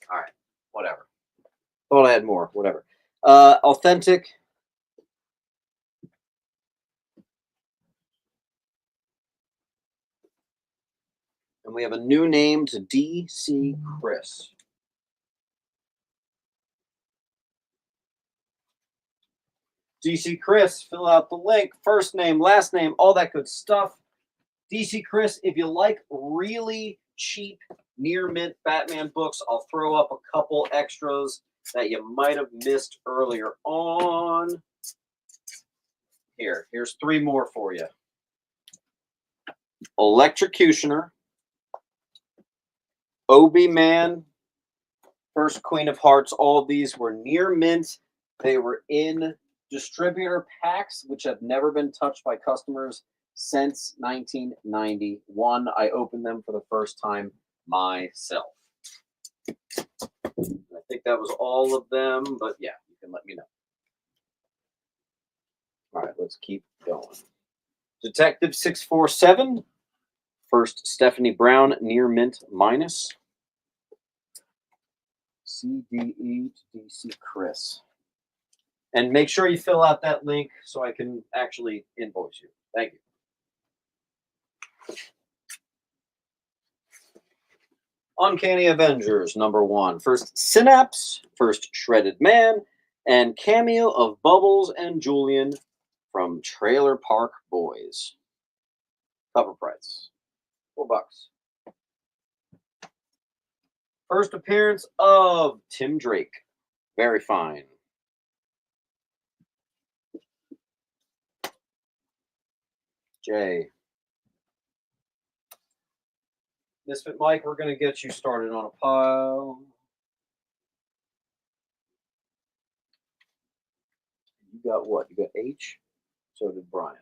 Speaker 1: All right. Whatever. Thought I had more. Whatever. Authentic. And we have a new name to DC Chris. DC Chris, fill out the link, first name, last name, all that good stuff. DC Chris, if you like really cheap near mint Batman books, I'll throw up a couple extras that you might have missed earlier on. Here's 3 more for you. Electrocutioner, Obi-Man, First Queen of Hearts. All of these were near mint. They were in distributor packs, which have never been touched by customers since 1991. I opened them for the first time myself. I think that was all of them, but yeah, you can let me know. All right, let's keep going. Detective 647. First, Stephanie Brown, near mint minus. CDE to DC Chris. And make sure you fill out that link so I can actually invoice you. Thank you. Uncanny Avengers #1. First Synapse, first Shredded Man, and cameo of Bubbles and Julian from Trailer Park Boys. Cover price $4. First appearance of Tim Drake. Very fine. J. Misfit Mike, we're going to get you started on a pile. You got what? You got H? So did Brian.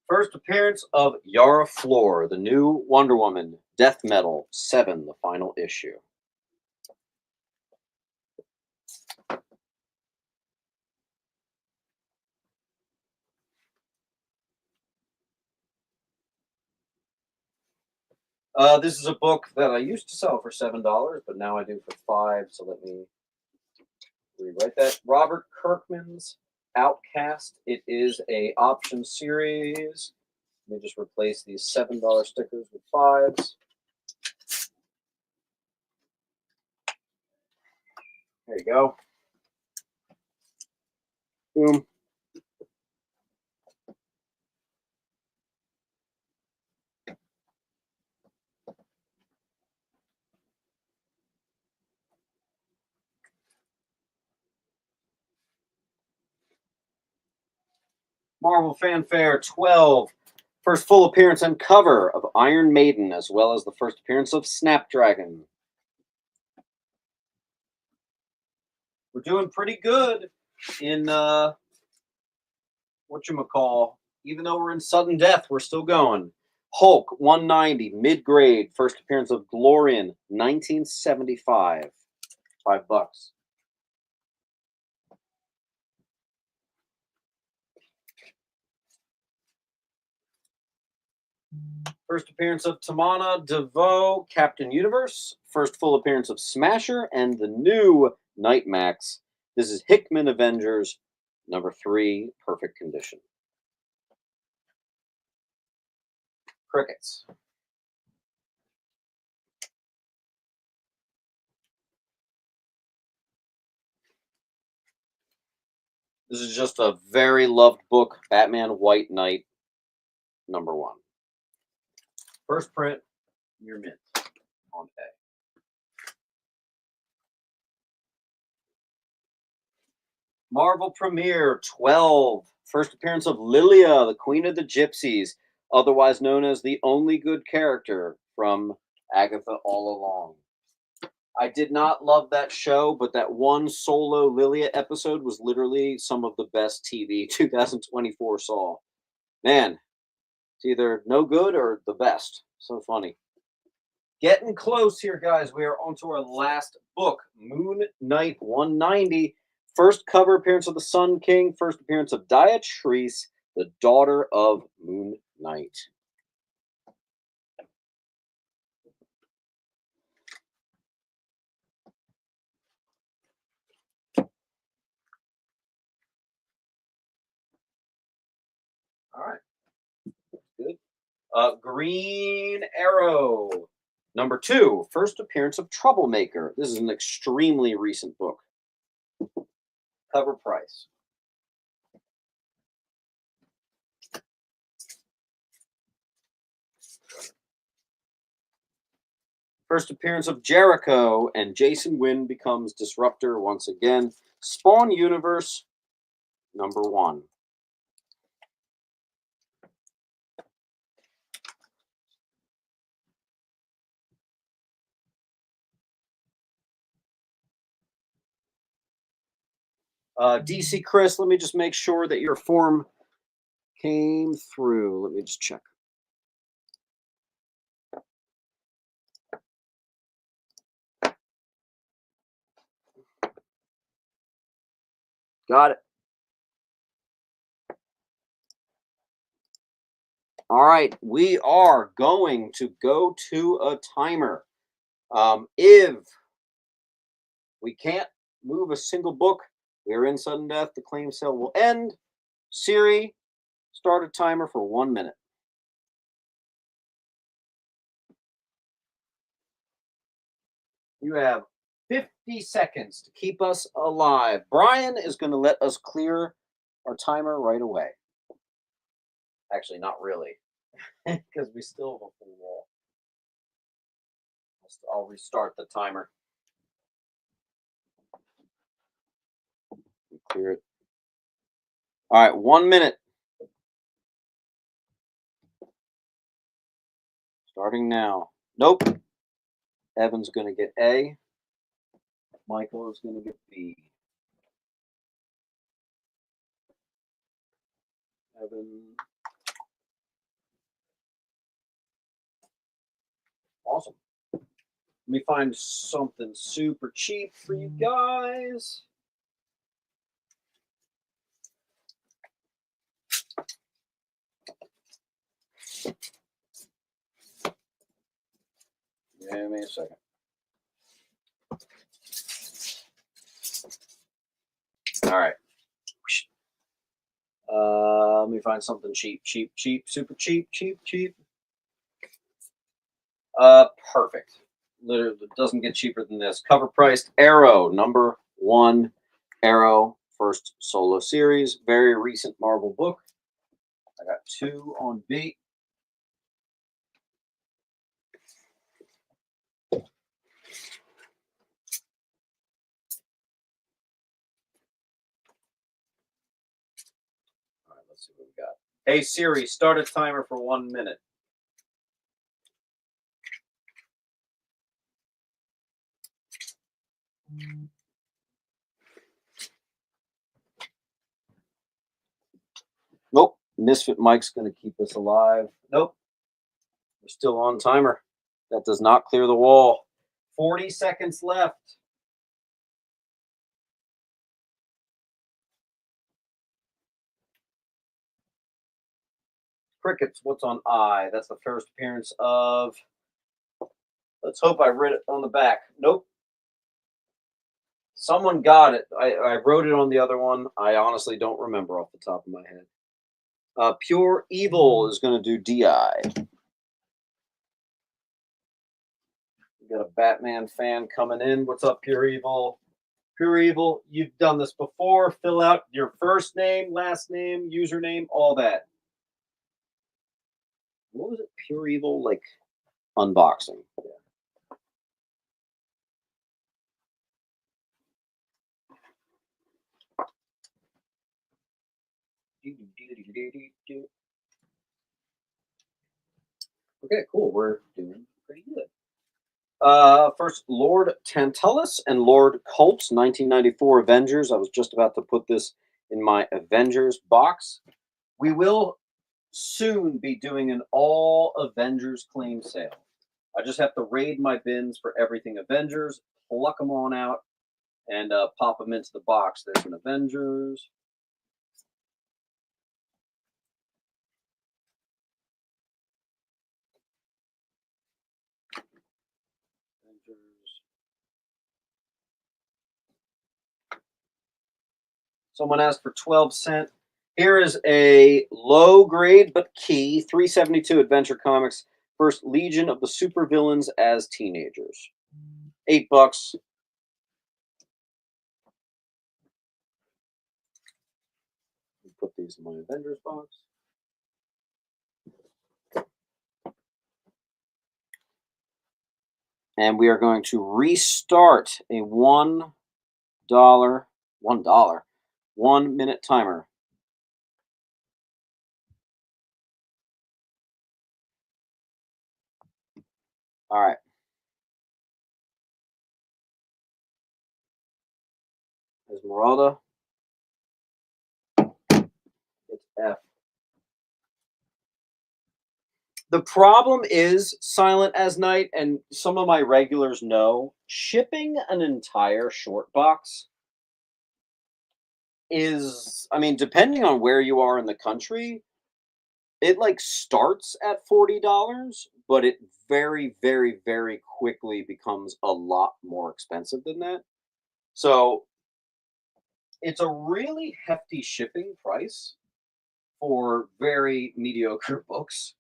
Speaker 1: First appearance of Yara Flor, the new Wonder Woman, Death Metal 7, the final issue. This is a book that I used to sell for $7, but now I do for $5. So let me rewrite that. Robert Kirkman's Outcast. It is a option series. Let me just replace these $7 stickers with $5s. There you go. Boom. Marvel Fanfare 12. First full appearance and cover of Iron Maiden, as well as the first appearance of Snapdragon. We're doing pretty good in whatchamacall. Even though we're in sudden death, we're still going. Hulk 190, mid-grade, first appearance of Glorian, 1975. $5. First appearance of Tamana DeVoe, Captain Universe. First full appearance of Smasher and the new Nightmax. This is Hickman Avengers #3, perfect condition. Crickets. This is just a very loved book, Batman White Knight #1. First print, your mint on A. Marvel Premiere 12. First appearance of Lilia, the Queen of the Gypsies, otherwise known as the only good character from Agatha All Along. I did not love that show, but that one solo Lilia episode was literally some of the best TV 2024 saw. Man, it's either no good or the best. So funny. Getting close here, guys. We are on to our last book, Moon Knight 190. First cover appearance of the Sun King. First appearance of Diatrice, the daughter of Moon Knight. All right. Good. Green Arrow #2. First appearance of Troublemaker. This is an extremely recent book. Cover price. First appearance of Jericho, and Jason Wynn becomes Disruptor once again. Spawn Universe #1. DC Chris, let me just make sure that your form came through. Let me just check. Got it. All right, we are going to go to a timer. If we can't move a single book, we're in sudden death. The claim sale will end. Siri, start a timer for 1 minute. You have 50 seconds to keep us alive. Brian is going to let us clear our timer right away. Actually, not really, because we still have a full wall. I'll restart the timer. Clear it. All right, 1 minute. Starting now. Nope. Evan's going to get A. Michael is going to get B. Evan. Awesome. Let me find something super cheap for you guys. Give me a second. All right. Let me find something cheap, super cheap. Perfect. Literally, it doesn't get cheaper than this. Cover priced Arrow, number 1 Arrow, first solo series, very recent Marvel book. I got 2 on B. All right, let's see what we got. Hey Siri, start a timer for 1 minute. Nope. Misfit Mike's going to keep us alive. Nope. We're still on timer. That does not clear the wall. 40 seconds left. Crickets, what's on I? That's the first appearance of... Let's hope I read it on the back. Nope. Someone got it. I wrote it on the other one. I honestly don't remember off the top of my head. Pure Evil is going to do DI. We got a Batman fan coming in. What's up, Pure Evil? Pure Evil, you've done this before. Fill out your first name, last name, username, all that. What was it? Pure Evil, like unboxing. Yeah. Okay, cool. We're doing pretty good. First, Lord Tantalus and Lord Colts, 1994 Avengers. I was just about to put this in my Avengers box. We will soon be doing an all Avengers claim sale. I just have to raid my bins for everything Avengers, pluck them on out, and pop them into the box. There's an Avengers. Someone asked for 12 cents. Here is a low grade but key 372 Adventure Comics. First Legion of the Supervillains as teenagers. $8. Put these in my Avengers box. And we are going to restart a $1 1 minute timer. All right. Esmeralda. It's F. The problem is Silent as Night, and some of my regulars know, shipping an entire short box is, I mean, depending on where you are in the country, it like starts at $40, but it very, very, very quickly becomes a lot more expensive than that. So it's a really hefty shipping price for very mediocre books.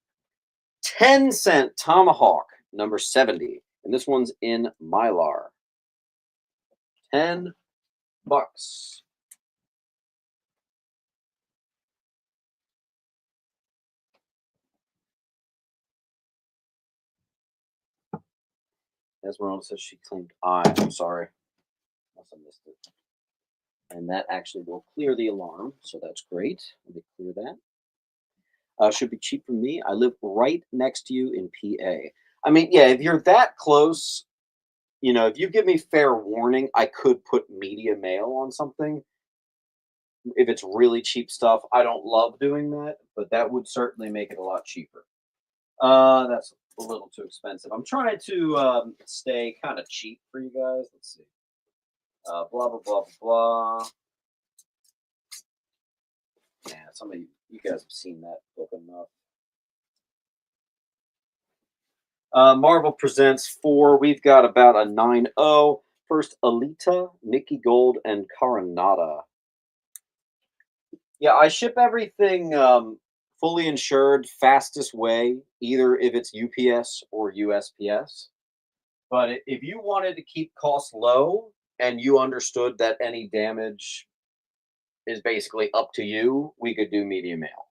Speaker 1: 10-cent Tomahawk, number 70. And this one's in Mylar. 10 bucks. Esmeralda says she claimed I'm sorry. Must have missed it. And that actually will clear the alarm, so that's great. Let me clear that. Should be cheap for me. I live right next to you in PA. I mean, yeah, if you're that close, you know, if you give me fair warning, I could put media mail on something. If it's really cheap stuff, I don't love doing that, but that would certainly make it a lot cheaper. That's a little too expensive. I'm trying to stay kind of cheap for you guys. Let's see. Blah blah blah blah. Yeah, some of you guys have seen that book enough. Marvel Presents 4. We've got about a 9.0. First, Alita, Nikki Gold, and Caranata. Yeah, I ship everything fully insured, fastest way, either if it's UPS or USPS. But if you wanted to keep costs low and you understood that any damage is basically up to you, we could do media mail.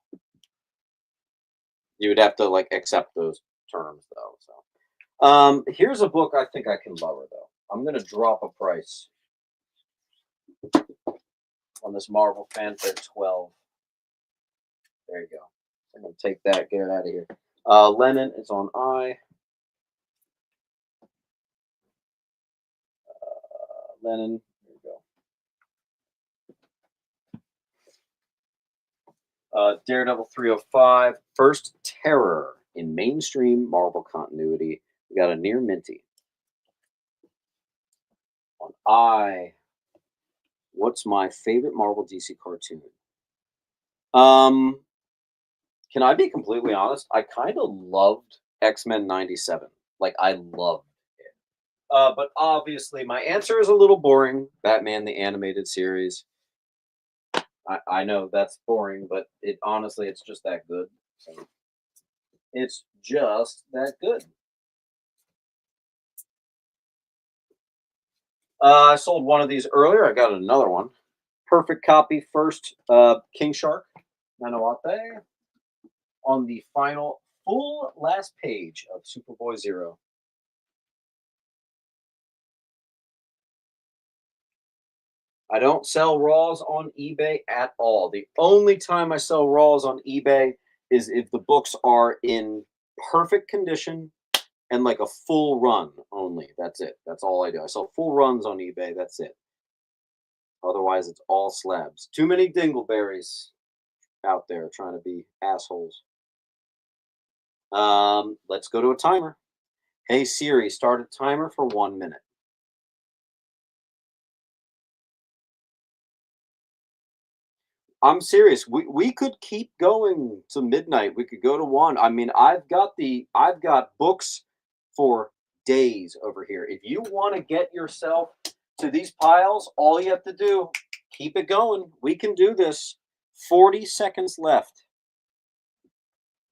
Speaker 1: You would have to like accept those terms though. So here's a book I think I can lower though. I'm gonna drop a price on this Marvel Fanfare 12. There you go. I'm gonna take that, get it out of here. Lennon is on I. Lennon, there you go. Daredevil 305. First Terror in mainstream Marvel continuity. We got a near minty. On I. What's my favorite Marvel DC cartoon? Can I be completely honest? I kind of loved X-Men 97. Like I loved it. But obviously my answer is a little boring. Batman the animated series. I know that's boring, but it honestly it's just that good. So it's just that good. I sold one of these earlier. I got another one. Perfect copy first. King Shark, Nanawate, on the final full last page of Superboy Zero. I don't sell Raws on eBay at all. The only time I sell Raws on eBay is if the books are in perfect condition and like a full run only. That's it. That's all I do. I sell full runs on eBay. That's it. Otherwise, it's all slabs. Too many dingleberries out there trying to be assholes. Let's go to a timer. Hey Siri, start a timer for 1 minute. I'm serious. We could keep going to midnight. We could go to 1. I mean, I've got books for days over here. If you want to get yourself to these piles, all you have to do, keep it going. We can do this. 40 seconds left.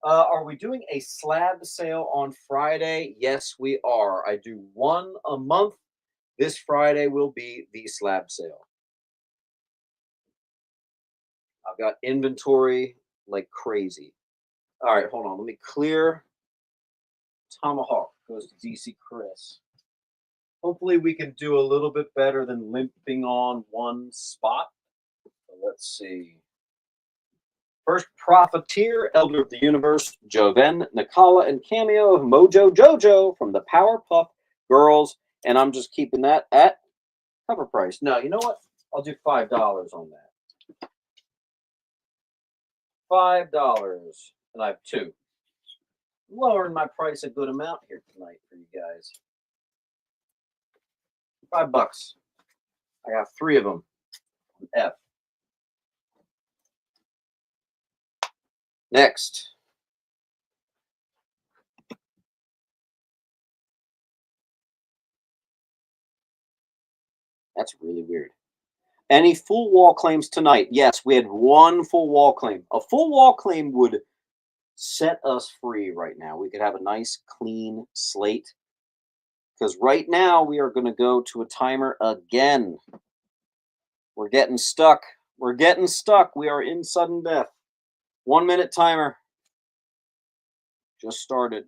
Speaker 1: Are we doing a slab sale on Friday? Yes, we are. I do one a month. This Friday will be the slab sale. I've got inventory like crazy. All right, hold on. Let me clear. Tomahawk goes to DC Chris. Hopefully, we can do a little bit better than limping on one spot. So let's see. First Profiteer, Elder of the Universe, Joven, Nakala, and cameo of Mojo Jojo from the Powerpuff Girls. And I'm just keeping that at cover price. No, you know what? I'll do $5 on that. $5. And I have 2. Lowering my price a good amount here tonight for you guys. $5. I got 3 of them. F. Next. That's really weird. Any full wall claims tonight? Yes, we had one full wall claim. A full wall claim would set us free right now. We could have a nice clean slate because right now we are going to go to a timer again. We're getting stuck. We're getting stuck. We are in sudden death. 1 minute timer. Just started.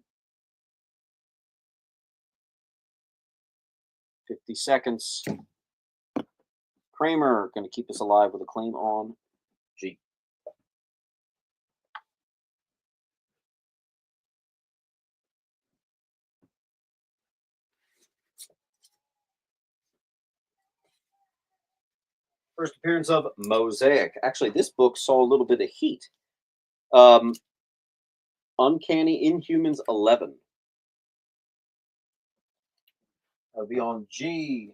Speaker 1: 50 seconds. Kramer going to keep us alive with a claim on G. First appearance of Mosaic. Actually, this book saw a little bit of heat. Uncanny Inhumans 11. That'll be on G.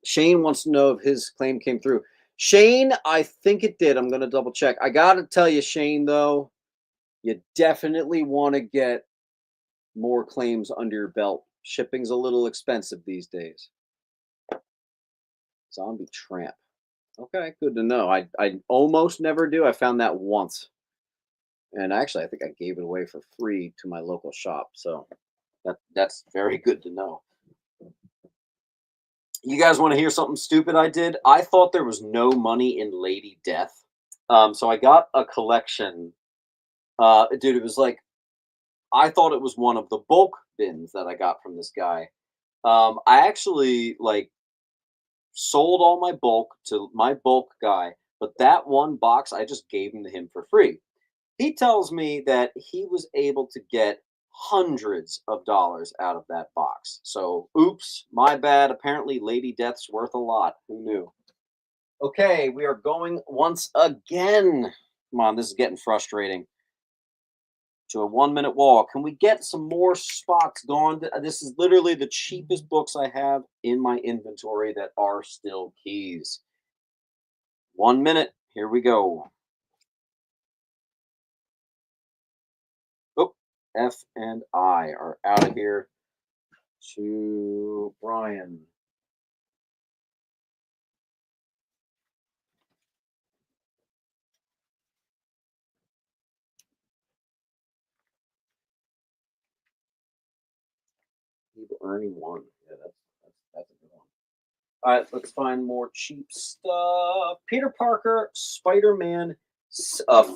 Speaker 1: Shane wants to know if his claim came through. Shane, I think it did. I'm going to double check. I got to tell you, Shane, though, you definitely want to get more claims under your belt. Shipping's a little expensive these days. Zombie Tramp. Okay, good to know. I almost never do. I found that once. And actually, I think I gave it away for free to my local shop. So that's very good to know. You guys want to hear something stupid I did? I thought there was no money in Lady Death. So I got a collection. Dude, it was like, I thought it was one of the bulk bins that I got from this guy. I actually sold all my bulk to my bulk guy, but that one box I just gave him to him for free. He tells me that he was able to get hundreds of dollars out of that box. So, oops, my bad. Apparently, Lady Death's worth a lot. Who knew? Okay, we are going once again. Come on, this is getting frustrating. To a 1 minute wall. Can we get some more spots gone? This is literally the cheapest books I have in my inventory that are still keys. 1 minute. Here we go. Oh, F and I are out of here to Brian. Evil Ernie 1. Yeah, that's a good one. All right, let's find more cheap stuff. Peter Parker, Spider-Man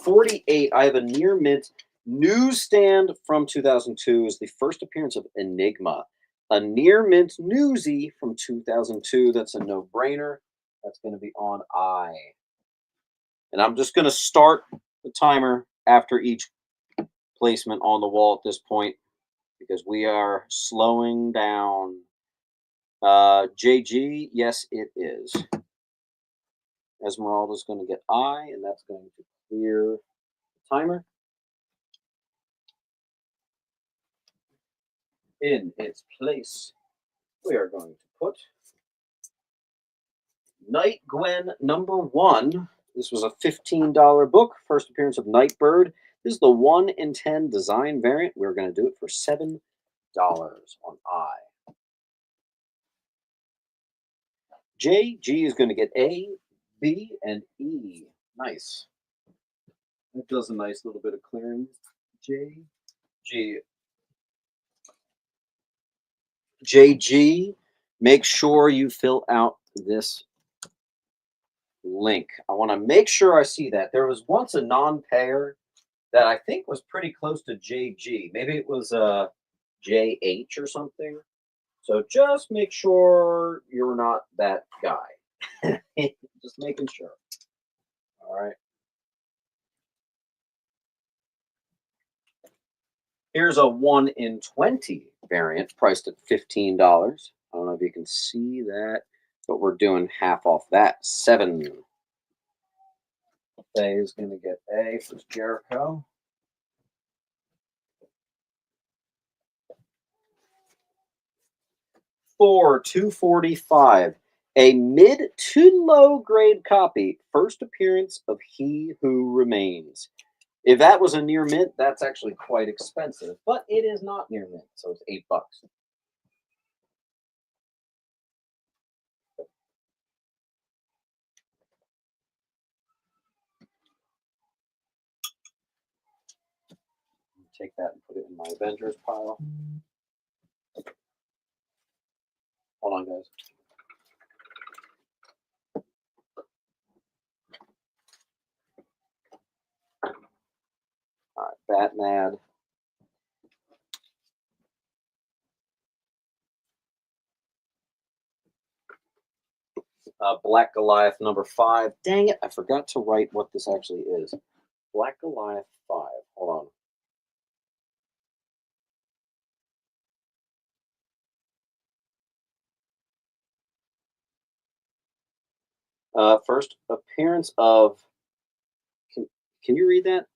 Speaker 1: 48. I have a near mint newsstand from 2002 is the first appearance of Enigma. A near mint newsie from 2002. That's a no-brainer. That's going to be on I. And I'm just going to start the timer after each placement on the wall at this point because we are slowing down. JG, yes, it is. Esmeralda's going to get I, and that's going to clear the timer. In its place, we are going to put Night Gwen #1. This was a $15 book. First appearance of Nightbird. This is the 1 in 10 design variant. We're going to do it for $7 on I. JG is going to get A, B, and E. Nice. That does a nice little bit of clearing. JG, make sure you fill out this link. I want to make sure I see that. There was once a non-payer that I think was pretty close to JG. Maybe it was JH or something. So just make sure you're not that guy. Just making sure. All right. Here's a 1 in 20 variant priced at $15. I don't know if you can see that, but we're doing half off that. 7. A is going to get A for Jericho. 4, 245. A mid to low grade copy, first appearance of He Who Remains. If that was a near mint, that's actually quite expensive, but it is not near mint, so it's $8. Take that and put it in my Avengers pile. Hold on, guys. All right, Batman. Black Goliath number 5. Dang it, I forgot to write what this actually is. Black Goliath 5. Hold on. First appearance of. Can you read that?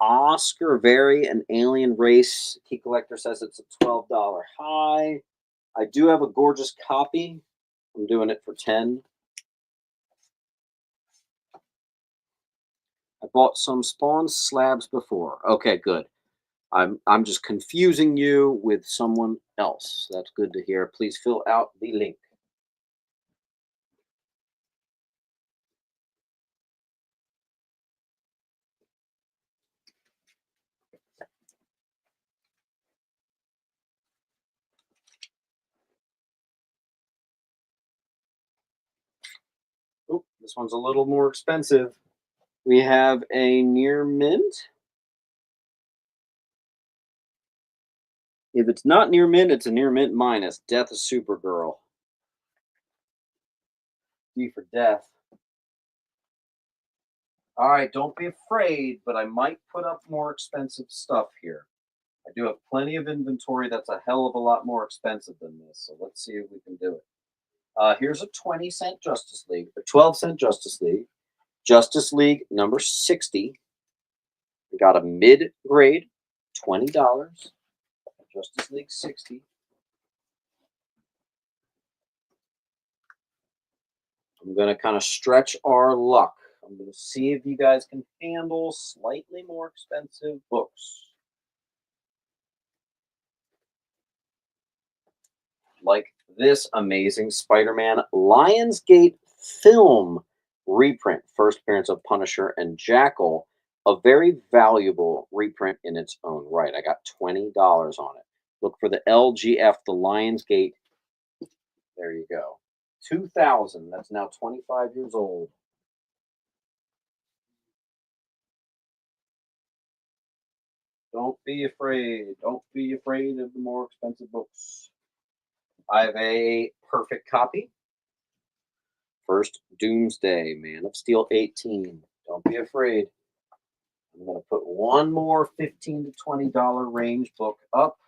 Speaker 1: Oscar Vary, an alien race. Key Collector says it's a $12 high. I do have a gorgeous copy. I'm doing it for 10. I bought some Spawn slabs before. Okay, good. I'm just confusing you with someone else. That's good to hear. Please fill out the link. Oh, this one's a little more expensive. We have a near mint. If it's not near mint, it's a near mint minus. Death of Supergirl. D for death. All right, don't be afraid, but I might put up more expensive stuff here. I do have plenty of inventory that's a hell of a lot more expensive than this, so let's see if we can do it. Here's a 20-cent Justice League, a 12-cent Justice League. Justice League number 60. We got a mid-grade, $20. Justice League 60. I'm going to kind of stretch our luck. I'm going to see if you guys can handle slightly more expensive books. Like this amazing Spider-Man Lionsgate film reprint, first appearance of Punisher and Jackal, a very valuable reprint in its own right. I got $20 on it. Look for the LGF, the Lionsgate. There you go. 2000. That's now 25 years old. Don't be afraid. Don't be afraid of the more expensive books. I have a perfect copy. First Doomsday, Man of Steel 18. Don't be afraid. I'm going to put one more $15 to $20 range book up.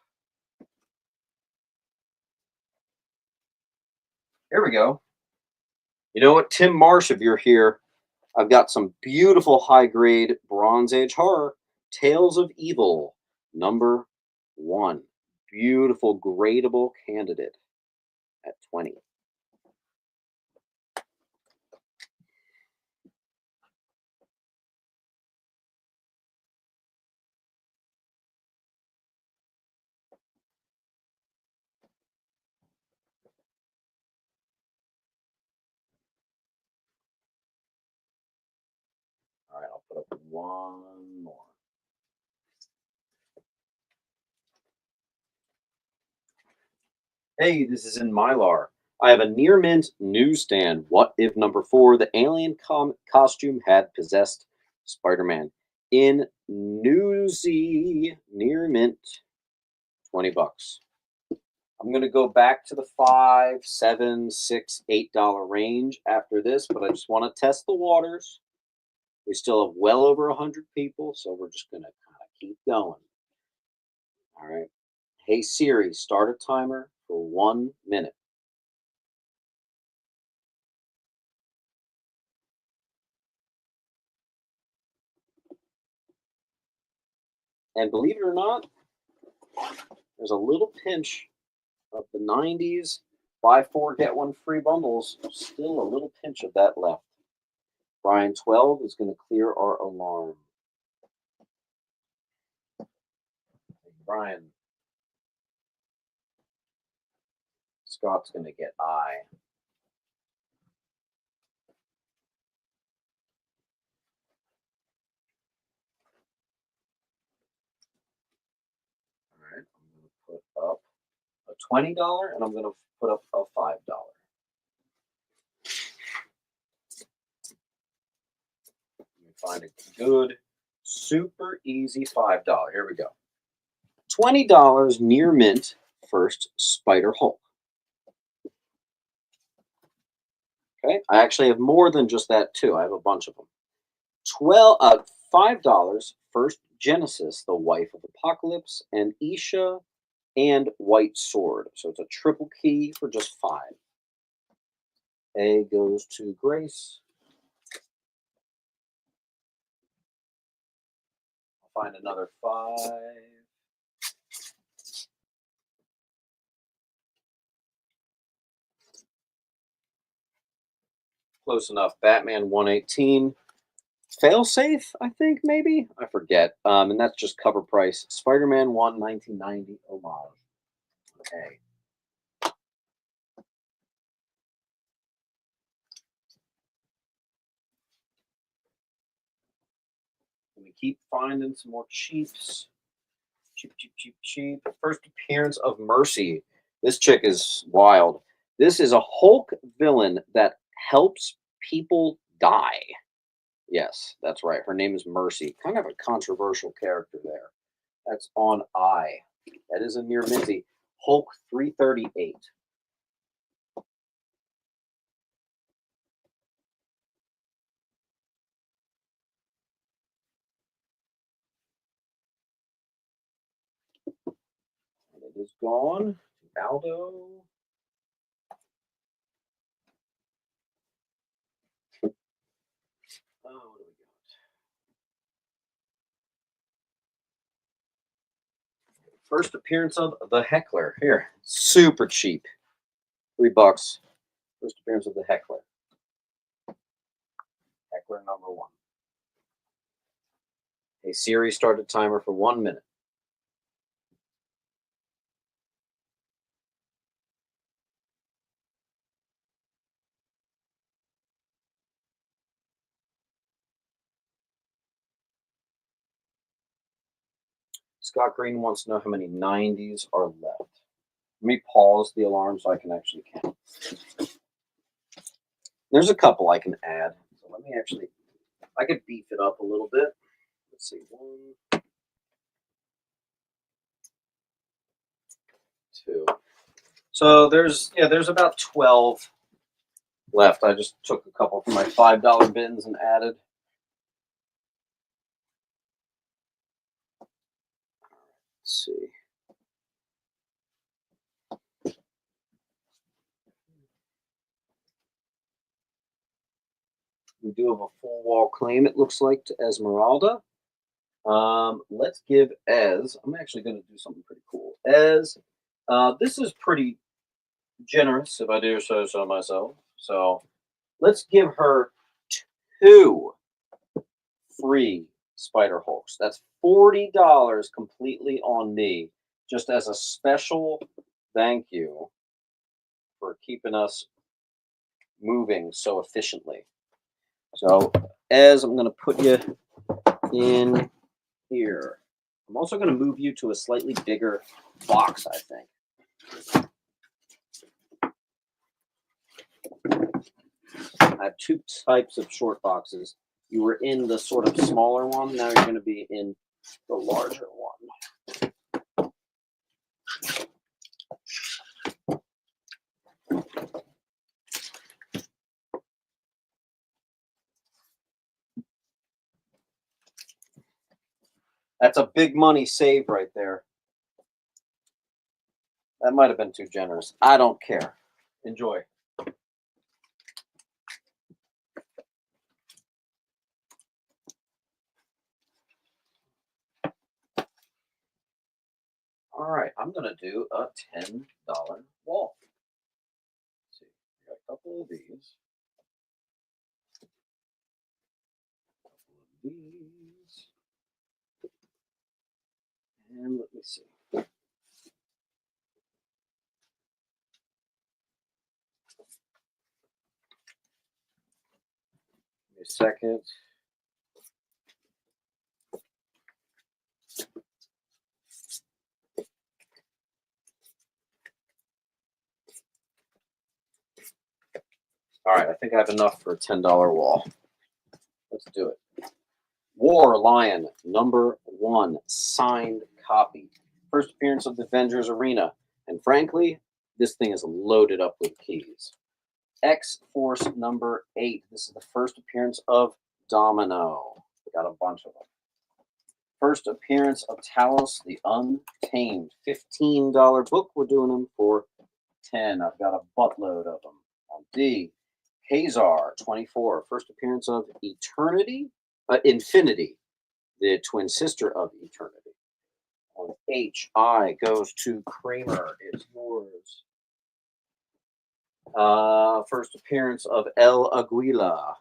Speaker 1: Here we go. You know what, Tim Marsh, if you're here, I've got some beautiful high grade Bronze Age horror. Tales of Evil, number 1. Beautiful gradable candidate at 20. All right, I'll put up one more. Hey, this is in Mylar. I have a near mint newsstand. What if number 4, the alien costume had possessed Spider-Man? In newsy near mint, $20. I'm gonna go back to the 5, 7, 6, $8 range after this, but I just want to test the waters. We still have well over 100 people, so we're just gonna kind of keep going. All right. Hey Siri, start a timer for 1 minute. And believe it or not, there's a little pinch of the 90s buy 4, get 1 free bundles. Still a little pinch of that left. Brian 12 is going to clear our alarm. Brian. Scott's going to get I. All right, I'm going to put up a $20 and I'm going to put up a $5. Let me find a good, super easy $5. Here we go. $20 near mint, first Spider Hulk. Okay, I actually have more than just that too. I have a bunch of them. $5 first Genesis, the wife of Apocalypse, and Isha and White Sword. So it's a triple key for just 5. A goes to Grace. I'll find another 5. Close enough. Batman 118. Failsafe, I think, maybe? I forget. And that's just cover price. Spider-Man 1, 1990, homage. Okay. And we keep finding some more cheaps. Cheap. First appearance of Mercy. This chick is wild. This is a Hulk villain that helps people die. Yes, that's right. Her name is Mercy. Kind of a controversial character there. That's on I. That is a near minty. Hulk 338. And it is gone. Aldo. Oh, what do we got? First appearance of the Heckler. Here, super cheap. $3. First appearance of the Heckler. Heckler number 1. A Siri started timer for 1 minute. Scott Green wants to know how many 90s are left. Let me pause the alarm so I can actually count. There's a couple I can add. So let me actually, I could beef it up a little bit. Let's see, 1, 2. So there's about 12 left. I just took a couple from my $5 bins and added. Let's see. We do have a full wall claim, it looks like, to Esmeralda. Let's give Ez, I'm actually going to do something pretty cool. Ez, this is pretty generous, if I do so myself. So let's give her 2 free Spider Hulks. That's $40 completely on me, just as a special thank you for keeping us moving so efficiently. So, Ez, I'm going to put you in here. I'm also going to move you to a slightly bigger box, I think. I have 2 types of short boxes. You were in the sort of smaller one. Now you're going to be in the larger one. That's a big money save right there. That might have been too generous. I don't care. Enjoy. All right, I'm going to do a $10 wall. Got a couple of these. These. And let me see. Give me a second. All right, I think I have enough for a $10 wall. Let's do it. War Lion #1 signed copy. First appearance of the Avengers Arena. And frankly, this thing is loaded up with keys. X-Force #8. This is the first appearance of Domino. We got a bunch of them. First appearance of Talos the Untamed. $15 book. We're doing them for 10. I've got a buttload of them. On D, Kazar 24. First appearance of Infinity, the twin sister of Eternity. On H, I goes to Kramer. It's yours. First appearance of El Aguila.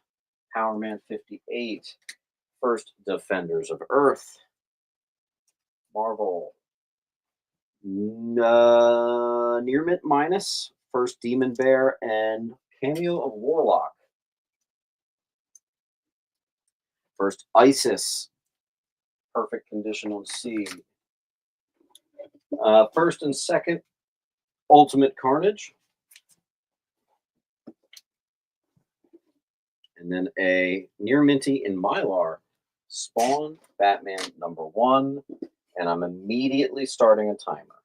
Speaker 1: Power Man 58. First Defenders of Earth. Marvel. Near Mint Minus. First Demon Bear and cameo of Warlock. First Isis. Perfect condition on C. First and second Ultimate Carnage. And then a near minty in Mylar, Spawn, Batman #1, and I'm immediately starting a timer.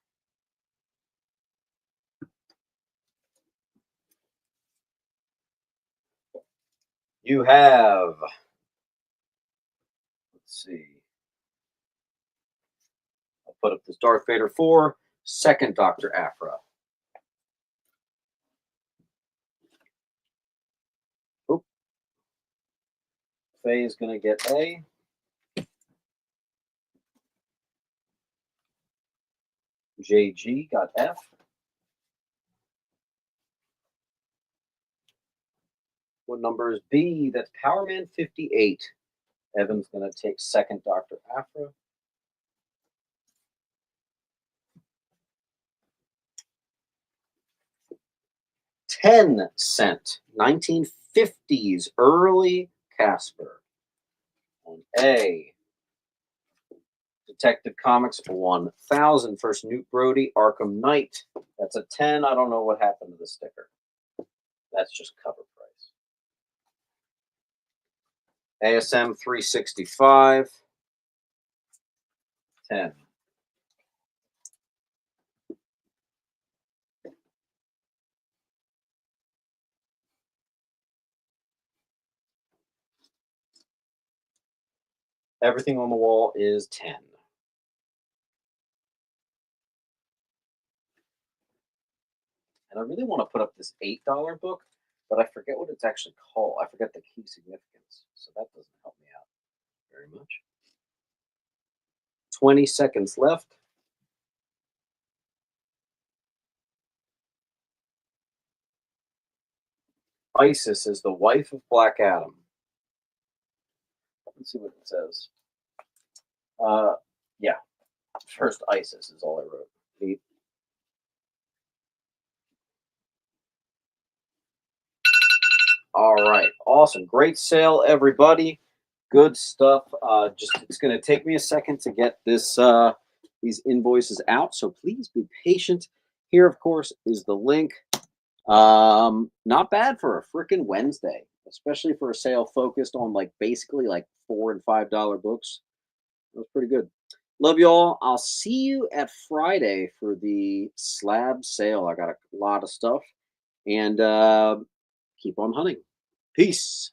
Speaker 1: You have, let's see, I'll put up this Darth Vader 4, second Dr. Aphra. Oop. Faye is going to get A. JG got F. What number is B? That's Power Man 58. Evan's going to take second Dr. Aphra. $0.10, 1950s early Casper. On A, Detective Comics 1000, first Newt Brody, Arkham Knight. That's a 10. I don't know what happened to the sticker. That's just cover price. ASM 365, 10. Everything on the wall is 10. And I really want to put up this $8 book, but I forget what it's actually called. I forget the key significance, so that doesn't help me out very much. 20 seconds left. Isis is the wife of Black Adam. Let's see what it says. Yeah. First Isis is all I wrote. Neat. All right. Awesome. Great sale, everybody. Good stuff. Just it's going to take me a second to get this these invoices out, so please be patient. Here, of course, is the link. Not bad for a freaking Wednesday, especially for a sale focused on basically $4 and $5 books. That was pretty good. Love you all. I'll see you at Friday for the slab sale. I got a lot of stuff, and keep on hunting. Peace.